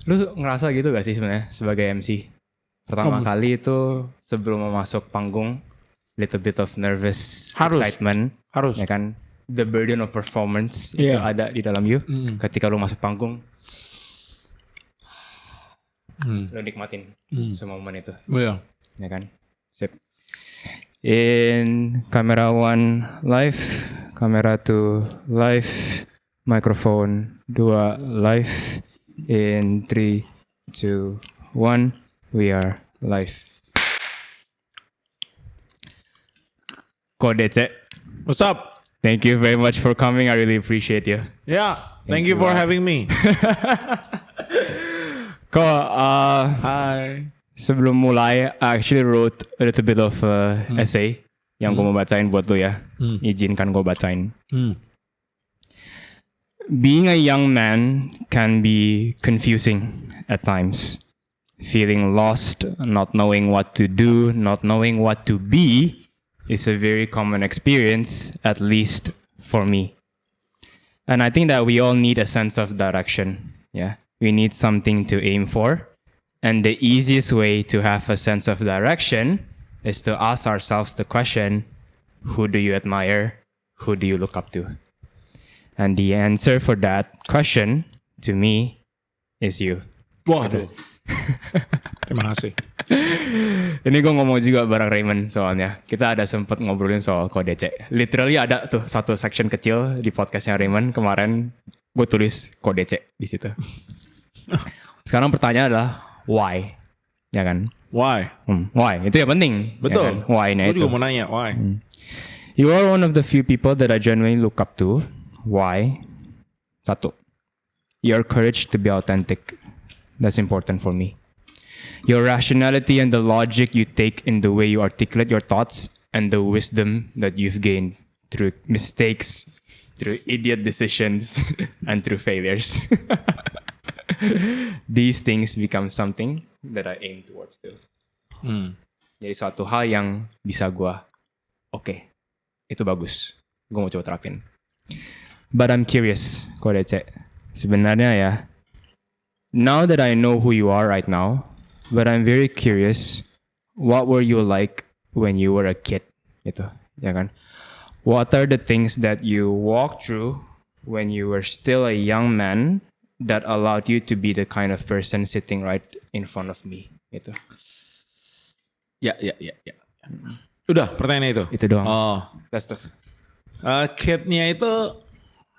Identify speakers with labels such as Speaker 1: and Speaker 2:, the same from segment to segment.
Speaker 1: Lu ngerasa gitu gak sih sebenarnya sebagai MC? Pertama kali itu sebelum masuk panggung, little bit of nervous excitement,
Speaker 2: Harus.
Speaker 1: ya kan? The burden of performance itu ada di dalam you. Ketika lu masuk panggung, lu nikmatin semua momen itu,
Speaker 2: Iya.
Speaker 1: ya kan? Sip. In camera 1 live, camera 2 live, microphone 2 live. In 3, 2, 1, we are live. Kodece,
Speaker 2: What's up?
Speaker 1: thank you very much for coming. I really appreciate you.
Speaker 2: Yeah, thank you for having me.
Speaker 1: Ko,
Speaker 2: Hi.
Speaker 1: sebelum mulai, I actually wrote a little bit of essay yang gue mau bacain buat lo ya. Izinkan gue bacain. Being a young man can be confusing at times. Feeling lost, not knowing what to do, not knowing what to be is a very common experience, at least for me. And I think that we all need a sense of direction. Yeah, we need something to aim for. And the easiest way to have a sense of direction is to ask ourselves the question, who do you admire? Who do you look up to? And the answer for that question, to me, is you.
Speaker 2: Waduh. Terima kasih.
Speaker 1: Ini gue ngomong juga bareng Raymond soalnya. Kita ada sempet ngobrolin soal kodece. Literally ada tuh satu section kecil di podcastnya Raymond kemarin. Gue tulis kodece di situ. Sekarang pertanyaan adalah why, ya kan?
Speaker 2: Why?
Speaker 1: Why? Itu yang penting.
Speaker 2: Betul.
Speaker 1: Ya kan? Why-nya
Speaker 2: Gue
Speaker 1: itu.
Speaker 2: juga mau nanya, why?
Speaker 1: You are one of the few people that I genuinely look up to. Why? Satu, your courage to be authentic. That's important for me. Your rationality and the logic you take in the way you articulate your thoughts and the wisdom that you've gained through mistakes, through idiot decisions, and through failures. These things become something that I aim towards too. Jadi suatu hal yang bisa gue, oke, itu bagus. Gue mau coba terapin. But I'm curious, Kodece. Sebenarnya ya, now that I know who you are right now, but I'm very curious, what were you like when you were a kid? Gitu, ya kan? What are the things that you walked through when you were still a young man that allowed you to be the kind of person sitting right in front of me? Gitu.
Speaker 2: Ya. Udah, pertanyaan itu.
Speaker 1: Itu doang.
Speaker 2: Oh,
Speaker 1: That's the...
Speaker 2: kidnya itu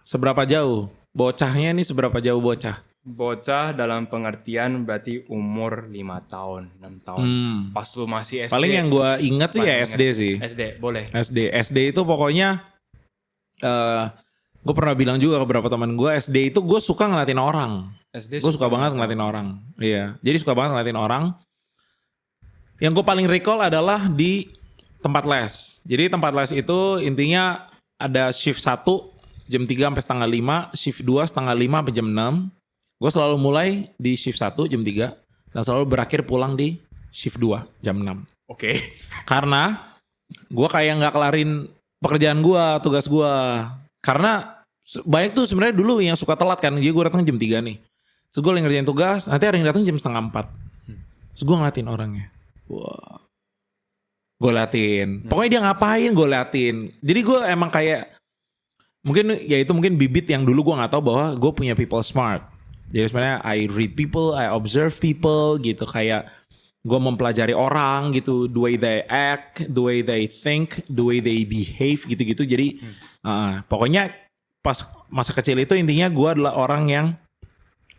Speaker 2: seberapa jauh? Bocahnya nih seberapa jauh bocah?
Speaker 1: Bocah dalam pengertian berarti umur 5 tahun, 6 tahun. Pas lu masih SD.
Speaker 2: Paling yang gue inget sih ya SD sih.
Speaker 1: SD, boleh.
Speaker 2: SD itu pokoknya gue pernah bilang juga ke beberapa teman gue, SD itu gue suka ngeliatin orang. Gue suka banget ngeliatin orang. Iya, jadi suka banget ngeliatin orang. Yang gue paling recall adalah di tempat les. Jadi tempat les itu intinya ada shift 1 jam 3 sampai setengah 5, shift 2 setengah 5 sampai jam 6. Gue selalu mulai di shift 1 jam 3 dan selalu berakhir pulang di shift 2 jam 6.
Speaker 1: Oke.
Speaker 2: Karena gue kayak gak kelarin pekerjaan gue, tugas gue. Karena banyak tuh sebenarnya dulu yang suka telat kan. Jadi gue datang jam 3 nih. Terus gue lagi ngerjain tugas, nanti ada yang datang jam setengah 4. Terus gue ngeliatin orangnya. Wah. Gue liatin. Pokoknya dia ngapain gue liatin. Jadi gue emang kayak, mungkin ya itu mungkin bibit yang dulu gue gak tahu bahwa gue punya people smart. Jadi sebenarnya I read people, I observe people gitu. Kayak gue mempelajari orang gitu. The way they act, the way they think, the way they behave gitu-gitu. Jadi pokoknya pas masa kecil itu intinya gue adalah orang yang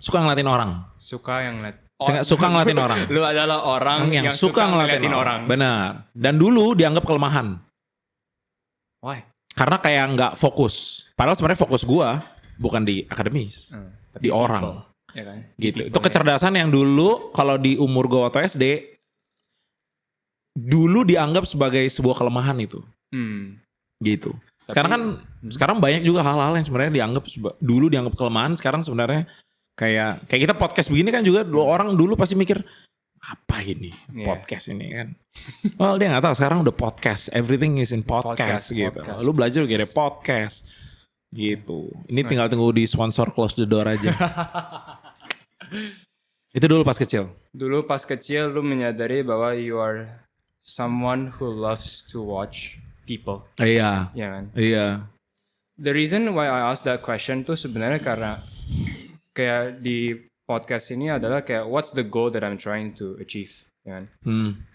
Speaker 2: suka ngeliatin orang.
Speaker 1: Suka yang
Speaker 2: Suka ngeliatin orang.
Speaker 1: Lu adalah orang yang suka ngeliatin orang.
Speaker 2: Benar. Dan dulu dianggap kelemahan.
Speaker 1: Why?
Speaker 2: Karena kayak nggak fokus. Padahal sebenarnya fokus gue bukan di akademis, di orang.
Speaker 1: Ya kan?
Speaker 2: Gitu. Itu kecerdasan yang dulu kalau di umur gue waktu SD dulu dianggap sebagai sebuah kelemahan itu. Gitu. Sekarang banyak juga hal-hal yang sebenarnya dianggap dulu dianggap kelemahan, sekarang sebenarnya kayak kita podcast begini kan juga orang dulu pasti mikir apa ini podcast ini kan. Well dia nggak tahu sekarang udah podcast, everything is in podcast gitu. Podcast. Lu belajar gini podcast gitu. Ini tinggal tunggu di sponsor close the door aja. Itu dulu pas kecil.
Speaker 1: Dulu pas kecil lu menyadari bahwa you are someone who loves to watch people,
Speaker 2: Iya.
Speaker 1: ya kan?
Speaker 2: Iya.
Speaker 1: The reason why I asked that question tuh sebenarnya karena kayak di podcast ini adalah kayak what's the goal that I'm trying to achieve, ya kan?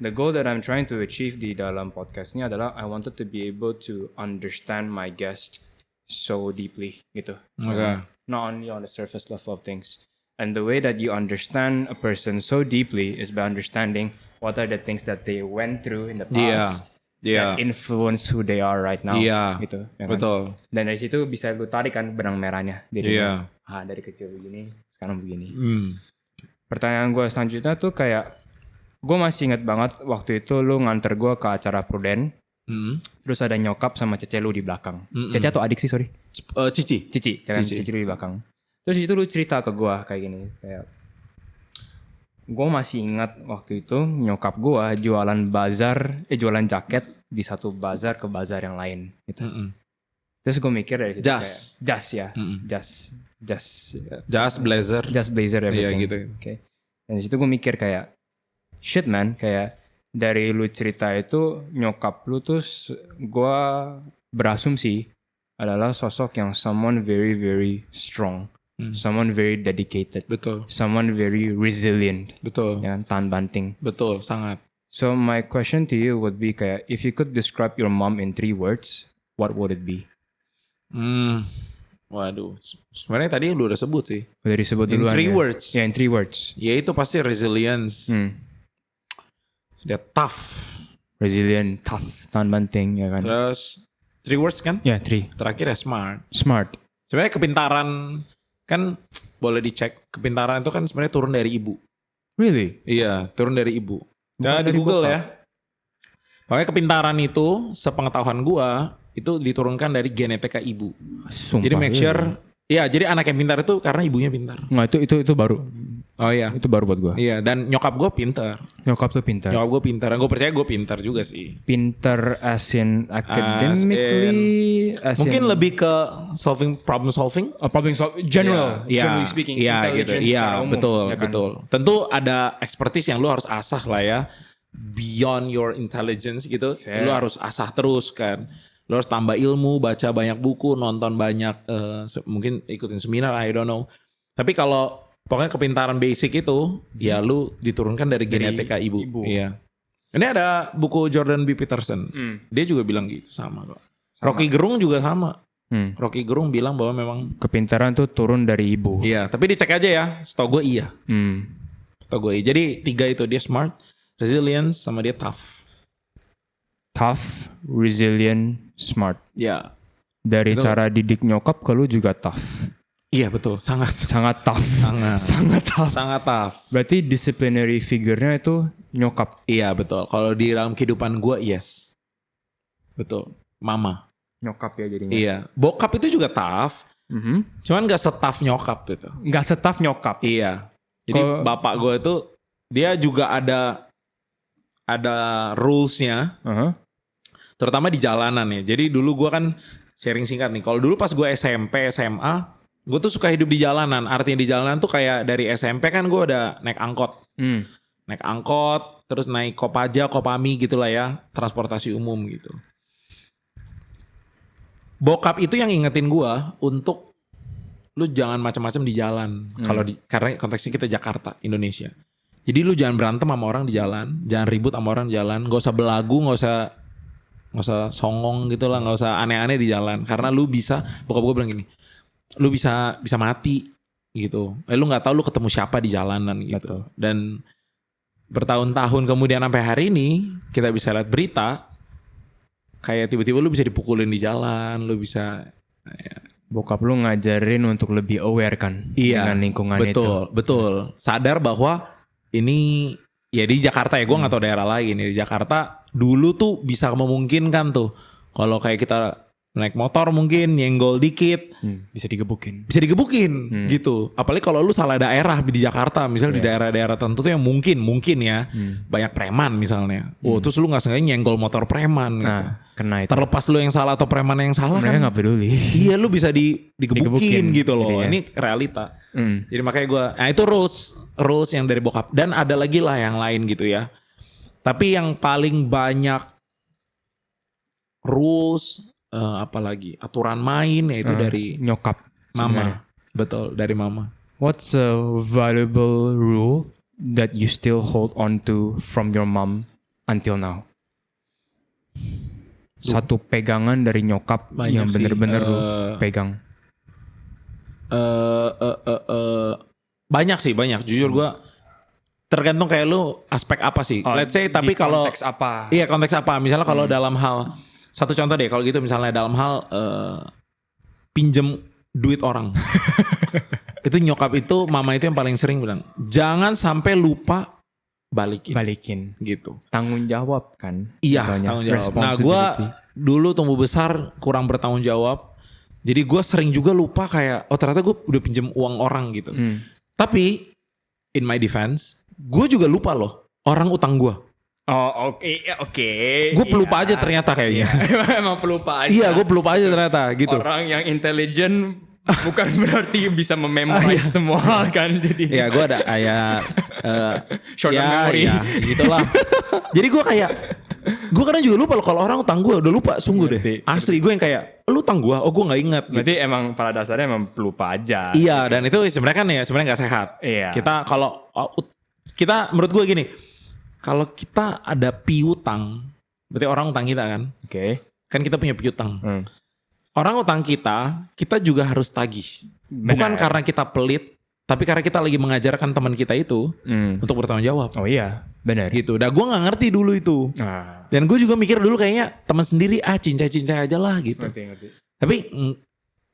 Speaker 1: The goal that I'm trying to achieve di dalam podcast ini adalah I wanted to be able to understand my guest so deeply gitu.
Speaker 2: Okay.
Speaker 1: Not only on the surface level of things. And the way that you understand a person so deeply is by understanding what are the things that they went through in the past
Speaker 2: Iya.
Speaker 1: that influence who they are right now.
Speaker 2: Iya.
Speaker 1: Gitu, ya kan?
Speaker 2: Betul.
Speaker 1: Dan dari situ bisa lu tarik kan benang merahnya. Jadi
Speaker 2: Iya.
Speaker 1: dari kecil begini, sekarang begini.
Speaker 2: Hmm.
Speaker 1: Pertanyaan gue selanjutnya tuh kayak, gue masih inget banget waktu itu lu nganter gue ke acara Pruden. Terus ada nyokap sama cece lu di belakang. Cece atau adik sih, sorry?
Speaker 2: Cici.
Speaker 1: Cici, ya kan?
Speaker 2: Cici.
Speaker 1: Cici lu di belakang. Terus itu lu cerita ke gue kayak gini, kayak gue masih ingat waktu itu nyokap gue jualan jaket di satu bazar ke bazar yang lain gitu. Terus gue mikir dari situ kayak
Speaker 2: Jas blazer.
Speaker 1: just blazer everything.
Speaker 2: Iya gitu.
Speaker 1: Oke. Dan di situ gue mikir kayak shit man, kayak dari lu cerita itu nyokap lu tuh gue berasumsi adalah sosok yang someone very very strong. Someone very dedicated.
Speaker 2: Betul.
Speaker 1: Someone very resilient.
Speaker 2: Betul.
Speaker 1: Ya, tahan banting.
Speaker 2: Betul, sangat.
Speaker 1: So my question to you would be kayak, if you could describe your mom in 3 words, what would it be?
Speaker 2: Waduh. Sebenarnya tadi lu udah sebut sih.
Speaker 1: Udah disebut
Speaker 2: In
Speaker 1: duluan
Speaker 2: 3
Speaker 1: ya?
Speaker 2: words.
Speaker 1: Ya, in 3 words.
Speaker 2: Ya itu pasti resilience. Dia tough.
Speaker 1: Resilient, tough, tahan banting, ya kan?
Speaker 2: Terus 3 words kan?
Speaker 1: Ya, 3.
Speaker 2: Terakhir ya smart.
Speaker 1: Smart.
Speaker 2: Sebenarnya kepintaran kan boleh dicek. Kepintaran itu kan sebenarnya turun dari ibu.
Speaker 1: Really?
Speaker 2: Iya, turun dari ibu.
Speaker 1: Bukan
Speaker 2: Nah, di
Speaker 1: dari
Speaker 2: Google
Speaker 1: bapak.
Speaker 2: ya. Makanya kepintaran itu, sepengetahuan gua, itu diturunkan dari genetika ibu.
Speaker 1: Sumpah.
Speaker 2: Jadi make sure,
Speaker 1: really?
Speaker 2: ya jadi anak yang pintar itu karena ibunya pintar.
Speaker 1: Nggak, itu baru.
Speaker 2: Oh iya.
Speaker 1: Itu baru buat gue.
Speaker 2: Iya, dan nyokap gue pintar.
Speaker 1: Nyokap tuh pintar.
Speaker 2: Nyokap gue pintar. Gue percaya gue pintar juga sih.
Speaker 1: Pintar as in academically, as
Speaker 2: Mungkin
Speaker 1: in,
Speaker 2: lebih ke problem solving.
Speaker 1: generally speaking.
Speaker 2: Iya gitu.
Speaker 1: Intelligence
Speaker 2: Iya,
Speaker 1: secara umum,
Speaker 2: betul,
Speaker 1: ya kan?
Speaker 2: betul. Tentu ada expertise yang lu harus asah lah ya. Beyond your intelligence gitu.
Speaker 1: Fair.
Speaker 2: Lu harus asah terus kan. Lu harus tambah ilmu, baca banyak buku, nonton banyak, mungkin ikutin seminar, I don't know. Tapi kalau pokoknya kepintaran basic itu, ya lu diturunkan dari genetika ibu. Iya. Ini ada buku Jordan B. Peterson. Dia juga bilang gitu sama kok. Rocky Gerung juga sama. Rocky Gerung bilang bahwa memang
Speaker 1: kepintaran tuh turun dari ibu.
Speaker 2: iya. Tapi dicek aja ya. Setahu gue iya. Setahu gue iya. Jadi 3 itu, dia smart, resilience, sama dia tough.
Speaker 1: Tough, resilient, smart.
Speaker 2: Ya.
Speaker 1: Dari
Speaker 2: Betul.
Speaker 1: cara didik nyokap ke lu juga tough.
Speaker 2: Iya betul. Sangat.
Speaker 1: Sangat tough. Sangat tough.
Speaker 2: Sangat tough.
Speaker 1: Berarti disciplinary figure-nya itu nyokap.
Speaker 2: Iya betul. Kalau di dalam kehidupan gue, yes. Betul. Mama.
Speaker 1: Nyokap ya jadinya.
Speaker 2: Iya. Bokap itu juga tough. Cuman gak se-tough nyokap gitu.
Speaker 1: Nggak se-tough nyokap.
Speaker 2: Iya. Jadi bapak gue itu, dia juga ada rules-nya. Terutama di jalanan ya. Jadi dulu gue kan sharing singkat nih. Kalau dulu pas gue SMP, SMA, gue tuh suka hidup di jalanan. Artinya di jalanan tuh kayak dari SMP kan gue udah naik angkot. Naik angkot, terus naik Kopaja, Kopami gitu lah ya. Transportasi umum gitu. Bokap itu yang ingetin gue untuk lu jangan macam-macam di jalan. Karena konteksnya kita Jakarta, Indonesia. Jadi lu jangan berantem sama orang di jalan. Jangan ribut sama orang di jalan. Gak usah belagu, gak usah songong gitu lah. Gak usah aneh-aneh di jalan. Karena lu bisa, bokap gue bilang gini, lu bisa mati gitu. Lu nggak tahu lu ketemu siapa di jalanan gitu. Betul. Dan bertahun-tahun kemudian sampai hari ini kita bisa lihat berita kayak tiba-tiba lu bisa dipukulin di jalan, lu bisa.
Speaker 1: Bokap lu ngajarin untuk lebih aware kan dengan lingkungan
Speaker 2: betul,
Speaker 1: itu.
Speaker 2: Betul. Sadar bahwa ini ya di Jakarta ya, gue nggak tahu daerah lain. Di Jakarta dulu tuh bisa memungkinkan tuh kalau kayak kita naik motor mungkin nyenggol dikit
Speaker 1: Bisa digebukin.
Speaker 2: bisa digebukin gitu. Apalagi kalau lu salah daerah di Jakarta, misalnya di daerah-daerah tertentu tuh yang mungkin ya banyak preman misalnya. Terus lu nggak sengaja nyenggol motor preman gitu.
Speaker 1: Nah, kena itu.
Speaker 2: Terlepas lu yang salah atau preman yang salah
Speaker 1: Mereka
Speaker 2: kan
Speaker 1: nggak peduli.
Speaker 2: iya lu bisa digebukin gitu loh.
Speaker 1: Jadinya.
Speaker 2: Ini realita. Jadi makanya gue, nah itu rules yang dari bokap. Dan ada lagi lah yang lain gitu ya. Tapi yang paling banyak rules, apalagi aturan main yaitu dari
Speaker 1: Nyokap.
Speaker 2: mama.
Speaker 1: sebenarnya.
Speaker 2: Betul, dari mama.
Speaker 1: What's a valuable rule that you still hold on to from your mom until now? Satu pegangan dari nyokap
Speaker 2: Banyak
Speaker 1: yang
Speaker 2: sih.
Speaker 1: bener-bener lu pegang.
Speaker 2: Banyak sih, banyak. Jujur gue tergantung kayak lu aspek apa sih. Let's say tapi kalau
Speaker 1: konteks apa?
Speaker 2: iya konteks apa? Misalnya kalau dalam hal satu contoh deh kalau gitu misalnya dalam hal pinjem duit orang. Itu nyokap itu mama itu yang paling sering bilang, "Jangan sampai lupa balikin." Gitu.
Speaker 1: Tanggung jawab kan?
Speaker 2: Iya,
Speaker 1: Contohnya.
Speaker 2: tanggung jawab. Nah,
Speaker 1: Responsibility.
Speaker 2: gue dulu tumbuh besar kurang bertanggung jawab. Jadi gue sering juga lupa kayak, oh ternyata gue udah pinjem uang orang gitu. Tapi, in my defense, gue juga lupa loh orang utang gue.
Speaker 1: Oh oke.
Speaker 2: Gue pelupa aja ternyata kayaknya.
Speaker 1: Emang pelupa aja.
Speaker 2: Iya, gue pelupa aja ternyata gitu.
Speaker 1: Orang yang intelijen bukan berarti bisa mememorize semua kan. Jadi
Speaker 2: Iya, gue ada
Speaker 1: short term memory.
Speaker 2: Ya, gitulah. Jadi gue kayak, gue kadang juga lupa loh kalau orang utang gue udah lupa sungguh deh. Asli gue yang kayak, lu utang gue, oh gue nggak inget.
Speaker 1: Berarti emang pada dasarnya emang pelupa aja.
Speaker 2: Iya, dan itu sebenarnya kan ya sebenarnya nggak sehat.
Speaker 1: Iya.
Speaker 2: Kita menurut gue gini, kalau kita ada piutang, berarti orang utang kita kan,
Speaker 1: Oke.
Speaker 2: kan kita punya piutang. Orang utang kita juga harus tagih. Bukan
Speaker 1: Benar.
Speaker 2: karena kita pelit, tapi karena kita lagi mengajarkan teman kita itu untuk bertanggung jawab.
Speaker 1: Oh iya, benar.
Speaker 2: Gitu. Nah gue nggak ngerti dulu itu. Dan gue juga mikir dulu kayaknya teman sendiri cincai-cincai aja lah gitu.
Speaker 1: Ngerti.
Speaker 2: Tapi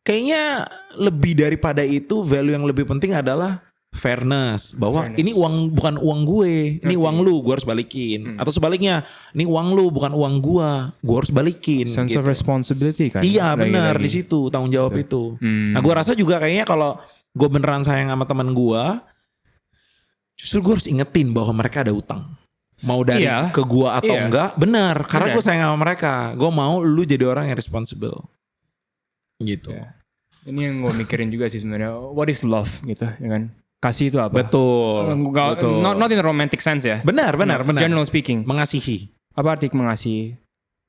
Speaker 2: kayaknya lebih daripada itu value yang lebih penting adalah fairness. Bahwa ini uang bukan uang gue, ini uang lu, gue harus balikin. Atau sebaliknya, ini uang lu bukan uang gue harus balikin.
Speaker 1: Sense
Speaker 2: gitu.
Speaker 1: of responsibility kan.
Speaker 2: Iya benar di
Speaker 1: Lagi-lagi.
Speaker 2: situ tanggung jawab itu. Nah gue rasa juga kayaknya kalau gue beneran sayang sama teman gue, justru gue harus ingetin bahwa mereka ada utang. Mau dari ke gue atau enggak, benar. Karena gue sayang sama mereka. Gue mau lu jadi orang yang responsible. Gitu.
Speaker 1: Yeah. Ini yang gue mikirin juga sih sebenarnya. What is love gitu, ya kan? Kasih itu apa?
Speaker 2: Betul. Betul.
Speaker 1: Not in a romantic sense ya.
Speaker 2: Benar.
Speaker 1: General speaking.
Speaker 2: Mengasihi.
Speaker 1: Apa arti mengasihi?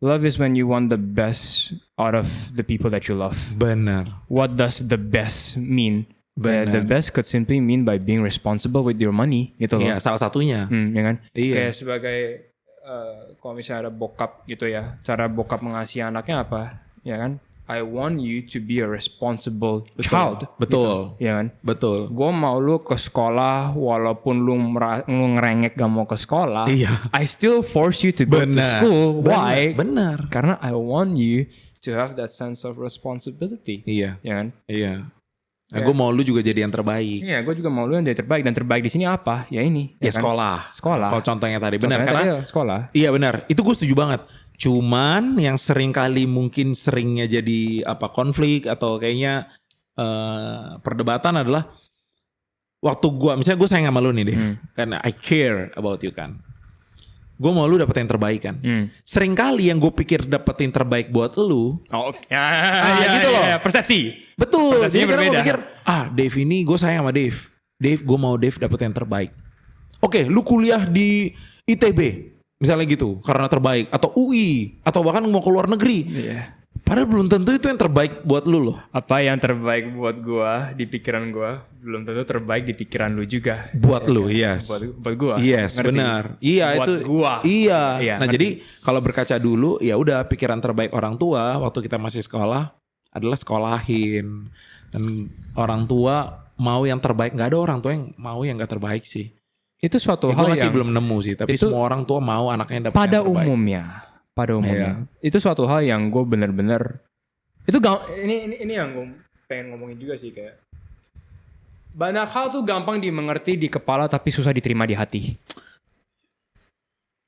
Speaker 1: Love is when you want the best out of the people that you love.
Speaker 2: Benar.
Speaker 1: What does the best mean?
Speaker 2: Benar.
Speaker 1: The best could simply mean by being responsible with your money gitu loh.
Speaker 2: Iya, salah satunya.
Speaker 1: Ya kan?
Speaker 2: Iya.
Speaker 1: Kayak sebagai kalau misalnya ada bokap gitu ya, cara bokap mengasihi anaknya apa? Ya kan? I want you to be a responsible child.
Speaker 2: Betul.
Speaker 1: Gitu, ya kan?
Speaker 2: Betul.
Speaker 1: Gue mau lu ke sekolah walaupun lu ngerengek gak mau ke sekolah.
Speaker 2: Iya.
Speaker 1: I still force you to go to school. Why?
Speaker 2: Benar.
Speaker 1: Karena I want you to have that sense of responsibility.
Speaker 2: Iya.
Speaker 1: Ya kan?
Speaker 2: Iya. Nah, gue mau lu juga jadi yang terbaik.
Speaker 1: Iya, gue juga mau lu yang jadi terbaik. Dan terbaik di sini apa? Ya ini.
Speaker 2: Ya
Speaker 1: kan?
Speaker 2: sekolah. Kalau contohnya tadi benar karena
Speaker 1: sekolah.
Speaker 2: Iya benar. Itu gue setuju banget. Cuman yang sering kali mungkin seringnya jadi konflik atau kayaknya perdebatan adalah waktu misalnya gue sayang sama lu nih Dev, karena I care about you kan. Gue mau lu dapet yang terbaik kan. Sering kali yang gue pikir dapetin terbaik buat lu.
Speaker 1: Gitu loh. Persepsi.
Speaker 2: Betul. Jadi kadang gue
Speaker 1: berbeda.
Speaker 2: pikir, Dev ini gue sayang sama Dev. Gue mau Dev dapet yang terbaik. Oke, lu kuliah di ITB. Misalnya gitu, karena terbaik. Atau UI. Atau bahkan mau ke luar negeri.
Speaker 1: Iya.
Speaker 2: Padahal belum tentu itu yang terbaik buat lu loh.
Speaker 1: Apa yang terbaik buat gua di pikiran gua belum tentu terbaik di pikiran lu juga.
Speaker 2: Buat lu, yes.
Speaker 1: Buat gua.
Speaker 2: Yes,
Speaker 1: Ngerti?
Speaker 2: benar. Iya
Speaker 1: Buat
Speaker 2: itu.
Speaker 1: gua.
Speaker 2: Iya. Nah
Speaker 1: ngerti.
Speaker 2: jadi kalau berkaca dulu, ya udah pikiran terbaik orang tua waktu kita masih sekolah adalah sekolahin. Dan orang tua mau yang terbaik. Gak ada orang tua yang mau yang gak terbaik sih.
Speaker 1: Itu suatu
Speaker 2: Gue
Speaker 1: hal
Speaker 2: masih
Speaker 1: yang
Speaker 2: belum nemu sih. Tapi
Speaker 1: itu
Speaker 2: semua orang tua mau anaknya dapat
Speaker 1: pada
Speaker 2: yang terbaik.
Speaker 1: umumnya itu suatu hal yang gue bener-bener itu ini yang gue pengen ngomongin juga sih, kayak banyak hal tuh gampang dimengerti di kepala tapi susah diterima di hati.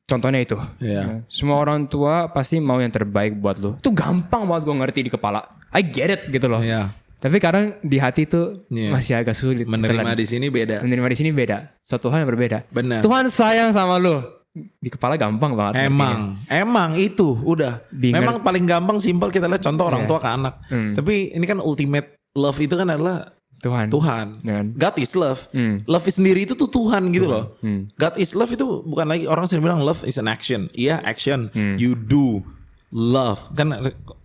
Speaker 1: Contohnya itu.
Speaker 2: Iya.
Speaker 1: Semua orang tua pasti mau yang terbaik buat lu. Itu gampang banget gue ngerti di kepala. I get it gitu loh.
Speaker 2: Iya.
Speaker 1: Tapi kadang di hati tuh
Speaker 2: Iya.
Speaker 1: masih agak sulit.
Speaker 2: Menerima di sini beda.
Speaker 1: Menerima di sini beda. Suatu hal yang berbeda.
Speaker 2: Benar.
Speaker 1: Tuhan sayang sama lu. Di kepala gampang banget.
Speaker 2: Emang itu udah. Memang paling gampang simpel kita lihat contoh orang tua ke anak. Tapi ini kan ultimate love itu kan adalah Tuhan. God is love. Love sendiri itu tuh Tuhan gitu loh. God is love itu bukan lagi orang sering bilang love is an action. Iya, action. You do love. Kan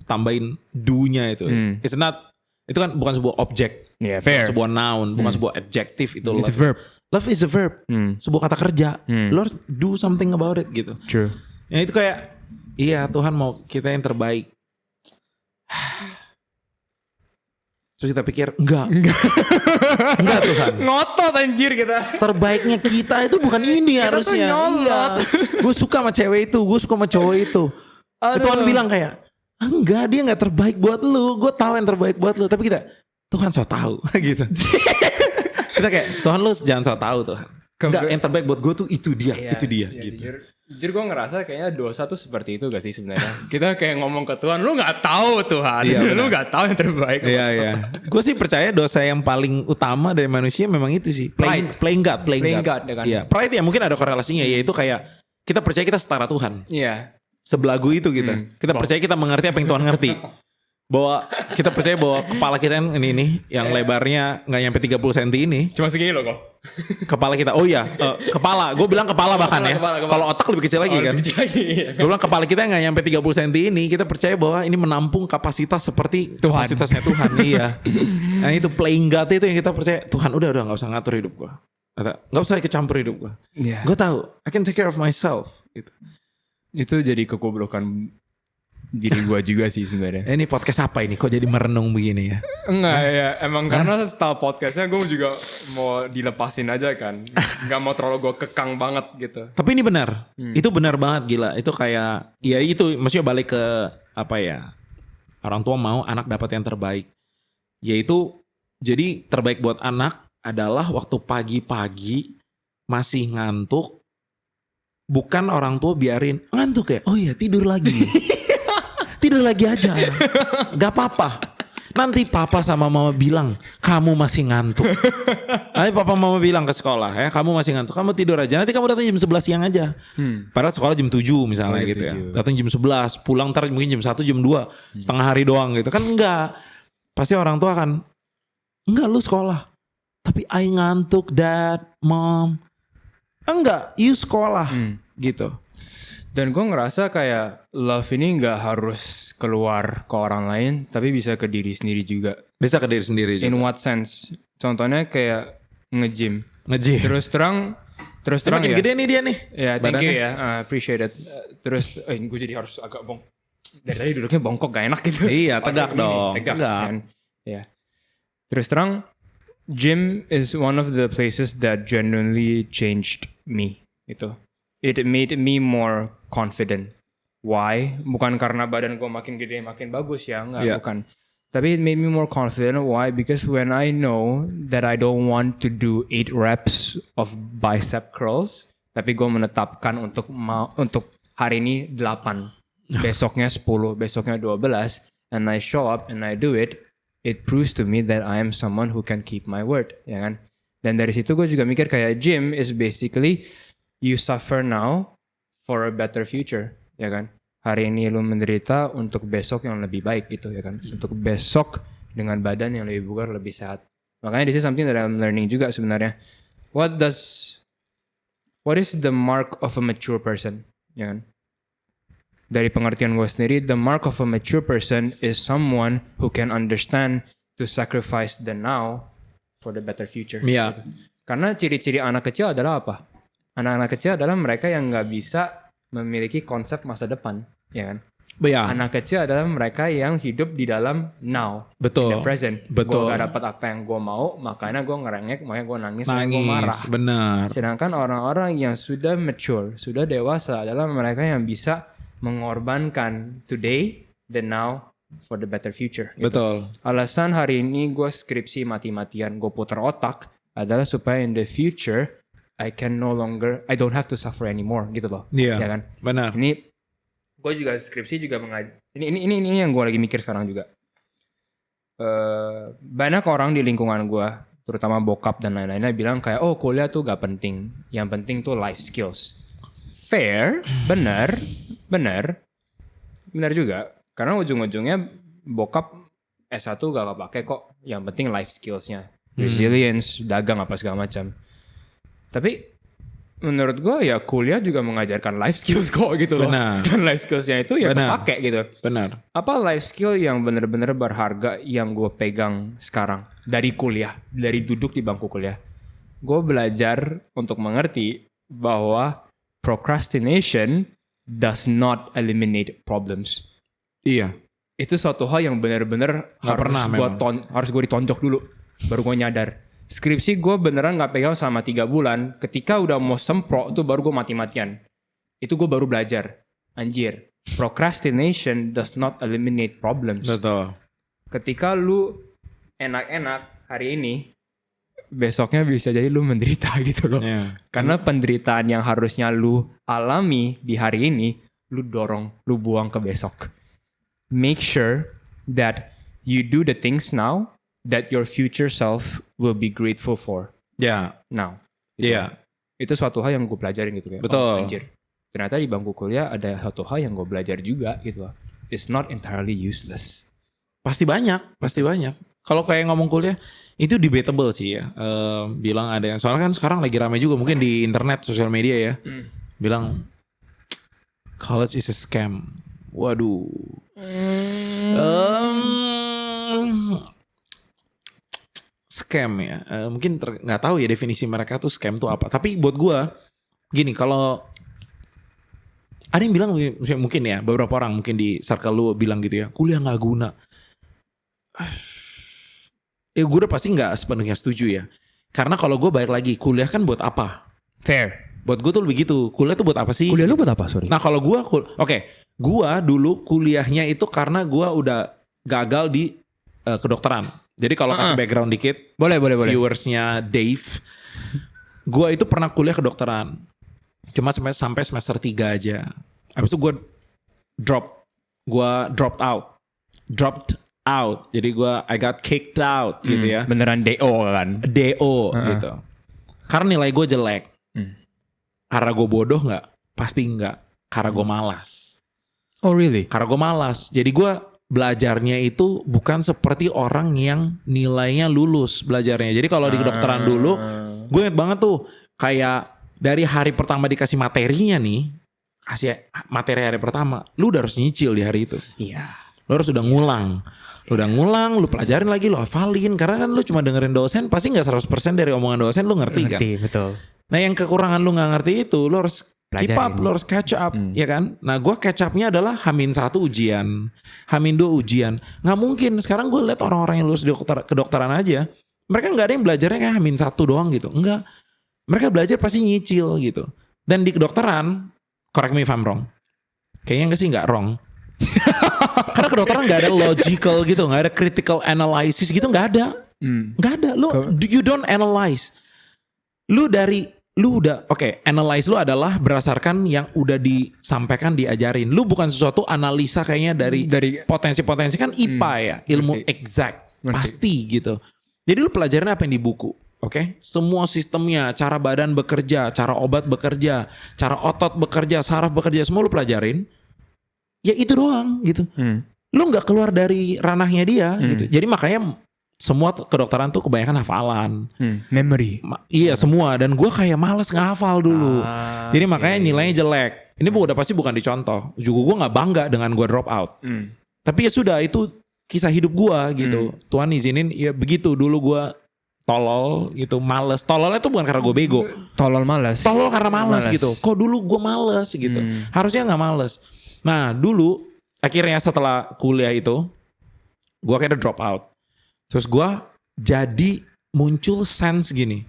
Speaker 2: tambahin do-nya itu. It's not, itu kan bukan sebuah objek.
Speaker 1: Yeah, fair.
Speaker 2: Bukan sebuah noun, bukan sebuah adjective itu.
Speaker 1: It's
Speaker 2: love.
Speaker 1: a verb.
Speaker 2: Love is a verb. Sebuah kata kerja. Lo harus do something about it gitu.
Speaker 1: True.
Speaker 2: Ya itu kayak, iya Tuhan mau kita yang terbaik. Terus kita pikir, enggak Tuhan.
Speaker 1: Ngotot anjir kita.
Speaker 2: Terbaiknya kita itu bukan ini harusnya. Iya. Gue suka sama cewek itu, gue suka sama cowok itu. Tuhan bilang kayak, enggak, dia gak terbaik buat lu. Gue tahu yang terbaik buat lu. Tapi kita, Tuhan so tahu gitu. Kita kayak, Tuhan lu jangan so tahu Tuhan. Enggak, yang terbaik buat gue tuh itu dia, gitu.
Speaker 1: Jujur gue ngerasa kayaknya dosa tuh seperti itu gak sih sebenarnya. Kita kayak ngomong ke Tuhan, lu gak tahu Tuhan. Iya, lu gak tahu yang terbaik.
Speaker 2: Iya. Gue sih percaya dosa yang paling utama dari manusia memang itu sih. Playing God.
Speaker 1: Ya kan?
Speaker 2: Iya. Pride ya mungkin ada korelasinya, yaitu kayak kita percaya kita setara Tuhan.
Speaker 1: Iya.
Speaker 2: Sebelagu itu kita. Kita percaya kita mengerti apa yang Tuhan ngerti. Bahwa kita percaya bahwa kepala kita yang ini yang lebarnya gak nyampe 30 cm ini.
Speaker 1: Cuma segini loh kok.
Speaker 2: Kepala kita, oh iya, kepala. Gue bilang kepala bahkan ya. Kalau otak lebih kecil lagi kan. Gue bilang kepala kita yang gak nyampe 30 cm ini, kita percaya bahwa ini menampung kapasitas seperti kapasitasnya Tuhan. Iya. Nah itu playing God itu yang kita percaya. Tuhan udah gak usah ngatur hidup gue. Gak usah ikut campur hidup gue.
Speaker 1: Yeah.
Speaker 2: Gue tahu, I can take care of myself. Gitu.
Speaker 1: Itu jadi kegoblokan diri gue juga sih sebenarnya.
Speaker 2: Ini podcast apa ini? Kok jadi merenung begini ya?
Speaker 1: Enggak ya, emang karena setelah podcastnya gue juga mau dilepasin aja kan. Gak mau terlalu gue kekang banget gitu.
Speaker 2: Tapi ini benar. Itu benar banget gila. Itu kayak, ya itu maksudnya balik ke apa ya. Orang tua mau anak dapat yang terbaik. Yaitu jadi terbaik buat anak adalah waktu pagi-pagi masih ngantuk. Bukan orang tua biarin ngantuk ya. Oh iya tidur lagi. Tidur lagi aja. Gak apa-apa. Nanti papa sama mama bilang kamu masih ngantuk. Nanti papa mama bilang ke sekolah ya, kamu masih ngantuk, kamu tidur aja. Nanti kamu datang jam 11 siang aja. Padahal sekolah jam 7 misalnya gitu ya. Datang jam 11, pulang ntar mungkin jam 1, jam 2. Setengah hari doang gitu. Kan enggak. Pasti orang tua kan, enggak lu sekolah. Tapi I ngantuk dad, mom. Enggak, you sekolah gitu.
Speaker 1: Dan gue ngerasa kayak love ini gak harus keluar ke orang lain, tapi bisa ke diri sendiri juga.
Speaker 2: Bisa ke diri sendiri juga.
Speaker 1: In what sense? Contohnya kayak nge-gym. Terus terang
Speaker 2: makin
Speaker 1: ya.
Speaker 2: Gede nih dia nih.
Speaker 1: Ya, thank you ya. Appreciate it. Terus gue jadi harus agak dari tadi duduknya bongkok gak enak gitu.
Speaker 2: Iya, tegak dong.
Speaker 1: Tegak. Kan? Ya. Terus terang, gym is one of the places that genuinely changed me. Gitu. It made me more confident. Why? Bukan karena badan gue makin gede makin bagus ya, enggak, bukan. Tapi it made me more confident. Why? Because when I know that I don't want to do 8 reps of bicep curls, tapi gue menetapkan untuk hari ini 8, besoknya 10, besoknya 12, and I show up and I do it, it proves to me that I am someone who can keep my word, ya kan? Dan dari situ gue juga mikir kayak gym is basically you suffer now for a better future, ya kan? Hari ini lu menderita untuk besok yang lebih baik gitu, ya kan? Untuk besok dengan badan yang lebih bugar, lebih sehat. Makanya this is something that I'm learning juga sebenarnya. What is the mark of a mature person, ya kan? Dari pengertian gue sendiri, the mark of a mature person is someone who can understand to sacrifice the now for the better future.
Speaker 2: Iya.
Speaker 1: Gitu. Karena ciri-ciri anak kecil adalah apa? Anak-anak kecil adalah mereka yang nggak bisa memiliki konsep masa depan, ya kan?
Speaker 2: Ya.
Speaker 1: Anak kecil adalah mereka yang hidup di dalam now,
Speaker 2: betul,
Speaker 1: in the present.
Speaker 2: Betul.
Speaker 1: Gue gak dapat apa yang gue mau, makanya gue ngerengek, makanya gue nangis, makanya gue marah.
Speaker 2: Benar.
Speaker 1: Sedangkan orang-orang yang sudah mature, sudah dewasa adalah mereka yang bisa mengorbankan today, the now, for the better future. Gitu.
Speaker 2: Betul.
Speaker 1: Alasan hari ini gue skripsi mati-matian, gue putar otak adalah supaya in the future I don't have to suffer anymore gitu loh.
Speaker 2: Iya.
Speaker 1: Ya kan?
Speaker 2: Benar.
Speaker 1: Ini gue juga skripsi juga ini yang gue lagi mikir sekarang juga. Banyak orang di lingkungan gue, terutama bokap dan lain-lainnya bilang kayak, oh kuliah tuh gak penting, yang penting tuh life skills. Fair, benar juga. Karena ujung-ujungnya bokap S1 gak kepake kok, yang penting life skillsnya, resilience, dagang apa segala macam. Tapi menurut gue ya kuliah juga mengajarkan life skills kok gitu loh.
Speaker 2: Benar.
Speaker 1: Dan life skillsnya itu ya kepake gitu.
Speaker 2: Benar.
Speaker 1: Apa life skill yang benar-benar berharga yang gue pegang sekarang dari kuliah, dari duduk di bangku kuliah? Gue belajar untuk mengerti bahwa procrastination does not eliminate problems.
Speaker 2: Iya.
Speaker 1: Itu suatu hal yang benar-benar harus gue ditonjok dulu, baru gue nyadar. Skripsi gue beneran gak pegang selama 3 bulan. Ketika udah mau semprot tuh baru gue mati-matian. Itu gue baru belajar. Anjir, procrastination does not eliminate problems.
Speaker 2: Betul.
Speaker 1: Ketika lu enak-enak hari ini, besoknya bisa jadi lu menderita gitu loh.
Speaker 2: Yeah.
Speaker 1: Karena penderitaan yang harusnya lu alami di hari ini, lu dorong, lu buang ke besok. Make sure that you do the things now that your future self will be grateful for.
Speaker 2: Ya.
Speaker 1: Now.
Speaker 2: Iya.
Speaker 1: Itu suatu hal yang gue pelajarin gitu kayak.
Speaker 2: Betul.
Speaker 1: Oh, anjir. Ternyata di bangku kuliah ada satu hal yang gue belajar juga gitu loh. It's not entirely useless.
Speaker 2: Pasti banyak. Kalau kayak ngomong kuliah, itu debatable sih ya. Bilang ada yang, soalnya kan sekarang lagi ramai juga mungkin di internet, sosial media ya. Bilang, college is a scam. Waduh. Scam ya. Mungkin nggak tahu ya definisi mereka tuh scam tuh apa. Tapi buat gue, gini, kalau ada yang bilang mungkin ya, beberapa orang mungkin di circle lu bilang gitu ya, kuliah nggak guna. Ya gue udah pasti nggak sepenuhnya setuju ya. Karena kalau gue balik lagi, kuliah kan buat apa?
Speaker 1: Fair.
Speaker 2: Buat gue tuh lebih gitu. Kuliah tuh buat apa sih?
Speaker 1: Kuliah lu buat apa? Sorry.
Speaker 2: Nah kalau gue, gue dulu kuliahnya itu karena gue udah gagal di kedokteran. Jadi kalau kasih background dikit,
Speaker 1: boleh.
Speaker 2: viewersnya Dave, gue itu pernah kuliah kedokteran. Cuma sampai semester 3 aja. Habis itu gue dropped out. Jadi I got kicked out gitu ya.
Speaker 1: Beneran DO kan?
Speaker 2: DO gitu. Karena nilai gue jelek. Karena gue bodoh nggak? Pasti nggak. Karena gue malas.
Speaker 1: Oh really?
Speaker 2: Karena gue malas. Jadi gue belajarnya itu bukan seperti orang yang nilainya lulus belajarnya. Jadi kalau di kedokteran dulu, gue inget banget tuh kayak dari hari pertama dikasih materinya nih, kasih materi hari pertama, lu udah harus nyicil di hari itu.
Speaker 1: Iya.
Speaker 2: Lu harus udah ngulang. Lu pelajarin lagi, lu hafalin. Karena kan lu cuma dengerin dosen, pasti gak 100% dari omongan dosen lu ngerti kan.
Speaker 1: Betul.
Speaker 2: Nah yang kekurangan lu gak ngerti itu, lu harus keep up, lu harus catch up, ya kan. Nah gue catch upnya adalah H-1 ujian, H-2 ujian. Gak mungkin, sekarang gue liat orang-orang yang lulus di kedokteran aja, mereka gak ada yang belajarnya kayak H-1 doang gitu. Enggak, mereka belajar pasti nyicil gitu. Dan di kedokteran, correct me if I'm wrong, kayaknya gak wrong. Karena kedokteran gak ada logical gitu, gak ada critical analysis gitu, gak ada. Gak ada, you don't analyze. Lu udah, analyze lu adalah berdasarkan yang udah disampaikan, diajarin. Lu bukan sesuatu analisa kayaknya dari potensi-potensi, kan IPA ya, ilmu exact, pasti gitu. Jadi lu pelajarin apa yang di buku. Semua sistemnya, cara badan bekerja, cara obat bekerja, cara otot bekerja, saraf bekerja, semua lu pelajarin. Ya itu doang gitu. Lu gak keluar dari ranahnya dia gitu. Jadi makanya semua kedokteran tuh kebanyakan hafalan.
Speaker 1: Memory.
Speaker 2: Iya semua. Dan gue kayak males ngehafal dulu. Jadi makanya nilainya jelek. Ini udah pasti bukan dicontoh. Juga gue gak bangga dengan gue drop out. Tapi ya sudah, itu kisah hidup gue gitu. Tuhan izinin ya begitu. Dulu gue tolol gitu, males. Tololnya tuh bukan karena gue bego.
Speaker 1: Tolol karena
Speaker 2: males gitu. Kok dulu gue males gitu. Harusnya gak males. Nah dulu akhirnya setelah kuliah itu, gue kayak drop out. Terus gue jadi muncul sense gini.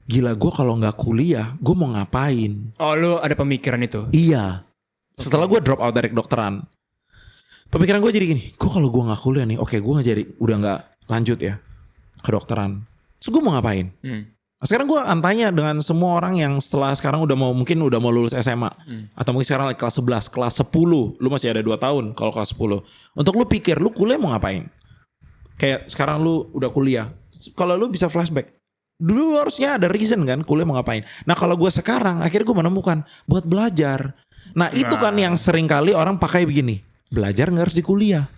Speaker 2: Gila, gue kalau gak kuliah, gue mau ngapain?
Speaker 1: Oh, lu ada pemikiran itu?
Speaker 2: Iya. Setelah gue drop out dari kedokteran, pemikiran gue jadi gini. Gue kalau gue gak kuliah nih, gue udah gak lanjut ya kedokteran. Terus gue mau ngapain? Nah, sekarang gue tanya dengan semua orang yang setelah sekarang mungkin udah mau lulus SMA. Atau mungkin sekarang kelas 11, kelas 10. Lu masih ada 2 tahun kalau kelas 10. Untuk lu pikir, lu kuliah mau ngapain? Kayak sekarang lu udah kuliah. Kalau lu bisa flashback. Dulu harusnya ada reason kan kuliah mau ngapain. Nah kalau gue sekarang akhirnya gue menemukan buat belajar. Nah itu kan yang sering kali orang pakai begini. Belajar gak harus di kuliah.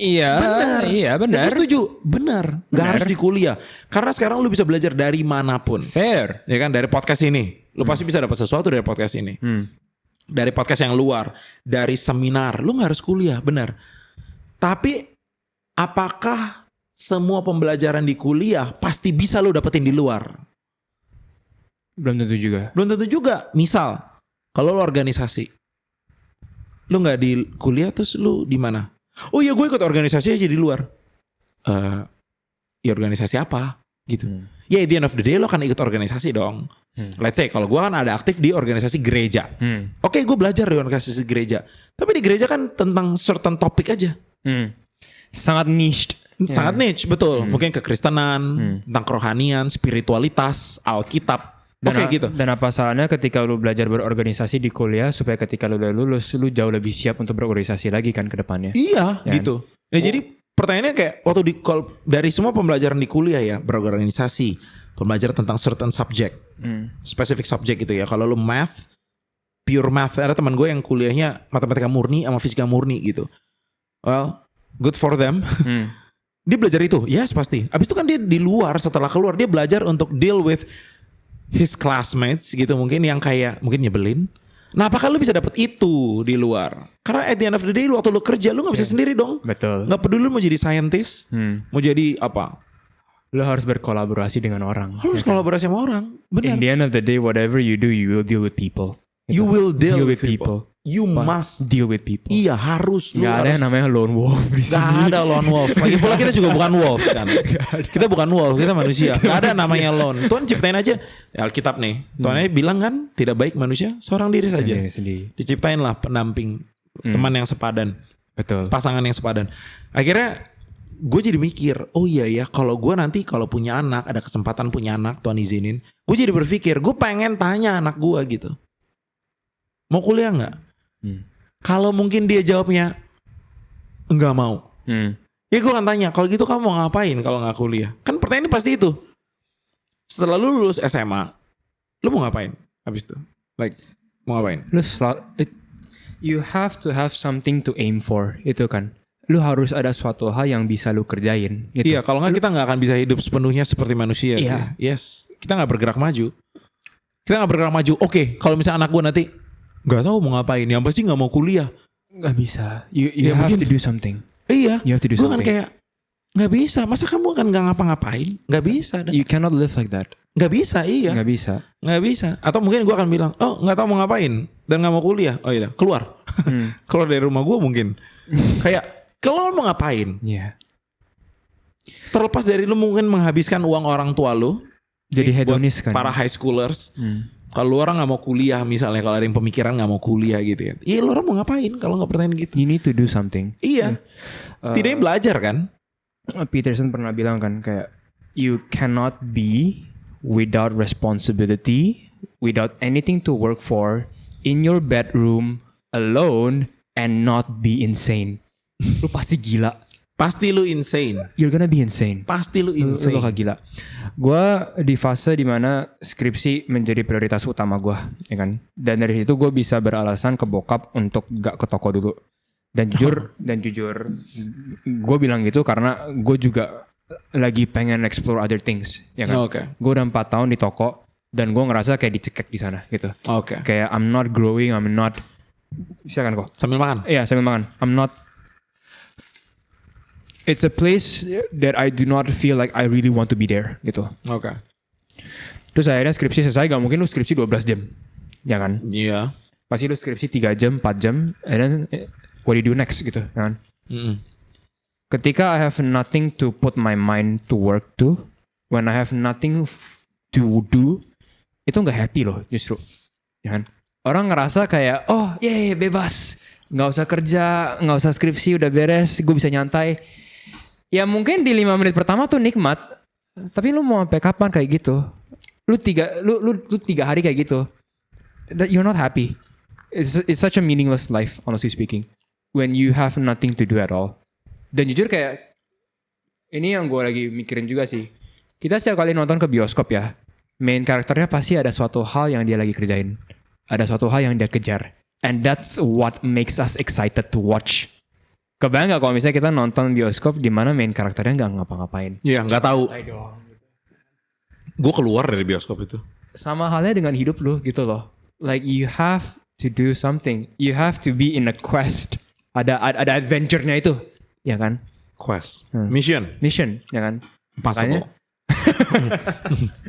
Speaker 1: Iya, benar.
Speaker 2: Gue setuju, benar. Gak harus di kuliah. Karena sekarang lu bisa belajar dari manapun.
Speaker 1: Fair.
Speaker 2: Ya kan, dari podcast ini. Lu pasti bisa dapat sesuatu dari podcast ini. Dari podcast yang luar. Dari seminar. Lu gak harus kuliah, benar. Tapi apakah semua pembelajaran di kuliah pasti bisa lu dapetin di luar?
Speaker 1: Belum tentu juga.
Speaker 2: Belum tentu juga. Misal, kalau lu organisasi. Lu gak di kuliah terus lu di mana? Oh iya gue ikut organisasi aja di luar. Ya organisasi apa? Gitu. Ya at the end of the day lo kan ikut organisasi dong. Let's say kalau gue kan ada aktif di organisasi gereja. Oke, gue belajar di organisasi gereja. Tapi di gereja kan tentang certain topik aja.
Speaker 1: Sangat niche.
Speaker 2: Sangat niche, betul. Mungkin kekristenan, tentang kerohanian, spiritualitas, Alkitab. Oke gitu.
Speaker 1: Dan apa salahnya ketika lu belajar berorganisasi di kuliah supaya ketika lu udah lulus lu jauh lebih siap untuk berorganisasi lagi kan ke depannya.
Speaker 2: Iya,
Speaker 1: ya
Speaker 2: gitu. Nah, jadi pertanyaannya kayak waktu dari semua pembelajaran di kuliah ya, berorganisasi, pembelajaran tentang certain subject, specific subject gitu ya. Kalau lu math, pure math, ada teman gue yang kuliahnya matematika murni sama fisika murni gitu. Well, good for them. Dia belajar itu, yes pasti. Abis itu kan dia di luar, setelah keluar dia belajar untuk deal with his classmates gitu mungkin yang kayak mungkin nyebelin. Nah apakah lu bisa dapet itu di luar? Karena at the end of the day waktu lu kerja lu gak bisa sendiri dong.
Speaker 1: Betul.
Speaker 2: Gak peduli lu mau jadi scientist, mau jadi apa.
Speaker 1: Lu harus berkolaborasi dengan orang.
Speaker 2: Harus kolaborasi sama orang. Benar.
Speaker 1: In the end of the day whatever you do you will deal with people.
Speaker 2: You will deal with
Speaker 1: people.
Speaker 2: You must
Speaker 1: deal with people.
Speaker 2: Iya harus.
Speaker 1: Gak ada yang namanya lone wolf di sini.
Speaker 2: Gak ada lone wolf. Lagi pula kita juga bukan wolf kan. Kita bukan wolf, kita manusia. Gak ada namanya lone. Tuhan ciptain aja Alkitab nih. Tuhan bilang kan tidak baik manusia seorang diri saja.
Speaker 1: Sendiri.
Speaker 2: Diciptain lah pendamping, teman yang sepadan.
Speaker 1: Betul.
Speaker 2: Pasangan yang sepadan. Akhirnya gue jadi mikir, oh iya ya kalau gue nanti kalau punya anak, ada kesempatan punya anak, Tuhan izinin. Gue jadi berpikir, gue pengen tanya anak gue gitu. Mau kuliah gak? Kalau mungkin dia jawabnya enggak mau, ya gue akan tanya, kalau gitu kamu mau ngapain kalau nggak kuliah? Kan pertanyaan pasti itu. Setelah lu lulus SMA, lu mau ngapain? Habis itu, mau ngapain?
Speaker 1: You have to have something to aim for, itu kan. Lu harus ada suatu hal yang bisa lu kerjain. Gitu.
Speaker 2: Iya, kalau nggak kita nggak akan bisa hidup sepenuhnya seperti manusia.
Speaker 1: Iya.
Speaker 2: Sih. Yes, kita nggak bergerak maju. Oke, kalau misalnya anak gue nanti nggak tahu mau ngapain, yang pasti nggak mau kuliah.
Speaker 1: Nggak bisa. You have to do something.
Speaker 2: Iya.
Speaker 1: You have to do
Speaker 2: something. Gue kan kayak nggak bisa. Masa kamu kan nggak ngapa-ngapain? Nggak bisa.
Speaker 1: You cannot live like that.
Speaker 2: Nggak bisa. Iya. Nggak bisa. Atau mungkin gue akan bilang, oh nggak tahu mau ngapain dan nggak mau kuliah. Oh iya, keluar. Keluar dari rumah gue mungkin. Kayak kalau mau ngapain?
Speaker 1: Iya.
Speaker 2: Terlepas dari lu mungkin menghabiskan uang orang tua lu.
Speaker 1: Jadi hedonis kan.
Speaker 2: Para high schoolers. Kalau orang nggak mau kuliah misalnya, kalau ada yang pemikiran nggak mau kuliah gitu ya, iya lu orang mau ngapain kalau nggak pertanyaan gitu?
Speaker 1: You need to do something.
Speaker 2: Iya, setidaknya belajar kan.
Speaker 1: Peterson pernah bilang kan kayak you cannot be without responsibility, without anything to work for, in your bedroom alone and not be insane. Lu pasti gila.
Speaker 2: Pasti lu insane.
Speaker 1: You're gonna be insane.
Speaker 2: Pasti lu insane.
Speaker 1: Lu bakal gila. Gue di fase dimana skripsi menjadi prioritas utama gue, ya kan. Dan dari situ gue bisa beralasan ke bokap untuk gak ke toko dulu. Dan jujur, gue bilang gitu karena gue juga lagi pengen explore other things, ya kan. Gue udah 4 tahun di toko dan gue ngerasa kayak dicekek di sana, gitu. Kayak I'm not growing, I'm not. Silakan kok.
Speaker 2: Sambil makan.
Speaker 1: Iya, sambil makan. I'm not. It's a place that I do not feel like I really want to be there gitu. Terus akhirnya skripsi selesai, gak mungkin lu skripsi 12 jam. Ya kan?
Speaker 2: Iya.
Speaker 1: Pasti lu skripsi 3 jam, 4 jam. And then what do you do next gitu, ya kan? Ketika I have nothing to put my mind to work to, when I have nothing to do, itu gak happy loh justru. Ya kan? Orang ngerasa kayak, oh yeay bebas. Gak usah kerja, gak usah skripsi, udah beres, gue bisa nyantai. Ya mungkin di 5 menit pertama tuh nikmat. Tapi lu mau sampai kapan kayak gitu? Lu 3 hari kayak gitu. That you're not happy. It's such a meaningless life, honestly speaking. When you have nothing to do at all. Dan jujur kayak ini yang gue lagi mikirin juga sih. Kita setiap kali nonton ke bioskop ya, main karakternya pasti ada suatu hal yang dia lagi kerjain. Ada suatu hal yang dia kejar. And that's what makes us excited to watch. Kebayang gak kalau misalnya kita nonton bioskop di mana main karakternya nggak ngapa-ngapain?
Speaker 2: Iya, nggak tahu. Gue keluar dari bioskop itu.
Speaker 1: Sama halnya dengan hidup lu gitu loh. Like you have to do something. You have to be in a quest. Ada adventure-nya itu, ya kan?
Speaker 2: Quest, mission,
Speaker 1: ya kan?
Speaker 2: Impossible.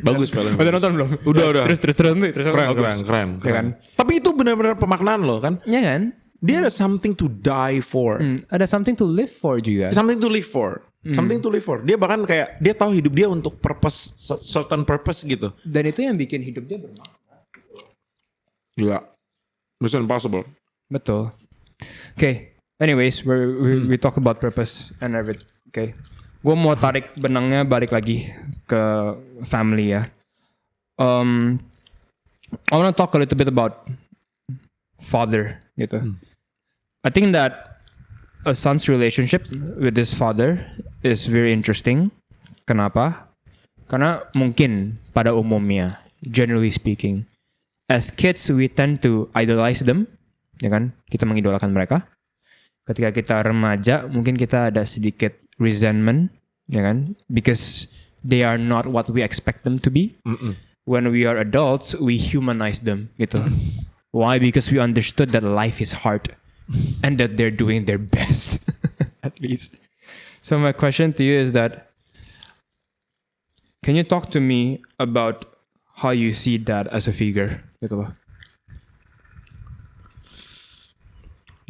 Speaker 2: Bagus film.
Speaker 1: Udah nonton belum?
Speaker 2: Udah.
Speaker 1: Terus
Speaker 2: Keren.
Speaker 1: Ya kan?
Speaker 2: Tapi itu benar-benar pemaknaan loh kan?
Speaker 1: Ya kan?
Speaker 2: Dia ada something to die for.
Speaker 1: Ada something to live for juga.
Speaker 2: Something to live for. Something to live for. Dia bahkan kayak dia tahu hidup dia untuk purpose, certain purpose gitu.
Speaker 1: Dan itu yang bikin hidup dia bermakna.
Speaker 2: Gila. Mission Impossible.
Speaker 1: Betul. Okay. Anyways, we talk about purpose and everything. Okay. Gue mau tarik benangnya balik lagi ke family ya. I want to talk a little bit about father gitu. I think that a son's relationship with his father is very interesting. Kenapa? Karena mungkin pada umumnya, generally speaking, as kids we tend to idolize them, ya kan? Kita mengidolakan mereka. Ketika kita remaja, mungkin kita ada sedikit resentment, ya kan? Because they are not what we expect them to be. When we are adults, we humanize them, gitu. Why? Because we understood that life is hard and that they're doing their best, at least. So my question to you is that, can you talk to me about how you see dad as a figure, gitu loh?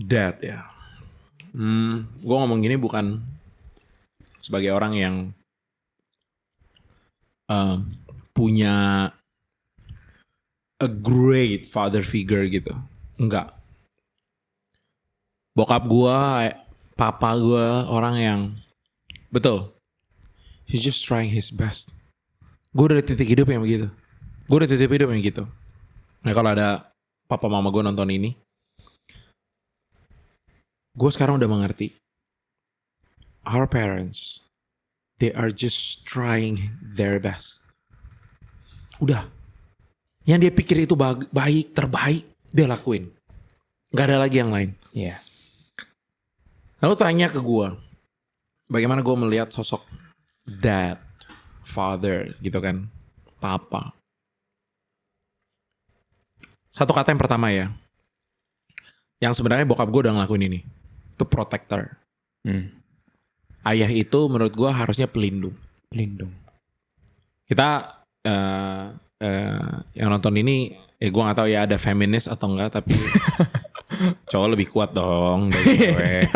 Speaker 2: Dad ya. Gue ngomong gini bukan sebagai orang yang punya a great father figure gitu. Enggak. Bokap gue, papa gue orang yang betul. He's just trying his best. Gue udah di titik hidup yang begitu. Nah kalau ada papa mama gue nonton ini, gue sekarang udah mengerti. Our parents, they are just trying their best. Udah. Yang dia pikir itu baik, terbaik, dia lakuin. Gak ada lagi yang lain.
Speaker 1: Iya.
Speaker 2: Lalu tanya ke gue, bagaimana gue melihat sosok dad, father gitu kan, papa. Satu kata yang pertama ya, yang sebenarnya bokap gue udah ngelakuin ini. Itu protector. Ayah itu menurut gue harusnya pelindung. Kita yang nonton ini, gue nggak tahu ya ada feminis atau enggak, tapi cowok lebih kuat dong dari cewek.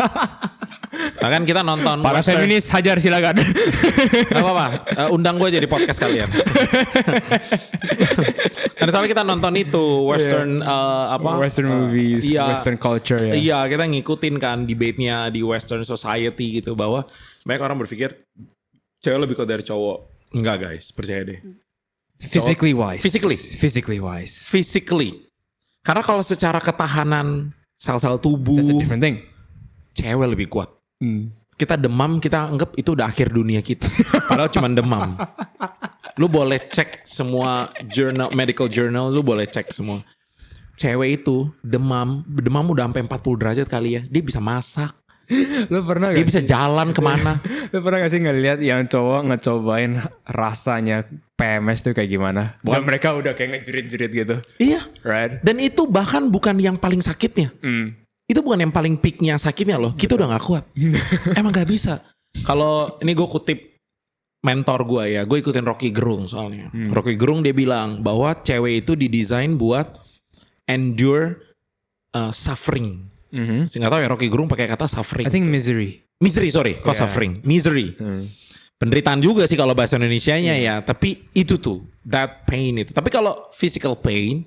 Speaker 2: Soalnya kan kita nonton
Speaker 1: para feminis hajar silakan.
Speaker 2: Gak apa-apa, undang gue jadi podcast kalian. Karena soalnya kita nonton itu western
Speaker 1: western movies, western culture ya.
Speaker 2: Iya, kita ngikutin kan debate-nya di western society gitu, bahwa banyak orang berpikir cewek lebih kuat dari cowok. Enggak guys, percaya deh.
Speaker 1: Physically wise. Karena kalau secara ketahanan sel-sel tubuh,
Speaker 2: that's a different thing. Cewek lebih kuat. Kita demam, kita anggap itu udah akhir dunia kita. Padahal cuma demam. Lu boleh cek semua medical journal, lu boleh cek semua. Cewek itu demam udah sampai 40 derajat kali ya. Dia bisa masak.
Speaker 1: Lu pernah
Speaker 2: dia bisa jalan kemana.
Speaker 1: Lu pernah gak sih ngeliat yang cowok ngecobain rasanya PMS tuh kayak gimana? Bukan mereka udah kayak ngejerit-jerit gitu.
Speaker 2: Iya.
Speaker 1: Right.
Speaker 2: Dan itu bahkan bukan yang paling sakitnya. Itu bukan yang paling peaknya sakitnya loh. Kita udah gak kuat. Emang gak bisa. Kalau ini gue kutip mentor gue ya. Gue ikutin Rocky Gerung soalnya. Rocky Gerung dia bilang bahwa cewek itu didesain buat endure suffering. Nggak tahu ya Rocky Gerung pakai kata suffering.
Speaker 1: I think misery.
Speaker 2: Sorry. Kok suffering? Misery. Penderitaan juga sih kalau bahasa Indonesianya ya. Tapi itu tuh, that pain itu. Tapi kalau physical pain,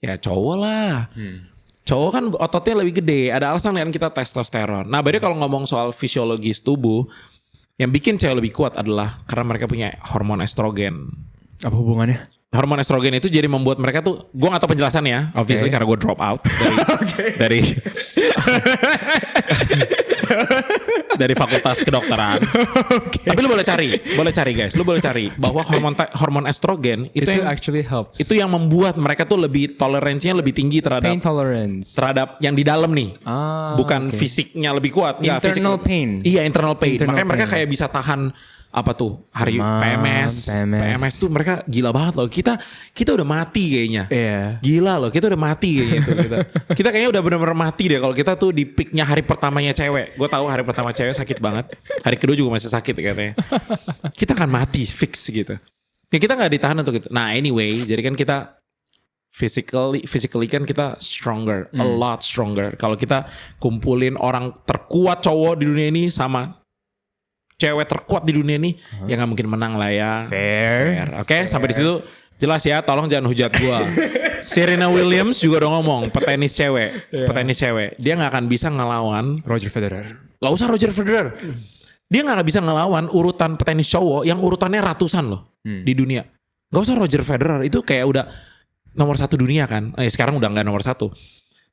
Speaker 2: ya cowok lah. Cowok kan ototnya lebih gede. Ada alasan kan kita testosteron. Nah berarti kalau ngomong soal fisiologis tubuh, Yang bikin cewek lebih kuat adalah karena mereka punya hormon estrogen.
Speaker 1: Apa hubungannya?
Speaker 2: Hormon estrogen itu jadi membuat mereka tuh, gue gak tahu penjelasannya ya, obviously karena gue drop out dari dari fakultas kedokteran. Tapi lu boleh cari guys, lu boleh cari bahwa hormon estrogen itu yang
Speaker 1: actually helps.
Speaker 2: itu yang membuat mereka tuh lebih toleransinya lebih tinggi
Speaker 1: pain tolerance.
Speaker 2: terhadap yang di dalam nih. Bukan
Speaker 1: okay.
Speaker 2: fisiknya lebih kuat, enggak,
Speaker 1: Internal pain.
Speaker 2: Iya, internal pain.
Speaker 1: Internal
Speaker 2: Makanya mereka
Speaker 1: pain.
Speaker 2: kayak bisa tahan apa tuh hari
Speaker 1: PMS.
Speaker 2: PMS tuh mereka gila banget loh. Kita udah mati kayaknya.
Speaker 1: Iya.
Speaker 2: Gila loh, kita udah mati kayaknya tuh kita kayaknya udah benar-benar mati deh kalau kita tuh di peaknya hari pertamanya cewek. Gue tahu hari pertama cewek sakit banget. Hari kedua juga masih sakit katanya. Kita akan mati fix gitu. Ya kita nggak ditahan untuk itu. Nah anyway, jadi kan kita physically kan kita stronger, a lot stronger. Kalau kita kumpulin orang terkuat cowok di dunia ini sama cewek terkuat di dunia ini, ya nggak mungkin menang lah ya.
Speaker 1: Fair.
Speaker 2: Oke, sampai di situ jelas ya. Tolong jangan hujat gua. Serena Williams juga udah ngomong, petenis cewek, dia nggak akan bisa ngelawan.
Speaker 1: Roger Federer.
Speaker 2: Gak usah Roger Federer. Dia nggak bisa ngelawan urutan petenis cowok yang urutannya ratusan loh di dunia. Gak usah Roger Federer, itu kayak udah nomor 1 dunia kan. Sekarang udah nggak nomor 1.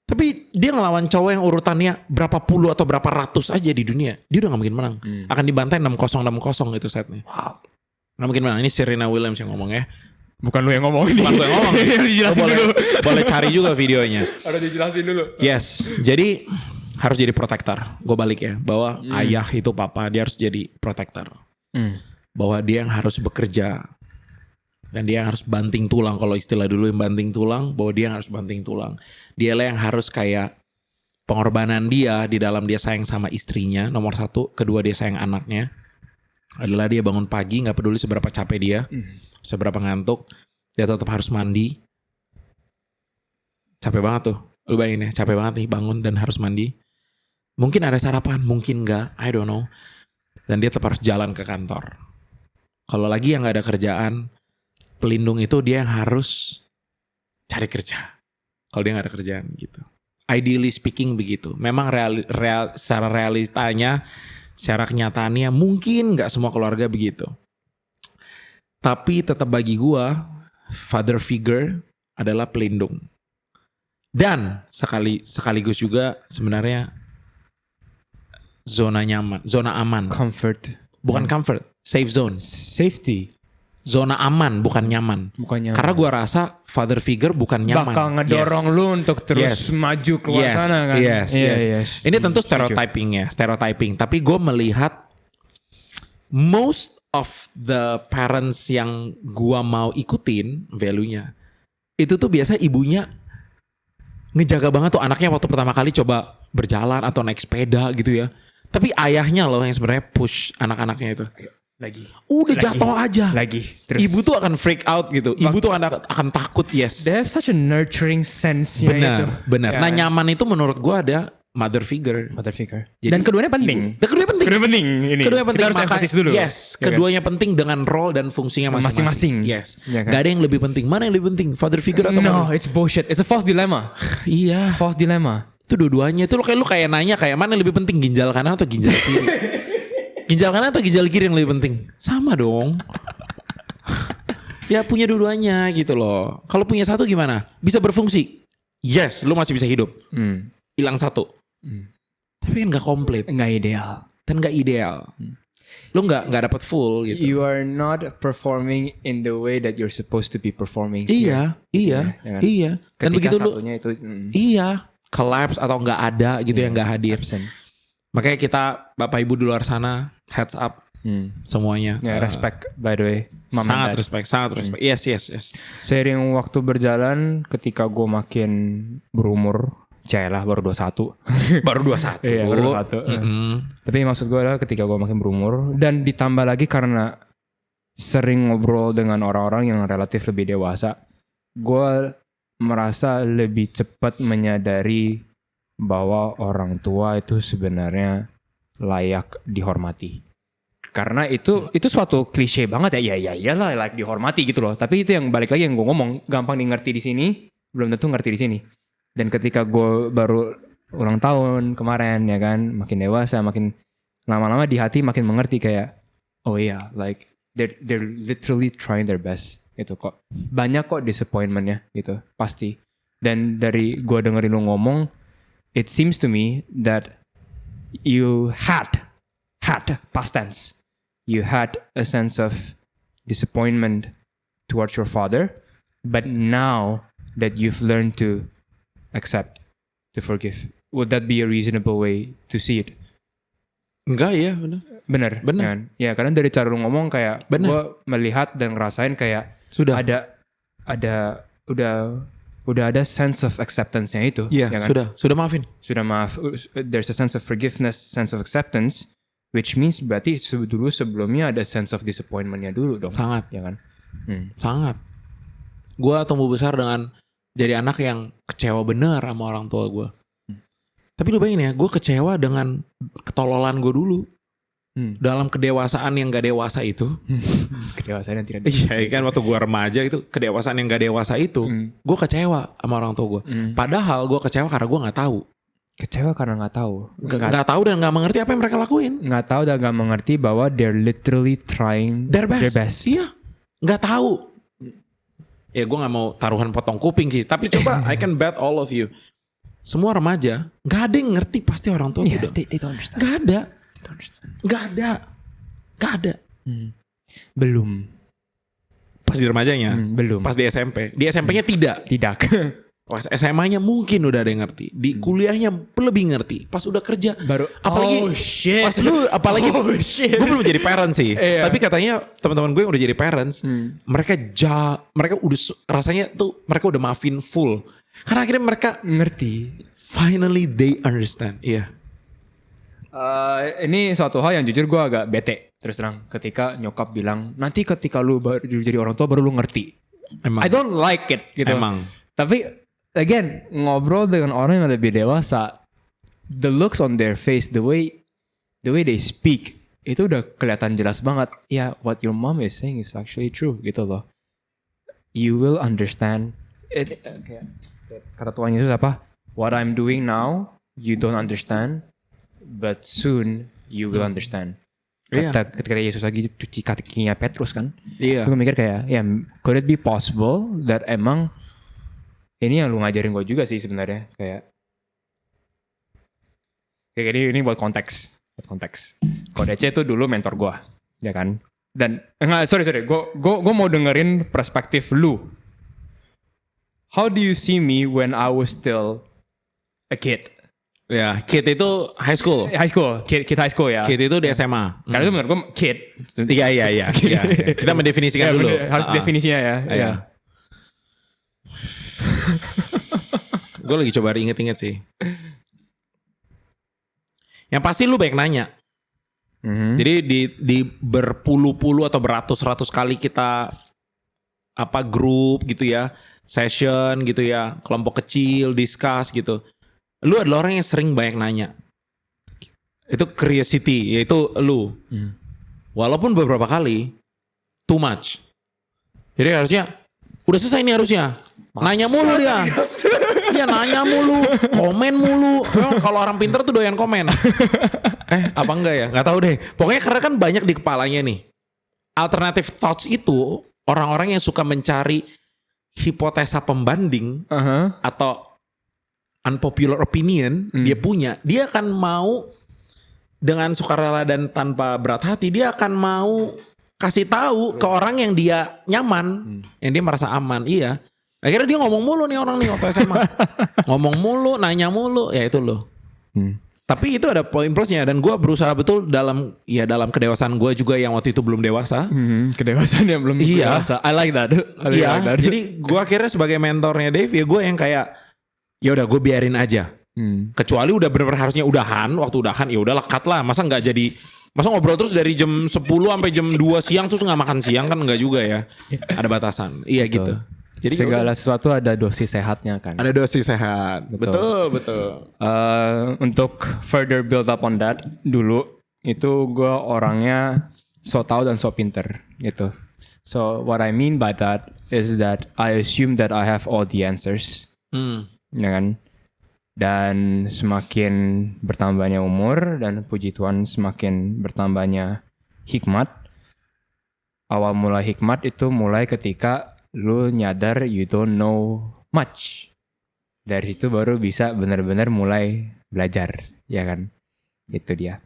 Speaker 2: Tapi dia ngelawan cowok yang urutannya berapa puluh atau berapa ratus aja di dunia. Dia udah gak mungkin menang. Akan dibantai 6-0 itu setnya. Wow. Gak mungkin menang. Ini Serena Williams yang ngomong ya.
Speaker 1: Bukan lu yang ngomong.
Speaker 2: Bukan gue yang ngomong.
Speaker 1: Dijelasin dulu.
Speaker 2: Boleh cari juga videonya.
Speaker 1: Harus dijelasin dulu.
Speaker 2: Yes. Jadi harus jadi protektor. Gue balik ya. Bahwa ayah itu papa. Dia harus jadi protektor. Bahwa dia yang harus bekerja. Dan dia yang harus banting tulang. Kalau istilah dulu yang banting tulang, bahwa dia yang harus banting tulang. Dialah yang harus kayak pengorbanan dia di dalam dia sayang sama istrinya, nomor 1. Kedua, dia sayang anaknya. Adalah dia bangun pagi, gak peduli seberapa capek dia, seberapa ngantuk, dia tetap harus mandi. Capek banget tuh. Lu bayangin ya, capek banget nih bangun dan harus mandi. Mungkin ada sarapan, mungkin gak, I don't know. Dan dia tetap harus jalan ke kantor. Kalau lagi yang gak ada kerjaan, pelindung itu dia yang harus cari kerja. Kalau dia gak ada kerjaan gitu. Ideally speaking begitu. Memang secara realitanya, secara kenyataannya mungkin gak semua keluarga begitu. Tapi tetap bagi gua, father figure adalah pelindung. Dan sekaligus juga sebenarnya zona nyaman, zona aman.
Speaker 1: Comfort.
Speaker 2: Bukan comfort, safe zone.
Speaker 1: Safety.
Speaker 2: Zona aman, bukan nyaman.
Speaker 1: Bukan nyaman.
Speaker 2: Karena gue rasa father figure bukan nyaman.
Speaker 1: Bakal ngedorong lu untuk terus maju ke luar sana kan.
Speaker 2: Yes. Ini tentu stereotyping. Tapi gue melihat most of the parents yang gue mau ikutin value-nya. Itu tuh biasa ibunya ngejaga banget tuh anaknya waktu pertama kali coba berjalan atau naik sepeda gitu ya. Tapi ayahnya loh yang sebenarnya push anak-anaknya itu.
Speaker 1: Lagi.
Speaker 2: Udah jatuh aja.
Speaker 1: Lagi. Terus.
Speaker 2: Ibu tuh akan freak out gitu. Ibu tuh akan takut, yes.
Speaker 1: They have such a nurturing sense-nya itu.
Speaker 2: Benar.
Speaker 1: Ya.
Speaker 2: Nah nyaman itu menurut gue ada mother figure.
Speaker 1: Jadi, dan keduanya penting.
Speaker 2: Keduanya penting.
Speaker 1: Keduanya penting. Kita harus emphasis dulu.
Speaker 2: Yes. Keduanya penting dengan role dan fungsinya masing-masing. Yes.
Speaker 1: Ya kan?
Speaker 2: Gak ada yang lebih penting. Mana yang lebih penting? Father figure atau
Speaker 1: No, it's bullshit. It's a false dilemma.
Speaker 2: Iya.
Speaker 1: False dilemma.
Speaker 2: Itu dua-duanya. Itu lu kayak nanya kayak mana yang lebih penting? Ginjal kanan atau ginjal kiri? Ginjal kanan atau ginjal kiri yang lebih penting? Sama dong. Ya punya dua-duanya gitu loh. Kalau punya satu gimana? Bisa berfungsi? Yes, lu masih bisa hidup. Hilang satu. Tapi kan gak komplit.
Speaker 1: Gak ideal.
Speaker 2: Dan gak ideal. Lu gak dapat full gitu.
Speaker 1: You are not performing in the way that you're supposed to be performing.
Speaker 2: Iya. Dan
Speaker 1: Ketika
Speaker 2: begitu
Speaker 1: satunya itu.
Speaker 2: Iya. Collapse atau gak ada gitu yang gak hadir.
Speaker 1: Absent.
Speaker 2: Makanya kita Bapak Ibu di luar sana, heads up semuanya.
Speaker 1: Ya, respect by the way.
Speaker 2: Sangat respect. Yes.
Speaker 1: Seiring waktu berjalan, ketika gue makin berumur, lah baru 21.
Speaker 2: Baru 21.
Speaker 1: Iya, baru 21. Tapi maksud gue adalah ketika gue makin berumur, dan ditambah lagi karena sering ngobrol dengan orang-orang yang relatif lebih dewasa, gue merasa lebih cepat menyadari bahwa orang tua itu sebenarnya layak dihormati. Karena itu suatu klise banget ya. Ya iyalah layak dihormati gitu loh. Tapi itu yang balik lagi yang gue ngomong, gampang di sini, belum tentu ngerti di sini. Dan ketika gue baru ulang tahun kemarin ya kan, makin dewasa, makin lama-lama di hati makin mengerti kayak, oh iya, like they're literally trying their best gitu kok. Banyak kok disappointmentnya gitu, pasti. Dan dari gue dengerin lu ngomong, it seems to me that you had past tense. You had a sense of disappointment towards your father, but now that you've learned to accept, to forgive, would that be a reasonable way to see it?
Speaker 2: Enggak ya, benar.
Speaker 1: Bener. Kan? Ya karena dari cara lu ngomong kayak gue melihat dan ngerasain kayak
Speaker 2: sudah
Speaker 1: udah ada sense of acceptance-nya itu.
Speaker 2: Iya,
Speaker 1: ya kan?
Speaker 2: sudah maafin.
Speaker 1: Sudah maaf. There's a sense of forgiveness, sense of acceptance, which means berarti dulu sebelumnya ada sense of disappointment-nya dulu dong.
Speaker 2: Sangat.
Speaker 1: Ya kan?
Speaker 2: Sangat. Gue tumbuh besar dengan jadi anak yang kecewa bener sama orang tua gue. Tapi lu bayangin ya, gue kecewa dengan ketololan gue dulu. Dalam kedewasaan yang gak dewasa itu.
Speaker 1: Kedewasaan yang tidak
Speaker 2: dewasa. Iya kan, waktu gue remaja itu, kedewasaan yang gak dewasa itu, gue kecewa sama orang tua gue. Padahal gue kecewa karena gue gak tahu.
Speaker 1: Kecewa karena gak tahu.
Speaker 2: Gak tahu dan gak mengerti apa yang mereka lakuin.
Speaker 1: Gak tahu dan gak mengerti bahwa they're literally trying their best.
Speaker 2: Iya, gak tahu. Ya gue gak mau taruhan potong kuping sih. Tapi coba, I can bet all of you. Semua remaja, gak ada yang ngerti pasti orang tua udah.
Speaker 1: They don't understand.
Speaker 2: Gak ada. Gak ada.
Speaker 1: Belum.
Speaker 2: Pas di remajanya?
Speaker 1: Belum.
Speaker 2: Pas di SMP? Di SMP-nya tidak. Pas SMA-nya mungkin udah ada yang ngerti. Di kuliahnya lebih ngerti. Pas udah kerja
Speaker 1: baru.
Speaker 2: Apalagi pas lu apalagi gue belum jadi parents sih. Tapi katanya teman-teman gue yang udah jadi parents, mereka udah rasanya tuh mereka udah maafin full. Karena akhirnya mereka
Speaker 1: ngerti.
Speaker 2: Finally they understand. Iya.
Speaker 1: Ini suatu hal yang jujur gue agak bete terus terang ketika nyokap bilang nanti ketika lu baru jadi orang tua baru lu ngerti.
Speaker 2: Emang.
Speaker 1: I don't like it gitu.
Speaker 2: Emang.
Speaker 1: Tapi again ngobrol dengan orang yang lebih dewasa, the looks on their face, the way they speak itu udah kelihatan jelas banget. Yeah, what your mom is saying is actually true gitu loh. You will understand. Kata Tuhan Yesus apa? What I'm doing now you don't understand. But soon you will understand. Ketika Yesus lagi cuci kakinya Petrus kan.
Speaker 2: Iya.
Speaker 1: Gue mikir kayak, could it be possible that emang ini yang lu ngajarin gue juga sih sebenarnya kayak ini buat konteks. Ko DC itu dulu mentor gue, ya kan. Dan sorry, gue mau dengerin perspektif lu. How do you see me when I was still a kid?
Speaker 2: Ya, kid itu high school.
Speaker 1: Kid high school ya.
Speaker 2: Kid itu di SMA.
Speaker 1: Karena itu menurut gue kid.
Speaker 2: Iya. Kita mendefinisikan dulu.
Speaker 1: Harus definisinya ya. Iya.
Speaker 2: Gue lagi coba inget-inget sih. Yang pasti lu banyak nanya. Jadi di berpuluh-puluh atau beratus-ratus kali kita grup gitu ya, session gitu ya, kelompok kecil, discuss gitu. Lu adalah orang yang sering banyak nanya. Itu curiosity, yaitu lu. Walaupun beberapa kali, too much. Jadi harusnya, udah selesai nih harusnya. Nanya mulu dia. Iya nanya mulu, komen mulu. Kalau orang pintar tuh doyan komen. Apa enggak ya? Gak tahu deh. Pokoknya karena kan banyak di kepalanya nih. Alternative thoughts itu, orang-orang yang suka mencari hipotesa pembanding, atau unpopular opinion dia akan mau dengan sukarela dan tanpa berat hati dia akan mau kasih tahu ke orang yang dia nyaman, yang dia merasa aman. Iya, akhirnya dia ngomong mulu nih orang nih waktu SMA. Ngomong mulu, nanya mulu, ya itu loh. Tapi itu ada poin plusnya dan gue berusaha betul dalam kedewasaan gue juga yang waktu itu belum dewasa.
Speaker 1: Kedewasaan yang belum dewasa. I like that.
Speaker 2: Jadi gue akhirnya sebagai mentornya Dave ya gue yang kayak ya udah gue biarin aja. Kecuali udah benar-benar harusnya waktu udahan ya udahlah cut lah. Masa ngobrol terus dari jam 10 sampai jam 2 siang terus nggak makan siang kan nggak juga ya. Ada batasan. Iya gitu. Jadi
Speaker 1: segala sesuatu ada dosis sehatnya kan.
Speaker 2: Ada dosis sehat. Betul.
Speaker 1: Untuk further build up on that dulu itu gue orangnya so tahu dan so pinter gitu. So what I mean by that is that I assume that I have all the answers. Ya kan? Dan semakin bertambahnya umur dan puji Tuhan semakin bertambahnya hikmat. Awal mula hikmat itu mulai ketika lu nyadar you don't know much. Dari situ baru bisa benar-benar mulai belajar, ya kan? Itu dia.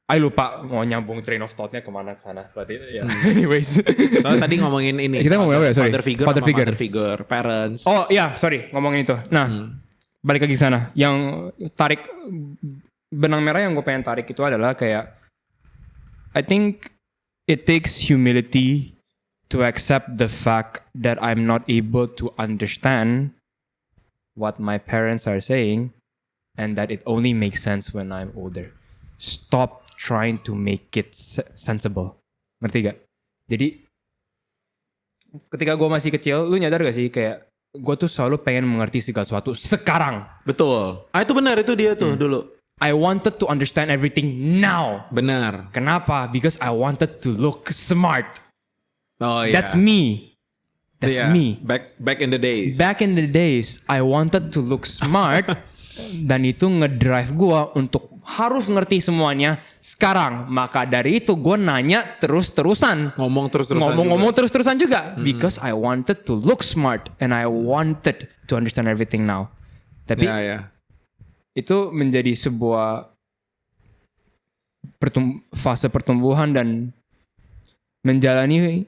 Speaker 1: Lupa mau nyambung train of thought-nya kemana ke sana. Berarti ya. Anyways.
Speaker 2: Soalnya tadi ngomongin ini.
Speaker 1: Kita ngomongin apa ya? Sorry.
Speaker 2: Father figure, parents.
Speaker 1: Oh iya, sorry ngomongin itu. Nah, balik lagi ke sana. Yang tarik benang merah yang gue pengen tarik itu adalah kayak I think it takes humility to accept the fact that I'm not able to understand what my parents are saying and that it only makes sense when I'm older. Stop trying to make it sensible. Ngerti gak? Jadi ketika gue masih kecil, lu nyadar gak sih kayak gue tuh selalu pengen mengerti segala sesuatu sekarang.
Speaker 2: Betul. Itu benar, itu dia tuh dulu.
Speaker 1: I wanted to understand everything now.
Speaker 2: Benar.
Speaker 1: Kenapa? Because I wanted to look smart.
Speaker 2: Oh iya.
Speaker 1: That's me. That's me.
Speaker 2: Back in the days.
Speaker 1: Back in the days, I wanted to look smart. Dan itu ngedrive gue untuk harus ngerti semuanya sekarang. Maka dari itu gue nanya terus-terusan. Ngomong terus-terusan juga. Because I wanted to look smart. And I wanted to understand everything now. Tapi itu menjadi sebuah fase pertumbuhan dan menjalani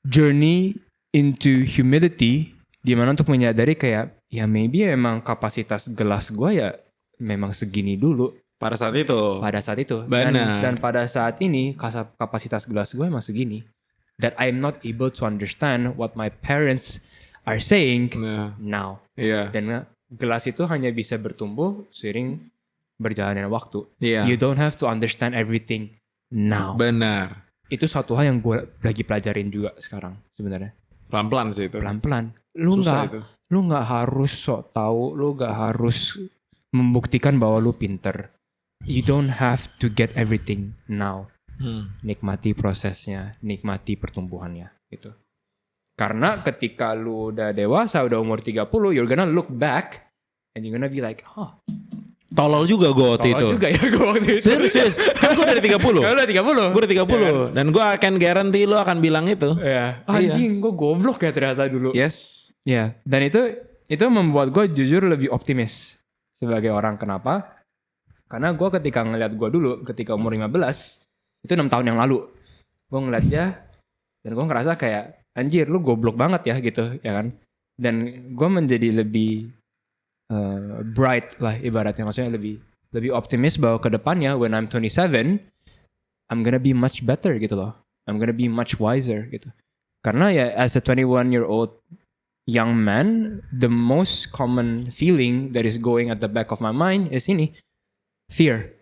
Speaker 1: journey into humility, di mana untuk menyadari kayak ya maybe emang kapasitas gelas gue ya memang segini dulu
Speaker 2: pada saat itu.
Speaker 1: Benar. Dan pada saat ini kapasitas gelas gue emang segini, that I'm not able to understand what my parents are saying now. Dan gelas itu hanya bisa bertumbuh seiring berjalannya waktu. You don't have to understand everything now.
Speaker 2: Benar.
Speaker 1: Itu suatu hal yang gue lagi pelajarin juga sekarang sebenarnya.
Speaker 2: Pelan-pelan sih itu.
Speaker 1: Pelan-pelan. Lu nggak harus sok tahu, lu nggak harus membuktikan bahwa lu pinter. You don't have to get everything now. Nikmati prosesnya, nikmati pertumbuhannya gitu. Karena ketika lu udah dewasa, udah umur 30, you're gonna look back and you're gonna be like,
Speaker 2: tolol juga gue waktu itu.
Speaker 1: Tolol juga ya gue waktu itu.
Speaker 2: Serius. Kan gue dari 30.
Speaker 1: Gue udah 30.
Speaker 2: Gue udah 30. Dan gue akan guarantee lu akan bilang itu.
Speaker 1: Anjing, gue goblok ya ternyata dulu.
Speaker 2: Yes.
Speaker 1: Ya, dan itu membuat gue jujur lebih optimis sebagai orang. Kenapa? Karena gue ketika ngeliat gue dulu, ketika umur 15, itu 6 tahun yang lalu. Gue ngeliat dia, dan gue ngerasa kayak, anjir lu goblok banget ya gitu, ya kan? Dan gue menjadi lebih bright lah ibaratnya, maksudnya lebih optimis bahwa ke depannya, when I'm 27, I'm gonna be much better gitu loh. I'm gonna be much wiser gitu. Karena ya as a 21-year-old young man, the most common feeling that is going at the back of my mind is ini, fear,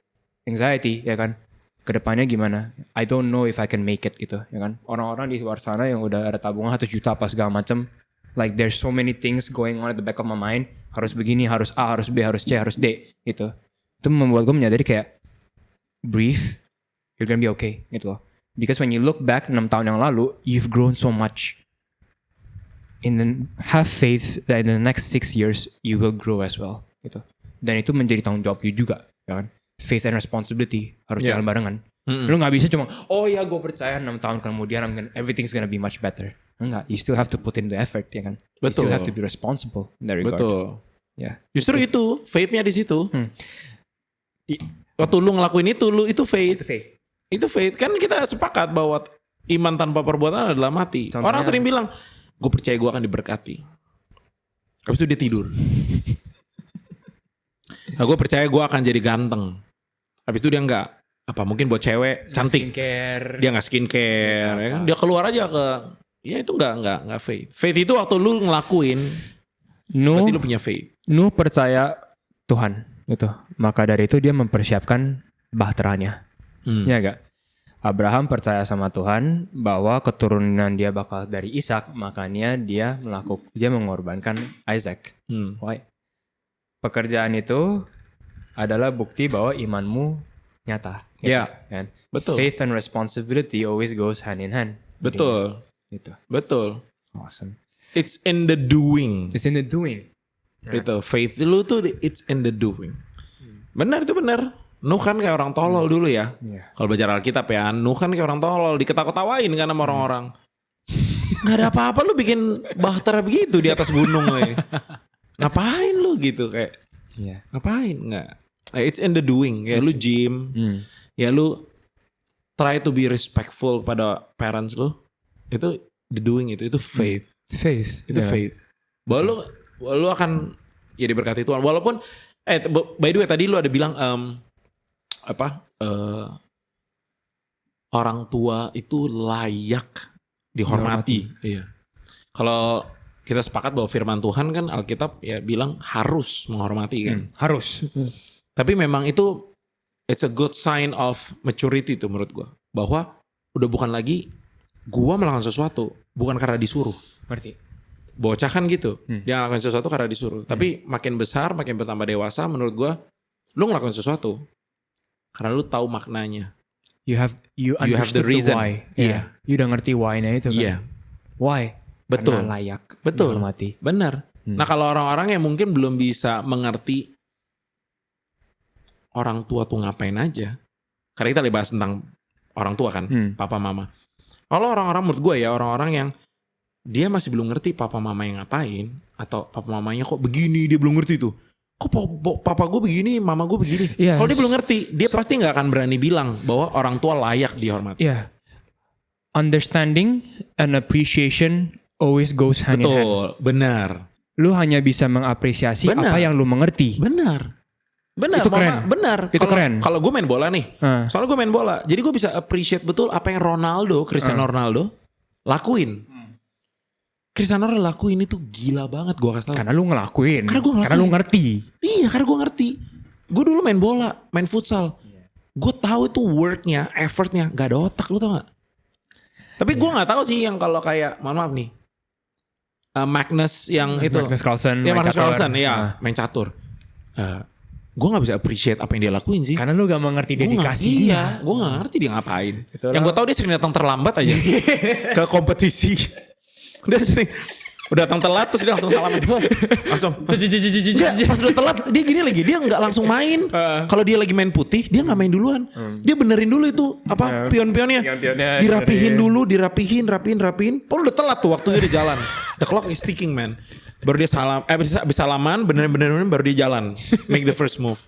Speaker 1: anxiety, ya kan? Kedepannya gimana? I don't know if I can make it gitu, ya kan? Orang-orang di luar sana yang udah ada tabungan 1 juta apa segala macem, like there's so many things going on at the back of my mind. Harus begini, harus A, harus B, harus C, harus D, gitu. Itu membuat gue menyadari kayak, breathe, you're gonna be okay, gitu loh. Because when you look back 6 tahun yang lalu, you've grown so much. Have faith that in the next 6 years you will grow as well gitu. Dan itu menjadi tanggung jawab you juga, ya kan? Faith and responsibility harus jalan barengan. Lu nggak bisa cuma ya gue percaya 6 tahun kemudian everything's gonna be much better. Enggak, you still have to put in the effort, ya kan?
Speaker 2: Betul.
Speaker 1: You still have to be responsible in that regard.
Speaker 2: Betul.
Speaker 1: Ya.
Speaker 2: Justru itu faith-nya di situ. Waktu lu ngelakuin itu faith. Itu faith. Kan kita sepakat bahwa iman tanpa perbuatan adalah mati. Contohnya, orang sering bilang, gue percaya gue akan diberkati. Habis itu dia tidur. Nah, gue percaya gue akan jadi ganteng. Habis itu dia enggak. Apa mungkin buat cewek cantik. Dia enggak skincare. Ya kan? Dia keluar aja ke. Ya itu enggak faith. Faith itu waktu lu ngelakuin. Berarti lu punya faith.
Speaker 1: Nuh percaya Tuhan gitu. Maka dari itu dia mempersiapkan bahteranya. Ya enggak? Abraham percaya sama Tuhan bahwa keturunan dia bakal dari Ishak, makanya dia mengorbankan Isaac. Why? Pekerjaan itu adalah bukti bahwa imanmu nyata.
Speaker 2: Ya,
Speaker 1: kan?
Speaker 2: Betul.
Speaker 1: Faith and responsibility always goes hand in hand.
Speaker 2: Betul.
Speaker 1: Gitu.
Speaker 2: Betul.
Speaker 1: Awesome.
Speaker 2: It's in the doing.
Speaker 1: It's in the doing.
Speaker 2: Itu faith lu tuh it's in the doing. Benar itu benar. Nuh kan kayak orang tolol dulu ya. Kalau baca Alkitab ya, Nuh kan kayak orang tolol, diketawa-ketawain kan sama orang-orang. Gak ada apa-apa lu bikin bahtera begitu di atas gunung ya. Ngapain lu gitu kayak. Ngapain? Nggak. It's in the doing. Kayak lu gym. Ya lu try to be respectful pada parents lu. Itu the doing itu faith.
Speaker 1: Faith.
Speaker 2: Itu faith. Bahwa lu akan ya diberkati Tuhan. Walaupun by the way tadi lu ada bilang orang tua itu layak dihormati. Iya. Kalau kita sepakat bahwa firman Tuhan kan Alkitab ya bilang harus menghormati kan.
Speaker 1: Harus.
Speaker 2: Tapi memang itu it's a good sign of maturity tuh menurut gua. Bahwa udah bukan lagi gua melakukan sesuatu bukan karena disuruh.
Speaker 1: Ngerti.
Speaker 2: Bocah kan gitu. Dia ngelakuin sesuatu karena disuruh. Tapi makin besar, makin bertambah dewasa menurut gua lu ngelakuin sesuatu karena lu tahu maknanya.
Speaker 1: You have the reason. Why.
Speaker 2: Iya.
Speaker 1: You udah ngerti why-nya itu kan.
Speaker 2: Iya.
Speaker 1: Why?
Speaker 2: Betul.
Speaker 1: Karena layak.
Speaker 2: Betul.
Speaker 1: Dihormati.
Speaker 2: Benar. Nah kalau orang-orang yang mungkin belum bisa mengerti orang tua tuh ngapain aja. Karena kita lagi bahas tentang orang tua kan. Papa mama. Kalau orang-orang menurut gue ya orang-orang yang dia masih belum ngerti papa mama yang ngapain. Atau papa mamanya kok begini dia belum ngerti tuh. Kok papa gue begini, mama gue begini. Kalau dia belum ngerti, dia pasti gak akan berani bilang bahwa orang tua layak dihormati.
Speaker 1: Iya. Understanding and appreciation always goes hand in hand.
Speaker 2: Betul, benar.
Speaker 1: Lu hanya bisa mengapresiasi apa yang lu mengerti.
Speaker 2: Benar.
Speaker 1: Itu keren.
Speaker 2: Benar.
Speaker 1: Itu keren.
Speaker 2: Kalau gue main bola nih, soalnya gue main bola, jadi gue bisa appreciate betul apa yang Cristiano Ronaldo lakuin. Cristiano Ronaldo lakuin itu gila banget gue kasih tau.
Speaker 1: Karena lu ngelakuin.
Speaker 2: Karena
Speaker 1: lu ngerti.
Speaker 2: Iya, karena gue ngerti. Gue dulu main bola, main futsal. Gue tahu itu worknya, effortnya, gak ada otak, lu tau gak? Tapi gue gak tahu sih yang kalau kayak, mohon maaf nih, Magnus yang itu.
Speaker 1: Magnus Carlsen.
Speaker 2: Iya, Magnus Carlsen, iya, main catur. Gue gak bisa appreciate apa yang dia lakuin sih.
Speaker 1: Karena lu gak mengerti dedikasinya.
Speaker 2: Iya, gue gak ngerti dia ngapain. Itulah. Yang gue tahu dia sering datang terlambat aja ke kompetisi. Dia sering udah datang telat terus dia langsung salaman doang. Langsung. Enggak, pas udah telat dia gini lagi, dia gak langsung main. Kalau dia lagi main putih, dia gak main duluan. Dia benerin dulu itu apa pion-pionnya. Dirapihin dulu, rapihin. Pokoknya udah telat tuh waktunya udah jalan. The clock is ticking man. Baru dia habis salaman, benerin baru dia jalan. Make the first move.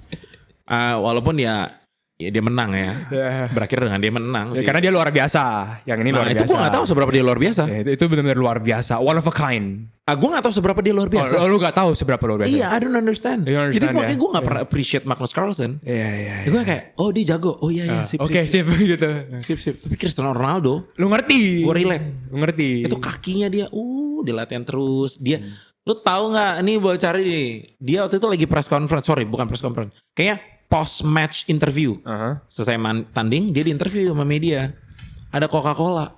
Speaker 2: Walaupun ya dia menang ya. Berakhir dengan dia menang sih.
Speaker 1: Karena dia luar biasa. Yang ini luar biasa.
Speaker 2: Itu gue gak tahu seberapa dia luar biasa.
Speaker 1: Itu benar-benar luar biasa. One of a kind.
Speaker 2: Gue gak tahu seberapa dia luar biasa.
Speaker 1: Lu gak tahu seberapa luar biasa.
Speaker 2: Iya, I don't understand. Jadi makanya gue gak pernah appreciate Magnus Carlsen.
Speaker 1: Iya.
Speaker 2: Gue kayak, oh dia jago. Oh iya, sip.
Speaker 1: Oke, sip gitu.
Speaker 2: Sip. Tapi Cristiano Ronaldo.
Speaker 1: Lu ngerti.
Speaker 2: Gue relate.
Speaker 1: Lu ngerti.
Speaker 2: Itu kakinya dia, dia latihan terus. Dia, lu tahu gak, ini boleh cari nih. Dia waktu itu lagi press conference. Sorry, bukan press conference. Kayaknya post match interview. Selesai tanding dia diinterview sama media. Ada Coca-Cola.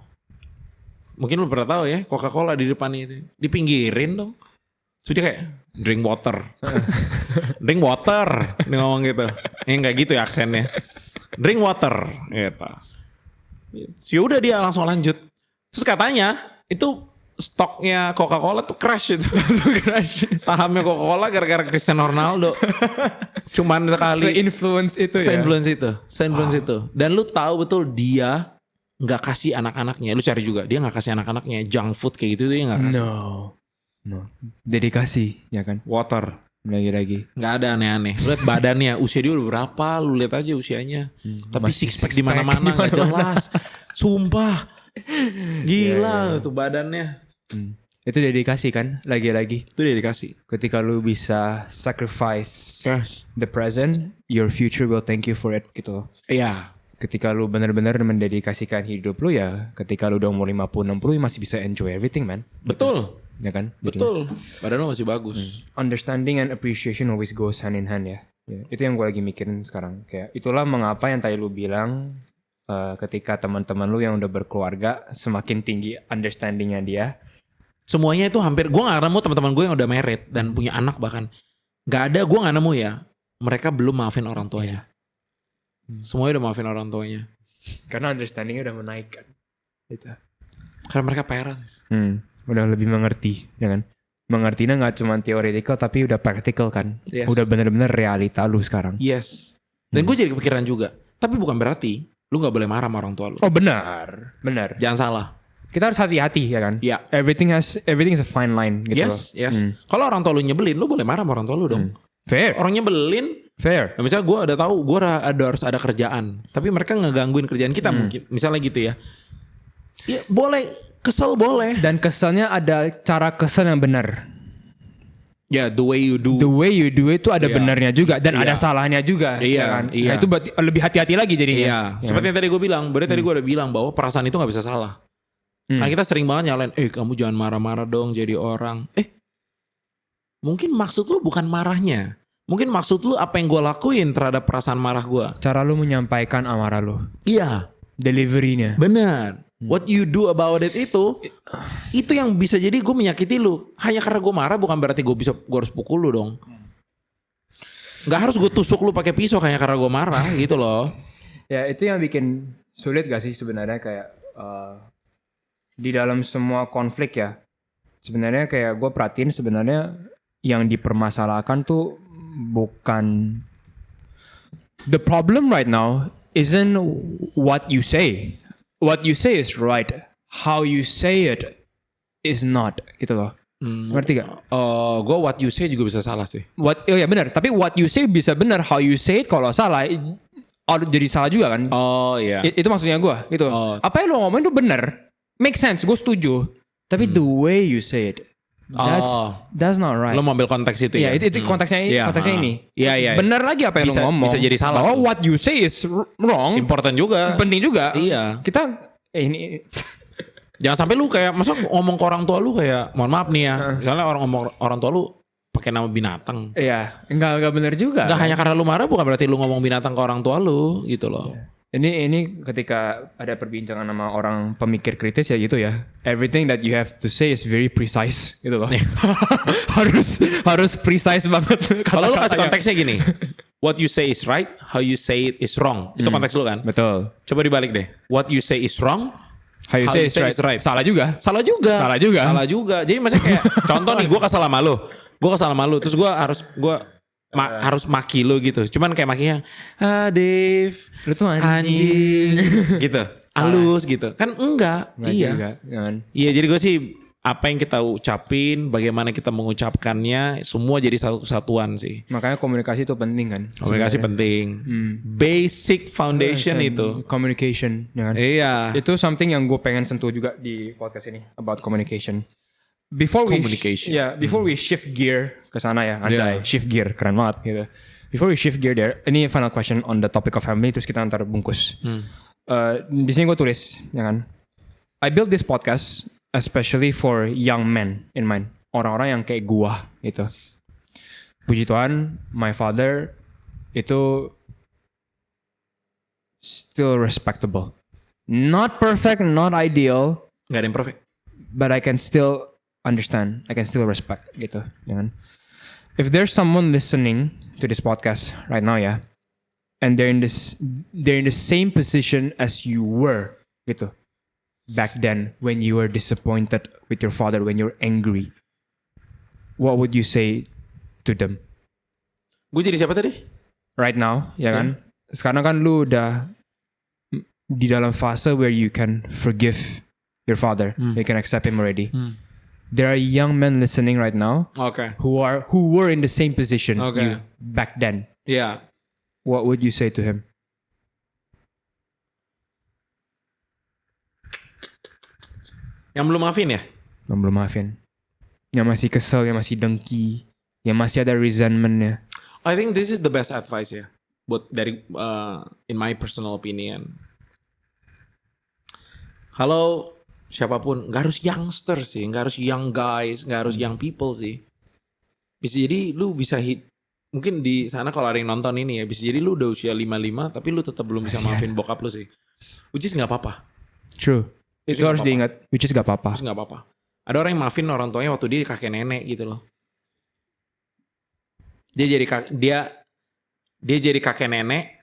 Speaker 2: Mungkin lu pernah tahu ya, Coca-Cola di depan itu. Dipinggirin dong. Terus dia kayak drink water. Drink water. Dia ngomong gitu. Kayak gitu ya aksennya. Drink water gitu. Ya udah dia langsung lanjut. Terus katanya itu stoknya Coca-Cola tuh crash itu. Sahamnya Coca-Cola gara-gara Cristiano Ronaldo. Cuman sekali.
Speaker 1: Se-influence itu.
Speaker 2: Dan lu tahu betul dia gak kasih anak-anaknya. Lu cari juga. Dia gak kasih anak-anaknya junk food kayak gitu. Dia gak kasih.
Speaker 1: No. Dedikasi ya kan.
Speaker 2: Water.
Speaker 1: Lagi-lagi.
Speaker 2: Gak ada aneh-aneh. Lu lihat badannya. Usia dia udah berapa. Lu lihat aja usianya. Tapi six pack di mana-mana gak jelas. Sumpah. Gila tuh badannya.
Speaker 1: Itu dedikasi kan, lagi-lagi.
Speaker 2: Itu dedikasi.
Speaker 1: Ketika lu bisa sacrifice the present, your future will thank you for it gitu loh.
Speaker 2: Iya.
Speaker 1: Ketika lu benar-benar mendedikasikan hidup lu ya, ketika lu udah umur 50-60 masih bisa enjoy everything man.
Speaker 2: Betul.
Speaker 1: Ya kan?
Speaker 2: Betul. Badan lu masih bagus.
Speaker 1: Understanding and appreciation always goes hand in hand ya. Itu yang gue lagi mikirin sekarang. Kayak itulah mengapa yang tadi lu bilang ketika teman-teman lu yang udah berkeluarga semakin tinggi understandingnya dia.
Speaker 2: Semuanya itu hampir, gue gak nemu teman-teman gue yang udah married dan punya anak bahkan. Gak ada, gue gak nemu ya. Mereka belum maafin orang tuanya. Semuanya udah maafin orang tuanya.
Speaker 1: Karena understandingnya udah menaikkan. Gitu.
Speaker 2: Karena mereka parents.
Speaker 1: Udah lebih mengerti, ya kan? Mengertinya nggak cuma theoretical tapi udah practical kan.
Speaker 2: Yes.
Speaker 1: Udah bener-bener realita lu sekarang.
Speaker 2: Yes. Dan gue jadi kepikiran juga. Tapi bukan berarti lu gak boleh marah sama orang tua lu.
Speaker 1: Oh benar.
Speaker 2: Jangan salah.
Speaker 1: Kita harus hati-hati ya kan.
Speaker 2: Iya.
Speaker 1: Everything is a fine line gitu loh.
Speaker 2: Yes. Kalau orang tua lu nyebelin, lu boleh marah sama orang tua lu dong.
Speaker 1: Fair.
Speaker 2: Orang nyebelin,
Speaker 1: Fair.
Speaker 2: nah misalnya gue udah tahu gue harus ada kerjaan, tapi mereka ngegangguin kerjaan kita mungkin, misalnya gitu ya. Ya boleh, kesel boleh.
Speaker 1: Dan keselnya ada cara kesel yang benar.
Speaker 2: Ya the way you do.
Speaker 1: The way you do itu ada
Speaker 2: Iya.
Speaker 1: benarnya juga dan
Speaker 2: Iya.
Speaker 1: ada salahnya juga.
Speaker 2: Iya,
Speaker 1: ya kan?
Speaker 2: iya.
Speaker 1: Nah itu berarti lebih hati-hati lagi jadinya.
Speaker 2: Iya,
Speaker 1: Ya
Speaker 2: seperti
Speaker 1: kan?
Speaker 2: yang tadi gue bilang. Berarti tadi gue udah bilang bahwa perasaan itu gak bisa salah. Nah kita sering banget nyalain, kamu jangan marah-marah dong jadi orang. Mungkin maksud lu bukan marahnya. Mungkin maksud lu apa yang gue lakuin terhadap perasaan marah gue.
Speaker 1: Cara lu menyampaikan amarah lu.
Speaker 2: Iya,
Speaker 1: Delivery-nya.
Speaker 2: benar. What you do about it itu yang bisa jadi gue menyakiti lu. Hanya karena gue marah bukan berarti gue harus pukul lu dong. Gak harus gue tusuk lu pakai pisau hanya karena gue marah gitu loh.
Speaker 1: Ya itu yang bikin sulit gak sih sebenarnya kayak di dalam semua konflik ya. Sebenarnya kayak gue perhatiin sebenarnya yang dipermasalahkan tuh bukan, the problem right now isn't what you say. What you say is right. How you say it is not gitu loh. Ngerti gak?
Speaker 2: Gue what you say juga bisa salah sih.
Speaker 1: Oh ya benar. Tapi what you say bisa benar. How you say it kalau salah jadi salah juga kan.
Speaker 2: Oh iya.
Speaker 1: Itu maksudnya gue gitu. Apa yang lo ngomongin tuh benar. Make sense. Gue setuju. Tapi the way you say it, that's not right.
Speaker 2: Lo mau ambil konteks itu
Speaker 1: ya?
Speaker 2: ya?
Speaker 1: Itu konteksnya ini.
Speaker 2: Iya.
Speaker 1: Benar lagi apa yang lo ngomong.
Speaker 2: Bisa jadi salah.
Speaker 1: Bahwa
Speaker 2: tuh.
Speaker 1: what you say is wrong.
Speaker 2: Important juga.
Speaker 1: Penting juga.
Speaker 2: Iya.
Speaker 1: Kita ini
Speaker 2: Jangan sampai lu kayak masa ngomong ke orang tua lu kayak mohon maaf nih ya. Misalnya orang tua lu pakai nama binatang.
Speaker 1: iya, enggak benar juga.
Speaker 2: Enggak hanya karena lu marah bukan berarti lu ngomong binatang ke orang tua lu gitu loh.
Speaker 1: Ini ketika ada perbincangan sama orang pemikir kritis ya gitu ya. Everything that you have to say is very precise gitu loh. harus precise banget.
Speaker 2: Kalau lu kasih konteksnya gini. What you say is right, how you say it is wrong. Itu konteks lu kan?
Speaker 1: Betul.
Speaker 2: Coba dibalik deh. What you say is wrong,
Speaker 1: How you say is right. Salah juga.
Speaker 2: Salah juga. Jadi maksudnya kayak contoh nih gue kesal sama lu. Terus gue harus maki lu gitu. Cuman kayak makinya Dave,
Speaker 1: Lu tuh anjing.
Speaker 2: gitu. Halus gitu. Kan enggak. Iya.
Speaker 1: Juga, kan?
Speaker 2: Iya jadi gue sih apa yang kita ucapin, bagaimana kita mengucapkannya, semua jadi satu kesatuan sih.
Speaker 1: Makanya komunikasi itu penting kan.
Speaker 2: Komunikasi penting. Basic foundation itu.
Speaker 1: Communication, ya kan?
Speaker 2: Iya.
Speaker 1: Itu something yang gue pengen sentuh juga di podcast ini about communication. Before we shift gear ke sana ya, anjay, shift gear keren banget gitu. Before we shift gear there, ini final question on the topic of family, terus kita antar bungkus. Di sini gue tulis, ya kan? I built this podcast especially for young men in mind, orang-orang yang kayak gua gitu. Puji Tuhan, my father itu still respectable, not perfect, not ideal,
Speaker 2: Gak ada yang perfect.
Speaker 1: but I can still understand, I can still respect gitu, ya kan? If there's someone listening to this podcast right now ya, and they're in the same position as you were gitu. Back then, when you were disappointed with your father, when you're angry, what would you say to them?
Speaker 2: Gue jadi siapa tadi?
Speaker 1: Right now, ya kan? Sekarang kan lu udah di dalam fase where you can forgive your father, you can accept him already. There are young men listening right now
Speaker 2: Oke.
Speaker 1: who were in the same position
Speaker 2: Okay.
Speaker 1: you back then.
Speaker 2: Iya.
Speaker 1: What would you say to him?
Speaker 2: Yang belum maafin ya?
Speaker 1: Yang belum maafin, yang masih kesel, yang masih dengki, yang masih ada resentmentnya.
Speaker 2: I think this is the best advice ya. Buat dari in my personal opinion. Kalau siapapun, gak harus youngster sih, gak harus young guys, gak harus young people sih. Bisa jadi lu bisa hit. Mungkin di sana kalau ada yang nonton ini ya, bisa jadi lu udah usia 55 tapi lu tetap belum bisa maafin bokap lu sih. Which is gak apa-apa.
Speaker 1: True. Itu harus diingat, which is gak apa-apa.
Speaker 2: Terus gak apa-apa. Ada orang yang maafin orang tuanya waktu dia kakek nenek gitu loh. Dia jadi kakek nenek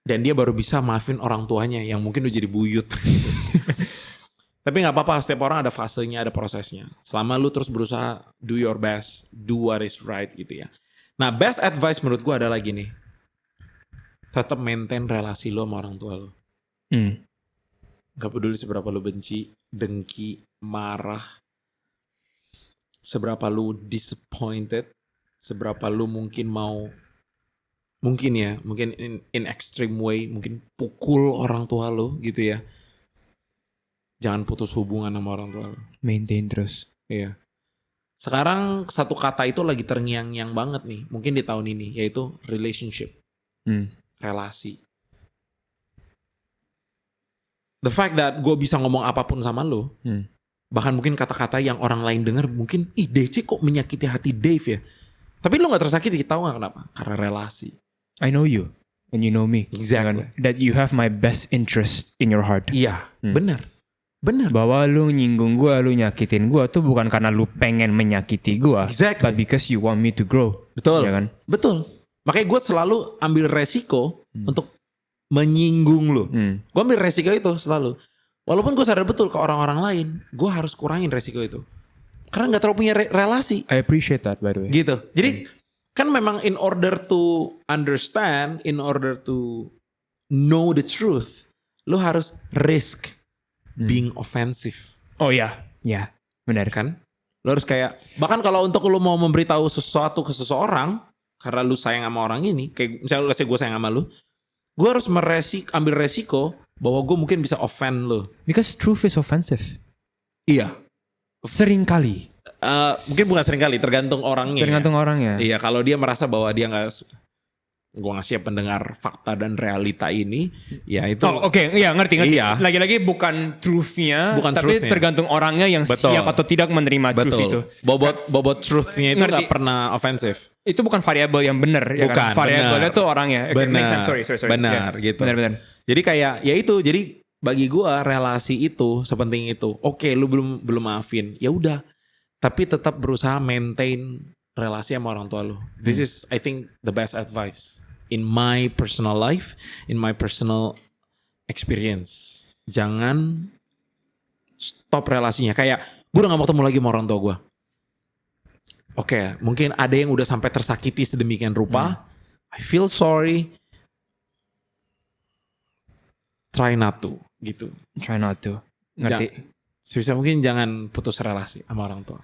Speaker 2: dan dia baru bisa maafin orang tuanya yang mungkin udah jadi buyut. Tapi gak apa-apa, setiap orang ada fasenya, ada prosesnya. Selama lu terus berusaha do your best, do what is right gitu ya. Nah, best advice menurut gue adalah gini. Tetap maintain relasi lu sama orang tua lu. Gak peduli seberapa lu benci, dengki, marah, seberapa lu disappointed, seberapa lu mungkin in extreme way, mungkin pukul orang tua lu gitu ya. Jangan putus hubungan sama orang tua lu.
Speaker 1: Maintain terus.
Speaker 2: Iya. Sekarang satu kata itu lagi terngiang-ngiang banget nih, mungkin di tahun ini, yaitu relationship. Relasi. The fact that gue bisa ngomong apapun sama lu, bahkan mungkin kata-kata yang orang lain dengar mungkin, ih DC kok menyakiti hati Dave ya. Tapi lu gak tersakiti, tahu gak kenapa? Karena relasi.
Speaker 1: I know you and you know me.
Speaker 2: Exactly.
Speaker 1: That you have my best interest in your heart.
Speaker 2: Iya, benar.
Speaker 1: Bahwa lu nyinggung gue, lu nyakitin gue tuh bukan karena lu pengen menyakiti gue.
Speaker 2: Exactly.
Speaker 1: But because you want me to grow.
Speaker 2: Betul.
Speaker 1: Ya kan?
Speaker 2: Betul. Makanya gue selalu ambil resiko untuk menyinggung lu. Gue ambil resiko itu selalu. Walaupun gue sadar betul ke orang-orang lain, gue harus kurangin resiko itu. Karena gak terlalu punya relasi.
Speaker 1: I appreciate that by the way.
Speaker 2: Gitu. Jadi kan memang in order to understand, in order to know the truth, lu harus risk being offensive.
Speaker 1: Oh ya, ya, benar
Speaker 2: kan? Lu harus kayak, bahkan kalau untuk lu mau memberitahu sesuatu ke seseorang, karena lu sayang sama orang ini, kayak misalnya gue sayang sama lu, gue harus ambil resiko bahwa gue mungkin bisa offend lu.
Speaker 1: Because truth is offensive.
Speaker 2: Iya.
Speaker 1: Sering kali.
Speaker 2: Mungkin bukan sering kali, tergantung orangnya.
Speaker 1: Tergantung orangnya.
Speaker 2: Iya, kalau dia merasa bahwa dia gue gak siap mendengar fakta dan realita ini, ya itu.
Speaker 1: Oh, oke. Iya, ngerti.
Speaker 2: Iya.
Speaker 1: Lagi-lagi bukan truthnya, tapi
Speaker 2: truthnya.
Speaker 1: tergantung orangnya yang siap atau tidak menerima truth itu.
Speaker 2: Bobot truthnya itu gak pernah offensive.
Speaker 1: Itu bukan variabel yang benar, ya kan? Variabelnya tuh orangnya.
Speaker 2: Benar.
Speaker 1: Sorry.
Speaker 2: Benar,
Speaker 1: ya,
Speaker 2: gitu.
Speaker 1: Benar.
Speaker 2: Jadi kayak, ya itu. Jadi bagi gue relasi itu sepenting itu. Oke, lu belum maafin, ya udah. Tapi tetap berusaha maintain relasi sama orang tua lu. This is, I think, the best advice in my personal life, in my personal experience. Jangan stop relasinya. Kayak gue udah gak mau ketemu lagi sama orang tua gue. Oke, mungkin ada yang udah sampai tersakiti sedemikian rupa. I feel sorry. Try not to, gitu.
Speaker 1: Try not to. Ngerti.
Speaker 2: Sebisa mungkin jangan putus relasi sama orang tua.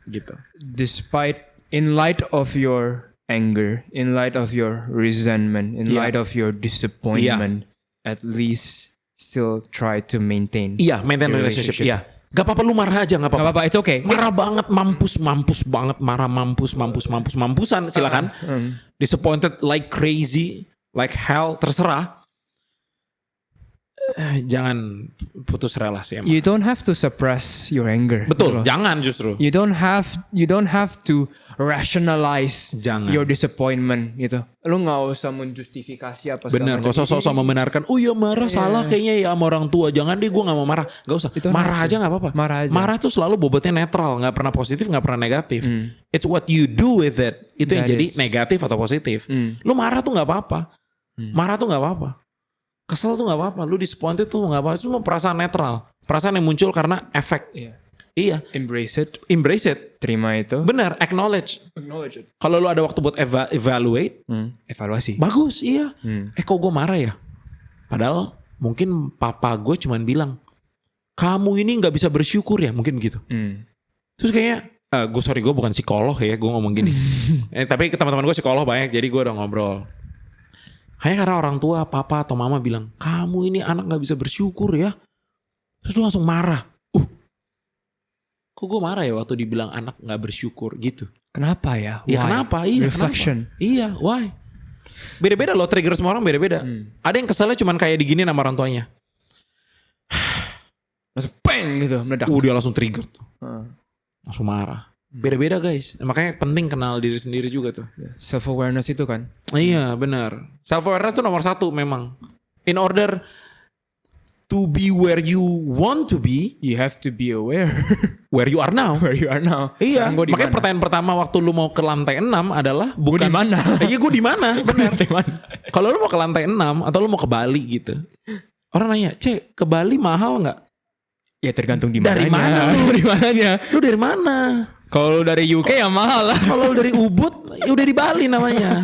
Speaker 2: Gitu.
Speaker 1: Despite, in light of your anger, in light of your resentment, in light of your disappointment, at least still try to maintain.
Speaker 2: Iya, maintain relationship. Iya. Gak apa-apa lu marah aja, gak apa-apa.
Speaker 1: Gak apa-apa, it's okay.
Speaker 2: Marah banget, mampus banget, marah mampusan, silakan. Disappointed like crazy, like hell, terserah. Jangan putus relasi emang.
Speaker 1: You don't have to suppress your anger.
Speaker 2: Betul, jangan justru.
Speaker 1: You don't have to rationalize your disappointment gitu. Lu nggak usah menjustifikasi apa.
Speaker 2: Bener, gak usah sok-sok membenarkan. Oh ya marah salah kayaknya ya sama orang tua. Jangan deh, gue nggak mau marah. Gak usah. Marah aja nggak apa-apa. Marah tuh selalu bobotnya netral, nggak pernah positif, nggak pernah negatif. It's what you do with it. Itu yang jadi negatif atau positif. Lu marah tuh nggak apa-apa. Marah tuh nggak apa-apa. Kesel tuh gak apa-apa, lu disappointed tuh gak apa-apa. Itu cuma perasaan netral. Perasaan yang muncul karena efek. Iya.
Speaker 1: Embrace it. Terima itu.
Speaker 2: Benar, acknowledge it. Kalau lu ada waktu buat evaluate.
Speaker 1: Evaluasi.
Speaker 2: Bagus, iya. Kok gue marah ya? Padahal mungkin papa gue cuman bilang, kamu ini gak bisa bersyukur ya, mungkin begitu. Terus kayaknya, gue bukan psikolog ya, gue ngomong gini. Tapi teman-teman gue psikolog banyak, jadi gue udah ngobrol. Hanya karena orang tua, papa atau mama bilang, kamu ini anak gak bisa bersyukur ya. Terus lu langsung marah. Kok gue marah ya waktu dibilang anak gak bersyukur gitu.
Speaker 1: Kenapa ya?
Speaker 2: Ya kenapa? Iya,
Speaker 1: reflection.
Speaker 2: Kenapa? Iya, why? Beda-beda loh, trigger semua orang beda-beda. Ada yang keselnya cuman kayak diginiin sama orang tuanya.
Speaker 1: Langsung peng gitu, meledak.
Speaker 2: Dia langsung trigger tuh. Langsung marah. Beda-beda guys. Makanya penting kenal diri sendiri juga tuh.
Speaker 1: Self awareness itu kan.
Speaker 2: Iya benar. Self awareness tuh nomor 1 memang. In order to be where you want to be,
Speaker 1: you have to be aware
Speaker 2: where you are now. Iya. Makanya pertanyaan pertama waktu lu mau ke lantai 6 adalah bukan
Speaker 1: di mana?
Speaker 2: Iya gue di mana? Benar. Kalau lu mau ke lantai 6 atau lu mau ke Bali gitu. Orang nanya, "Cek, ke Bali mahal enggak?"
Speaker 1: Ya tergantung di
Speaker 2: Dari mana lu?
Speaker 1: Dari mananya.
Speaker 2: Lu dari mana?
Speaker 1: Kalau dari UK ya mahal lah.
Speaker 2: Kalau dari Ubud ya udah di Bali namanya.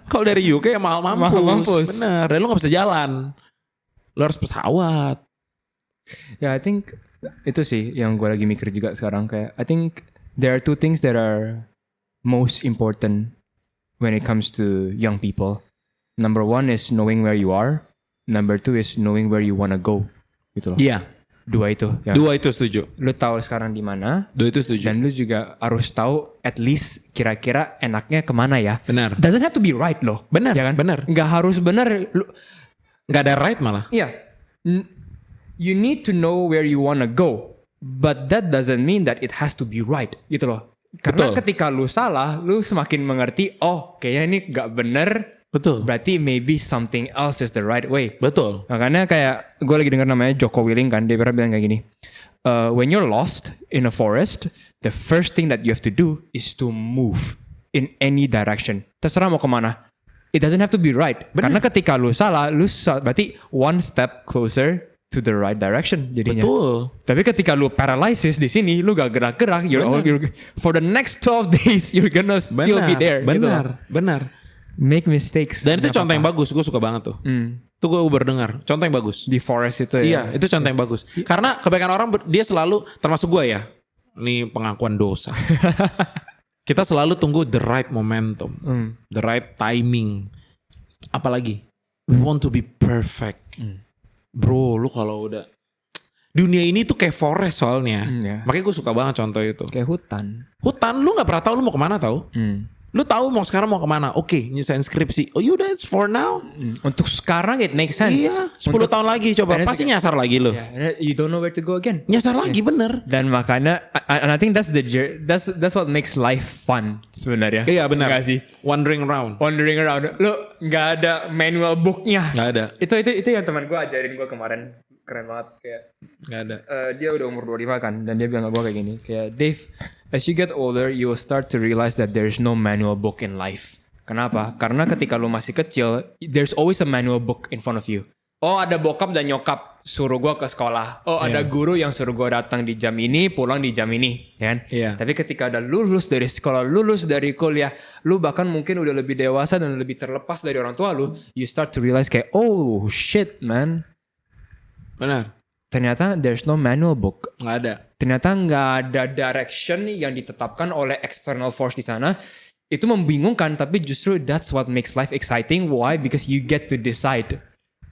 Speaker 2: Kalau dari UK ya mahal mampus.
Speaker 1: Mahal mampus.
Speaker 2: Bener. Dan lu gak bisa jalan. Lu harus pesawat.
Speaker 1: Ya, I think itu sih yang gue lagi mikir juga sekarang, kayak I think there are two things that are most important when it comes to young people. Number one is knowing where you are. Number two is knowing where you wanna go. Gitu loh.
Speaker 2: Iya.
Speaker 1: Dua itu. Ya.
Speaker 2: Dua itu setuju.
Speaker 1: Lu tahu sekarang di mana,
Speaker 2: Dua itu setuju.
Speaker 1: dan lu juga harus tahu at least kira-kira enaknya kemana ya.
Speaker 2: Benar.
Speaker 1: Doesn't have to be right loh.
Speaker 2: Benar.
Speaker 1: Ya kan?
Speaker 2: Benar.
Speaker 1: Nggak harus benar. Lu,
Speaker 2: Gak ada right malah.
Speaker 1: iya. You need to know where you wanna go, but that doesn't mean that it has to be right. Gitu loh. Karena
Speaker 2: Betul.
Speaker 1: ketika lu salah, lu semakin mengerti, oh kayaknya ini nggak bener.
Speaker 2: Betul.
Speaker 1: Berarti maybe something else is the right way.
Speaker 2: Betul.
Speaker 1: Makanya kayak gue lagi dengar namanya Joko Willing kan, dia pernah bilang kayak gini. When you're lost in a forest, the first thing that you have to do is to move in any direction. Terserah mau kemana. It doesn't have to be right.
Speaker 2: Bener.
Speaker 1: Karena ketika lu salah, berarti one step closer to the right direction jadinya.
Speaker 2: Betul.
Speaker 1: Tapi ketika lu paralysis di sini, lu gak gerak-gerak, for the next 12 days you're gonna still be there.
Speaker 2: Benar.
Speaker 1: Gitu.
Speaker 2: Benar.
Speaker 1: Make mistakes.
Speaker 2: Dan itu
Speaker 1: Gak
Speaker 2: contoh yang
Speaker 1: apa-apa.
Speaker 2: bagus. Gue suka banget tuh. Itu gue baru dengar. Contoh yang bagus.
Speaker 1: Di forest itu ya.
Speaker 2: Iya, itu contoh yang bagus. Karena kebanyakan orang dia selalu, termasuk gue ya. Ini pengakuan dosa. Kita selalu tunggu the right momentum, the right timing. Apalagi, we want to be perfect. Bro, lu kalau udah dunia ini tuh kayak forest soalnya.
Speaker 1: Ya.
Speaker 2: Makanya gue suka banget contoh itu.
Speaker 1: Kayak hutan.
Speaker 2: Hutan, lu nggak pernah tahu lu mau kemana tahu? Lu tahu mau sekarang mau kemana? Oke, nyusahin skripsi. Oh yaudah, it's for now.
Speaker 1: Untuk sekarang it makes sense.
Speaker 2: Iya, 10 tahun lagi coba.
Speaker 1: Dan
Speaker 2: Pasti
Speaker 1: itu-
Speaker 2: nyasar lagi lu.
Speaker 1: Yeah, you don't know where to go again.
Speaker 2: Nyasar lagi bener.
Speaker 1: Dan makanya, and I think that's what makes life fun sebenarnya.
Speaker 2: Iya benar.
Speaker 1: Nggak sih?
Speaker 2: Wandering around.
Speaker 1: Wandering around. Lu nggak ada manual booknya.
Speaker 2: Nggak ada.
Speaker 1: Itu yang teman gue ajarin gue kemarin. Keren banget. Kayak
Speaker 2: Nggak ada.
Speaker 1: dia udah umur 25 kan. Dan dia bilang ke gue kayak gini. Kayak Dave, as you get older, you will start to realize that there is no manual book in life. Kenapa? Karena ketika lu masih kecil, there's always a manual book in front of you. Oh ada bokap dan nyokap suruh gue ke sekolah. Oh ada guru yang suruh gue datang di jam ini, pulang di jam ini, ya kan?
Speaker 2: Iya.
Speaker 1: Tapi ketika udah lulus dari sekolah, lulus dari kuliah, lu bahkan mungkin udah lebih dewasa dan lebih terlepas dari orang tua lu, you start to realize kayak, oh shit man,
Speaker 2: Benar.
Speaker 1: ternyata there's no manual book.
Speaker 2: Nggak ada.
Speaker 1: Ternyata nggak ada direction yang ditetapkan oleh external force di sana. Itu membingungkan, tapi justru that's what makes life exciting. Why? Because you get to decide.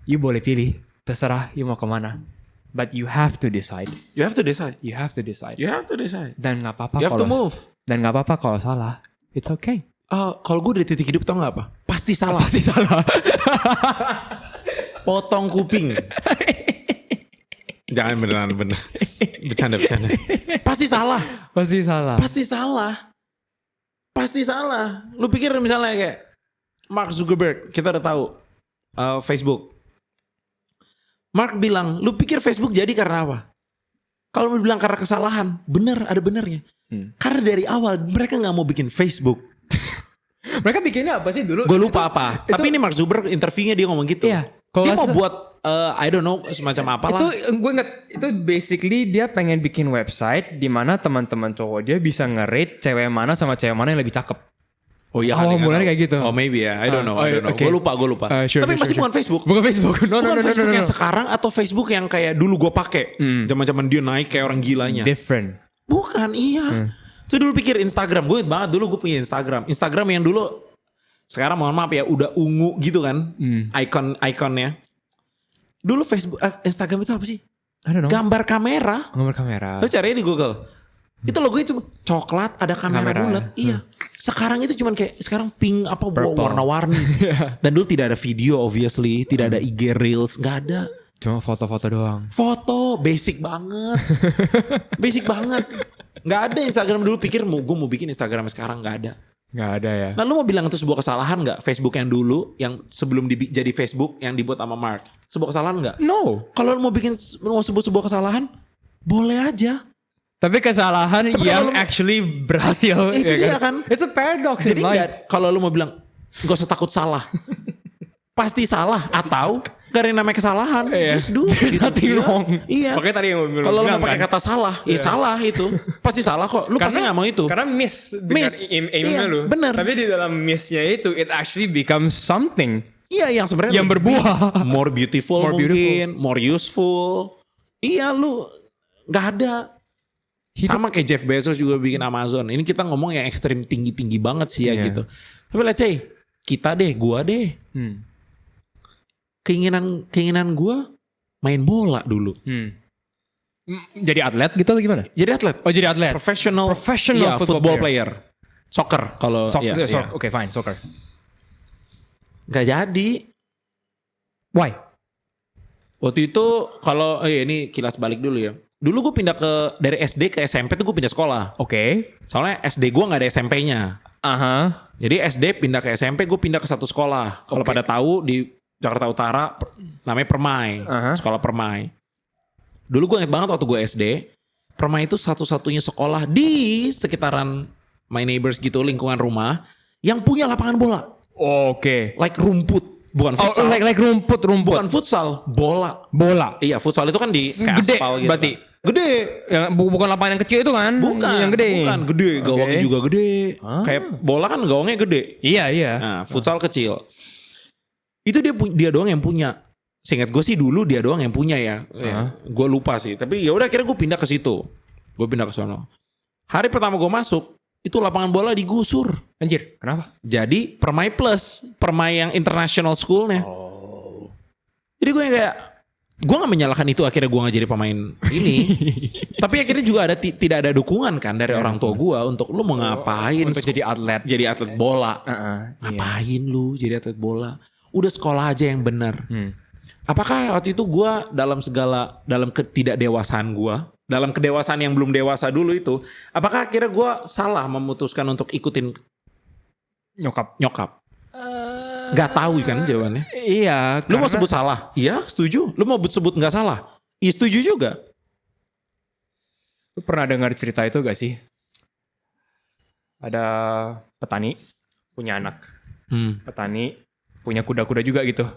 Speaker 1: You boleh pilih, terserah you mau kemana. But you have to decide.
Speaker 2: You have to decide.
Speaker 1: You have to decide.
Speaker 2: You have to decide.
Speaker 1: Dan nggak apa-apa.
Speaker 2: You have to
Speaker 1: kalau-
Speaker 2: move.
Speaker 1: Dan nggak apa-apa kalau salah. It's okay.
Speaker 2: Kalau gue dari titik hidup tau nggak apa? Pasti salah.
Speaker 1: Pasti salah.
Speaker 2: Potong kuping. Jangan beneran. Bercanda. Pasti salah.
Speaker 1: Pasti salah.
Speaker 2: Pasti salah. Pasti salah. Lu pikir misalnya kayak Mark Zuckerberg, kita udah tahu Facebook. Mark bilang, lu pikir Facebook jadi karena apa? Kalau lu bilang karena kesalahan, bener, ada benernya. Karena dari awal mereka nggak mau bikin Facebook.
Speaker 1: Mereka bikinnya apa sih dulu?
Speaker 2: Gue lupa apa. Tapi ini Mark Zuckerberg interviewnya dia ngomong gitu.
Speaker 1: Iya. Kalau
Speaker 2: Dia
Speaker 1: nggak
Speaker 2: mau
Speaker 1: salah-
Speaker 2: buat I don't know semacam apalah.
Speaker 1: Itu gue inget, itu basically dia pengen bikin website di mana teman-teman cowok dia bisa nge-rate cewek mana sama cewek mana yang lebih cakep.
Speaker 2: Oh iya.
Speaker 1: Awal
Speaker 2: kali,
Speaker 1: mulanya
Speaker 2: nggak
Speaker 1: kayak gitu.
Speaker 2: tahu. Oh maybe ya. I don't know.
Speaker 1: okay.
Speaker 2: Gue lupa.
Speaker 1: Sure,
Speaker 2: Tapi masih bukan Facebook.
Speaker 1: Bukan Facebook. No,
Speaker 2: Bukan Facebook yang
Speaker 1: no.
Speaker 2: sekarang atau Facebook yang kayak dulu gue pakai. Zaman-zaman dia naik kayak orang gilanya.
Speaker 1: Different.
Speaker 2: Bukan, iya. Itu dulu pikir Instagram. Gue inget banget dulu gue punya Instagram. Instagram yang dulu, sekarang mohon maaf ya, udah ungu gitu kan. Ikonnya. Dulu Facebook, Instagram itu apa sih?
Speaker 1: I don't know.
Speaker 2: Gambar kamera.
Speaker 1: Nomor kamera.
Speaker 2: Lo carinya di Google. Itu logonya cuma coklat, ada kamera
Speaker 1: Kamera.
Speaker 2: bulat. Iya. Sekarang itu cuman kayak, sekarang pink apa
Speaker 1: Purple.
Speaker 2: warna-warni. Dan dulu tidak ada video obviously. Tidak ada IG Reels. Gak ada.
Speaker 1: Cuma foto-foto doang.
Speaker 2: Foto basic banget. Basic banget. Gak ada Instagram dulu pikir gue mau bikin Instagram sekarang gak ada.
Speaker 1: Nggak ada ya.
Speaker 2: Nah lu mau bilang itu sebuah kesalahan gak? Facebook yang dulu yang sebelum jadi Facebook yang dibuat sama Mark. Sebuah kesalahan gak?
Speaker 1: No.
Speaker 2: Kalau lu mau sebut sebuah kesalahan, boleh aja.
Speaker 1: Tapi kesalahan
Speaker 2: Tapi
Speaker 1: yang
Speaker 2: kalau-
Speaker 1: actually berhasil.
Speaker 2: Itu
Speaker 1: ya
Speaker 2: dia kan.
Speaker 1: It's a paradox
Speaker 2: Jadi
Speaker 1: in life.
Speaker 2: kalau lu mau bilang gak usah takut salah. Pasti salah atau Gak ada yang namanya kesalahan. Just do.
Speaker 1: There's nothing wrong.
Speaker 2: Iya.
Speaker 1: Makanya tadi yang gue
Speaker 2: Kalau lo
Speaker 1: bilang
Speaker 2: nggak pakai
Speaker 1: kan.
Speaker 2: kata salah, ya salah itu. Pasti salah kok. Lu pasti nggak mau itu.
Speaker 1: Karena miss dengan
Speaker 2: Miss.
Speaker 1: aimnya
Speaker 2: Iya,
Speaker 1: lu.
Speaker 2: bener.
Speaker 1: Tapi di dalam missnya itu, it actually becomes something
Speaker 2: Iya, yang sebenarnya
Speaker 1: yang berbuah.
Speaker 2: more beautiful
Speaker 1: More
Speaker 2: mungkin, more useful. Iya, lu nggak ada. Sama kayak Jeff Bezos juga bikin Amazon. Ini kita ngomong yang ekstrim tinggi-tinggi banget sih ya
Speaker 1: Iya.
Speaker 2: gitu. Tapi let's say kita deh, gua deh. Keinginan gua main bola dulu.
Speaker 1: Jadi atlet gitu atau gimana?
Speaker 2: Jadi atlet.
Speaker 1: Oh jadi atlet.
Speaker 2: Professional
Speaker 1: Professional
Speaker 2: iya,
Speaker 1: football
Speaker 2: player. Soccer kalau iya, iya.
Speaker 1: Oke fine, soccer.
Speaker 2: Gak jadi.
Speaker 1: Why?
Speaker 2: Waktu itu kalau ini kilas balik dulu ya. Dulu gue pindah dari SD ke SMP tuh gue pindah sekolah.
Speaker 1: Oke.
Speaker 2: Soalnya SD gue nggak ada SMP-nya.
Speaker 1: Aha.
Speaker 2: Jadi SD pindah ke SMP, gue pindah ke satu sekolah. Kalau pada tahu di Jakarta Utara namanya Permai, sekolah Permai. Dulu gue inget banget waktu gue SD, Permai itu satu-satunya sekolah di sekitaran my neighbors gitu, lingkungan rumah yang punya lapangan bola.
Speaker 1: Oke.
Speaker 2: Like rumput, bukan
Speaker 1: Oh,
Speaker 2: futsal.
Speaker 1: like rumput.
Speaker 2: Bukan futsal, bola.
Speaker 1: Bola.
Speaker 2: Iya, futsal itu kan di kayak
Speaker 1: Gede
Speaker 2: aspal gitu.
Speaker 1: berarti.
Speaker 2: Kan. Gede.
Speaker 1: Yang bukan lapangan yang kecil itu kan?
Speaker 2: Bukan,
Speaker 1: Yang gede.
Speaker 2: Bukan, gede. Gawangnya
Speaker 1: Oke.
Speaker 2: juga gede. Kayak bola kan gawangnya gede.
Speaker 1: Iya.
Speaker 2: Nah, futsal kecil. Itu dia doang yang punya. Seingat gue sih dulu dia doang yang punya ya. Gue lupa sih. Tapi ya udah akhirnya gue pindah ke situ. Gue pindah ke sono. Hari pertama gue masuk, itu lapangan bola digusur.
Speaker 1: Anjir, kenapa?
Speaker 2: Jadi Permai Plus, Permai yang international schoolnya. Jadi gue kayak, gue gak menyalahkan itu akhirnya gue gak jadi pemain ini. Tapi akhirnya juga tidak ada dukungan kan dari orang tua gue untuk lu mau ngapain
Speaker 1: Untuk jadi atlet.
Speaker 2: jadi atlet bola.
Speaker 1: Iya.
Speaker 2: Ngapain lu jadi atlet bola? Udah sekolah aja yang benar. Apakah waktu itu gue dalam ketidakdewasaan gue, dalam kedewasaan yang belum dewasa dulu itu, apakah akhirnya gue salah memutuskan untuk ikutin nyokap? Gak tahu kan jawabannya.
Speaker 1: Iya.
Speaker 2: Lu mau sebut salah? Iya, setuju. Lu mau sebut nggak salah? Iya, setuju juga.
Speaker 1: Lu pernah dengar cerita itu gak sih? Ada petani punya anak. Petani punya kuda-kuda juga gitu.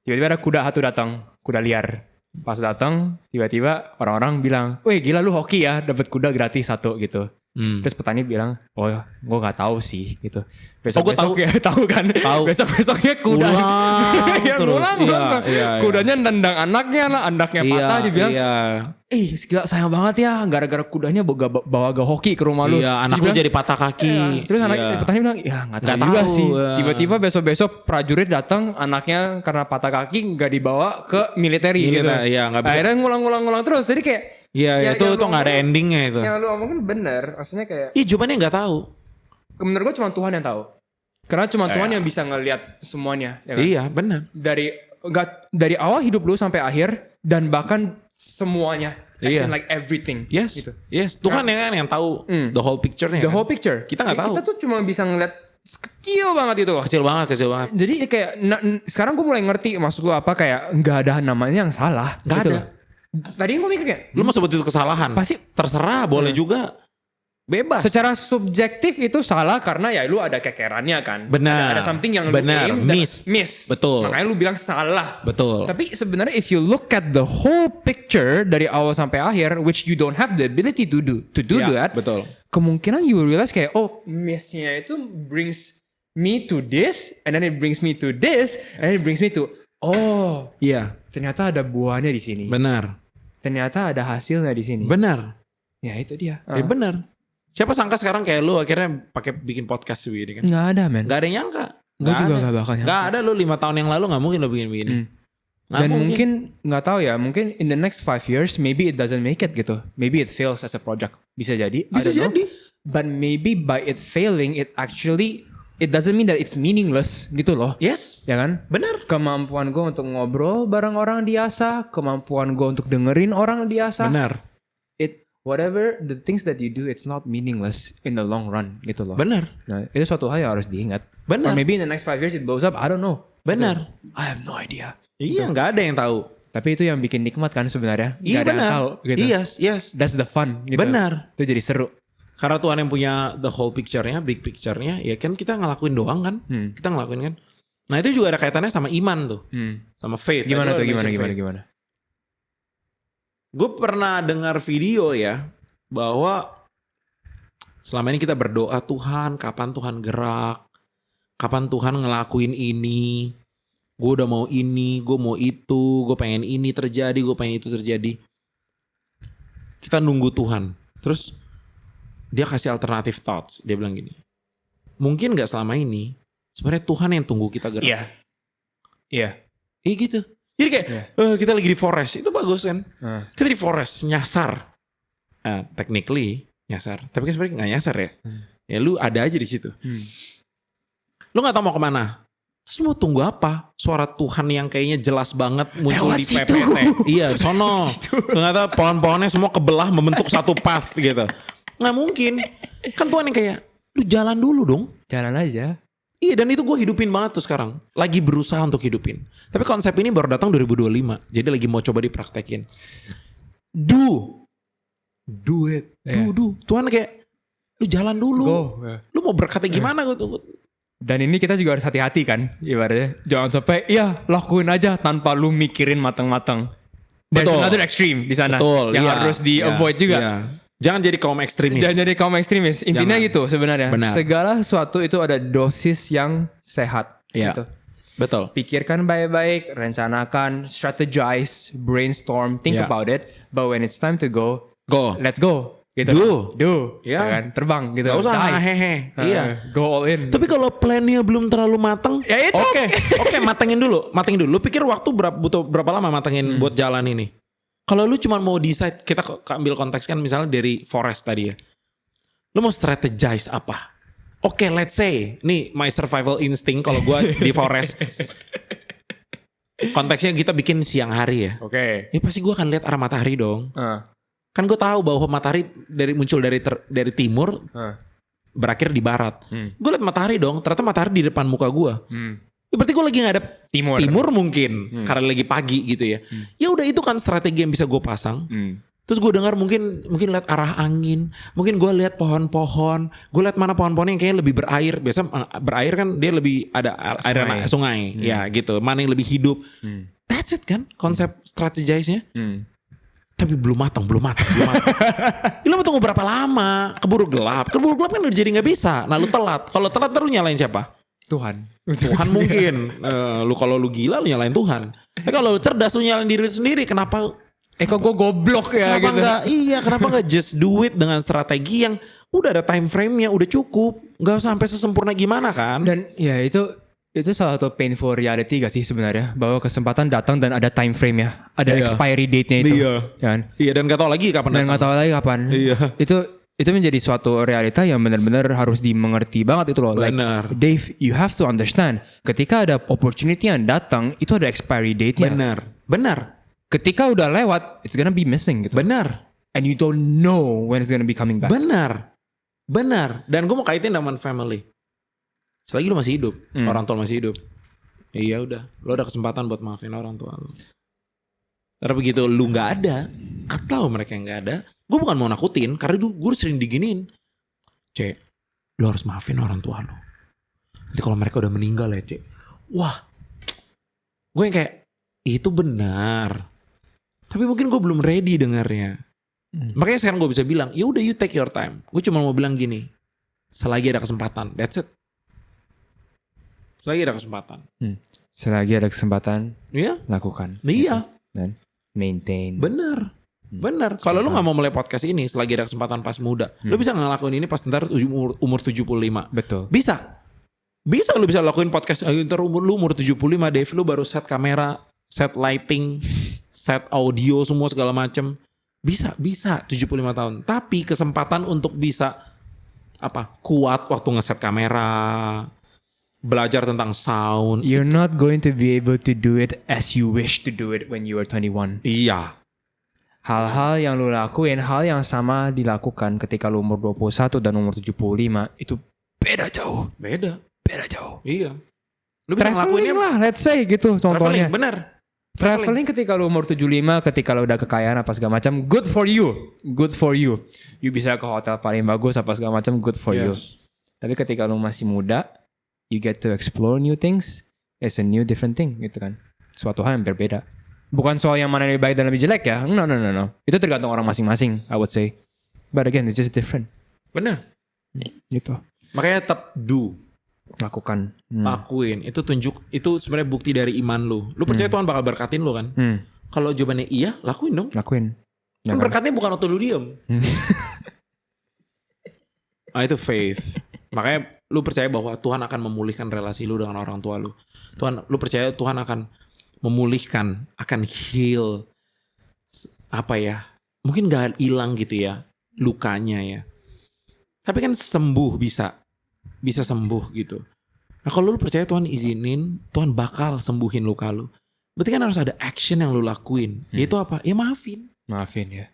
Speaker 1: Tiba-tiba ada kuda satu datang, kuda liar. Pas datang, tiba-tiba orang-orang bilang, "Wih, gila lu hoki ya, dapat kuda gratis satu gitu." Terus petani bilang, "Oh, gue nggak tahu sih," gitu.
Speaker 2: Gua tahu.
Speaker 1: Ya tahu kan?
Speaker 2: Tahu.
Speaker 1: Besoknya kuda.
Speaker 2: Ulang
Speaker 1: Ya,
Speaker 2: terus.
Speaker 1: ngulang.
Speaker 2: Iya.
Speaker 1: Kudanya nendang anaknya lah, anaknya patah dibilang.
Speaker 2: Iya.
Speaker 1: Gila sayang banget ya, gara-gara kudanya bawa gak hoki ke rumah lu.
Speaker 2: Iya, anak lu
Speaker 1: Dibilang,
Speaker 2: jadi patah kaki.
Speaker 1: Terus anak
Speaker 2: Iya.
Speaker 1: petani bilang, ya nggak tahu
Speaker 2: Nggak
Speaker 1: juga
Speaker 2: tahu,
Speaker 1: sih.
Speaker 2: ya. Tiba-tiba
Speaker 1: Besok prajurit datang, anaknya karena patah kaki nggak dibawa ke militeri gitu.
Speaker 2: Iya, nggak bisa.
Speaker 1: Akhirnya ngulang terus. Jadi kayak
Speaker 2: Iya, itu
Speaker 1: yang lu
Speaker 2: nggak ada
Speaker 1: omongin-
Speaker 2: endingnya itu.
Speaker 1: Yang lu omongin bener, maksudnya kayak
Speaker 2: Iya, jawabannya nggak tahu.
Speaker 1: menurut gue cuma Tuhan yang tahu. Karena cuma Tuhan yang bisa ngelihat semuanya. Ya kan?
Speaker 2: Iya, benar.
Speaker 1: Dari awal hidup lu sampai akhir dan bahkan semuanya. As
Speaker 2: Iya.
Speaker 1: in like everything.
Speaker 2: Yes,
Speaker 1: Gitu.
Speaker 2: yes. Tuhan yang tahu the whole picture-nya.
Speaker 1: The
Speaker 2: kan?
Speaker 1: whole picture.
Speaker 2: Kita nggak tahu.
Speaker 1: Kita tuh cuma bisa ngeliat kecil banget itu loh.
Speaker 2: Kecil banget.
Speaker 1: Jadi kayak sekarang gue mulai ngerti maksud lu apa, kayak nggak ada namanya yang salah.
Speaker 2: Nggak
Speaker 1: gitu
Speaker 2: ada.
Speaker 1: loh. Tadi gue mikir kayak
Speaker 2: Lu mau sebut itu kesalahan?
Speaker 1: pasti
Speaker 2: Terserah, boleh juga. Bebas.
Speaker 1: secara subjektif itu salah karena ya lu ada kekerannya kan.
Speaker 2: Benar.
Speaker 1: Ada something yang lu
Speaker 2: Benar.
Speaker 1: aim dan
Speaker 2: Miss. Betul.
Speaker 1: Makanya lu bilang salah.
Speaker 2: Betul.
Speaker 1: Tapi sebenarnya if you look at the whole picture dari awal sampai akhir, which you don't have the ability to do
Speaker 2: Iya,
Speaker 1: that,
Speaker 2: betul.
Speaker 1: kemungkinan you will realize kayak, oh, miss-nya itu brings me to this, and then it brings me to this, and then it brings me to, oh,
Speaker 2: Iya,
Speaker 1: ternyata ada buahnya di sini.
Speaker 2: benar.
Speaker 1: Ternyata ada hasilnya di sini.
Speaker 2: Benar.
Speaker 1: Ya itu dia.
Speaker 2: Benar. Siapa sangka sekarang kayak lu akhirnya pakai bikin podcast begini kan?
Speaker 1: Nggak ada, men.
Speaker 2: Gak ada yang nyangka.
Speaker 1: Gue juga nggak bakal nyangka.
Speaker 2: Gak ada lu 5 tahun yang lalu gak mungkin lu bikin begini. Nggak
Speaker 1: Dan mungkin nggak tahu ya, mungkin in the next 5 years maybe it doesn't make it gitu. Maybe it fails as a project. Bisa jadi. I
Speaker 2: Bisa
Speaker 1: don't know.
Speaker 2: jadi.
Speaker 1: But maybe by it failing, it doesn't mean that it's meaningless gitu loh.
Speaker 2: Yes.
Speaker 1: Ya kan?
Speaker 2: Benar.
Speaker 1: Kemampuan gue untuk ngobrol bareng orang biasa, kemampuan gue untuk dengerin orang biasa.
Speaker 2: Benar.
Speaker 1: Whatever the things that you do, it's not meaningless in the long run gitu loh.
Speaker 2: Benar.
Speaker 1: Nah, itu suatu hal yang harus diingat.
Speaker 2: Benar.
Speaker 1: Or maybe in the next 5 years it blows up, I don't know.
Speaker 2: Benar.
Speaker 1: Gitu. I have no idea.
Speaker 2: Iya, gak ada yang tahu.
Speaker 1: Tapi itu yang bikin nikmat kan sebenarnya.
Speaker 2: Iya,
Speaker 1: Nggak ada yang
Speaker 2: benar.
Speaker 1: tahu gitu.
Speaker 2: Yes.
Speaker 1: That's the fun gitu.
Speaker 2: Benar.
Speaker 1: Itu jadi seru.
Speaker 2: Karena Tuhan yang punya the whole picture-nya, big picture-nya, ya kan kita ngelakuin doang kan. Kita ngelakuin kan. Nah itu juga ada kaitannya sama iman tuh. Sama faith.
Speaker 1: Gimana tuh, gimana?
Speaker 2: Gue pernah dengar video ya, bahwa selama ini kita berdoa, Tuhan kapan Tuhan gerak, kapan Tuhan ngelakuin ini, gue udah mau ini, gue mau itu, gue pengen ini terjadi, gue pengen itu terjadi. Kita nunggu Tuhan. Terus dia kasih alternative thoughts, dia bilang gini, mungkin gak selama ini sebenarnya Tuhan yang tunggu kita gerak. Iya. Gitu. Jadi kayak kita lagi di forest, itu bagus kan. Kita di forest, nyasar. Technically nyasar. Tapi kan sebenarnya gak nyasar ya. Ya lu ada aja di situ. Lu gak tahu mau kemana. Terus mau tunggu apa? Suara Tuhan yang kayaknya jelas banget muncul di PPT. Iya, sono. Ternyata pohon-pohonnya semua kebelah membentuk satu path gitu. Gak mungkin. Kan Tuhan yang kayak, lu jalan dulu dong.
Speaker 1: Jalan aja.
Speaker 2: Iya, dan itu gue hidupin banget tuh sekarang. Lagi berusaha untuk hidupin. Tapi konsep ini baru datang 2025. Jadi lagi mau coba dipraktekin. Do it. Do. Tuhan kayak, lu jalan dulu. Lu mau berkata gimana gitu.
Speaker 1: Dan ini kita juga harus hati-hati kan. Ibaratnya. Jangan sampai, lakuin aja tanpa lu mikirin matang-matang. There's another extreme di sana.
Speaker 2: Betul.
Speaker 1: Yang harus di-avoid juga.
Speaker 2: Iya. Jangan jadi kaum ekstremis. Intinya gitu sebenarnya. Benar.
Speaker 1: Segala sesuatu itu ada dosis yang sehat.
Speaker 2: Iya.
Speaker 1: Gitu.
Speaker 2: Betul.
Speaker 1: Pikirkan baik-baik, rencanakan, strategize, brainstorm, think about it. But when it's time to go, let's go. Gitu. Do.
Speaker 2: Ya.
Speaker 1: Kan? Terbang gitu.
Speaker 2: Gak usah
Speaker 1: Dive.
Speaker 2: hehe. Iya.
Speaker 1: Go all in.
Speaker 2: Tapi kalau plannya belum terlalu matang,
Speaker 1: ya itu.
Speaker 2: Oke, matengin dulu. Lu pikir waktu butuh berapa lama matengin buat jalan ini? Kalau lu cuma mau decide, kita ambil konteks kan misalnya dari forest tadi ya. Lu mau strategize apa? Oke, let's say, nih my survival instinct kalau gue di forest. Konteksnya kita bikin siang hari ya.
Speaker 1: Oke.
Speaker 2: Ya pasti gue akan lihat arah matahari dong. Kan gue tahu bahwa matahari muncul dari timur, berakhir di barat. Gue lihat matahari dong, ternyata matahari di depan muka gue. Ya berarti gue lagi ngadep timur mungkin karena lagi pagi gitu ya. Ya udah itu kan strategi yang bisa gue pasang. Terus gue dengar mungkin lihat arah angin, mungkin gue lihat pohon-pohon, gue lihat mana pohon-pohon yang kayaknya lebih berair. Biasa berair kan dia lebih ada air sungai, ya gitu. Mana yang lebih hidup. That's it kan konsep strategize-nya. Tapi belum matang. Lu mau tunggu berapa lama? Keburu gelap kan udah jadi nggak bisa. Nah lu telat. Kalau telat lu nyalain siapa?
Speaker 1: Tuhan
Speaker 2: Mungkin. Kalau lu gila lu nyalain Tuhan. Kalau lu cerdas lu nyalain diri sendiri. Kenapa?
Speaker 1: Kok gue goblok ya
Speaker 2: kenapa
Speaker 1: gitu.
Speaker 2: Kenapa gak just do it dengan strategi yang udah ada time frame-nya, udah cukup. Gak sampai sesempurna gimana kan?
Speaker 1: Dan ya itu salah satu painful reality gak sih sebenarnya, bahwa kesempatan datang dan ada time frame ya, ada expiry date-nya itu.
Speaker 2: Iya, dan gak tahu lagi kapan. Iya.
Speaker 1: Itu menjadi suatu realita yang benar-benar harus dimengerti banget itu loh.
Speaker 2: Benar.
Speaker 1: Like, Dave, you have to understand, ketika ada opportunity yang datang, itu ada expiry date-nya.
Speaker 2: Benar.
Speaker 1: Ketika udah lewat, it's gonna be missing gitu.
Speaker 2: Benar.
Speaker 1: And you don't know when it's gonna be coming back.
Speaker 2: Benar. Dan gue mau kaitin dengan family. Selagi lu masih hidup, orang tua masih hidup. Iya udah, lu ada kesempatan buat maafin orang tua lu. Tapi begitu lu gak ada, atau mereka yang gak ada, gue bukan mau nakutin, karena gue sering diginiin. Lu harus maafin orang tua lu. Nanti kalau mereka udah meninggal ya, wah, gue yang kayak, itu benar. Tapi mungkin gue belum ready dengarnya. Makanya sekarang gue bisa bilang, ya udah you take your time. Gue cuma mau bilang gini, selagi ada kesempatan, that's it. Selagi ada kesempatan.
Speaker 1: Selagi ada kesempatan, lakukan.
Speaker 2: Iya.
Speaker 1: Dan maintain.
Speaker 2: Bener. Kalau lu gak mau mulai podcast ini selagi ada kesempatan pas muda, lu bisa ngelakuin ini pas ntar umur 75.
Speaker 1: Betul.
Speaker 2: Bisa lu bisa lakuin podcast ntar lu umur 75, Dave, lu baru set kamera, set lighting, set audio semua segala macem. Bisa 75 tahun. Tapi kesempatan untuk bisa kuat waktu ngeset kamera, belajar tentang sound.
Speaker 1: You're not going to be able to do it as you wish to do it when you are 21.
Speaker 2: Iya.
Speaker 1: Hal-hal yang lu lakuin, hal yang sama dilakukan ketika lu umur 21 dan umur 75, itu beda jauh. Beda jauh.
Speaker 2: Iya. Lu bisa ngelakuinnya
Speaker 1: lah, let's say gitu contohnya.
Speaker 2: Bener.
Speaker 1: Traveling ketika lu umur 75, ketika lu udah kekayaan apa segala macam, good for you. You bisa ke hotel paling bagus apa segala macam, good for you. Tapi ketika lu masih muda, you get to explore new things, it's a new different thing gitu kan. Suatu hal yang berbeda. Bukan soal yang mana lebih baik dan lebih jelek ya. No. Itu tergantung orang masing-masing, I would say. But again, it's just different.
Speaker 2: Bener.
Speaker 1: Gitu.
Speaker 2: Makanya tetap do.
Speaker 1: Lakukan.
Speaker 2: Lakuin. Itu sebenarnya bukti dari iman lu. Lu percaya Tuhan bakal berkatin lu kan? Kalau jawabannya iya, lakuin dong.
Speaker 1: Lakuin.
Speaker 2: Kan berkatnya bukan waktu lu diem. Nah itu faith. Makanya lu percaya bahwa Tuhan akan memulihkan relasi lu dengan orang tua lu. Lu percaya Tuhan akan memulihkan, akan heal. Apa ya? Mungkin gak hilang gitu ya, lukanya ya. Tapi kan sembuh bisa sembuh gitu. Nah kalau lu percaya Tuhan izinin, Tuhan bakal sembuhin luka lu. Berarti kan harus ada action yang lu lakuin. Yaitu apa? Ya maafin.
Speaker 1: Maafin ya.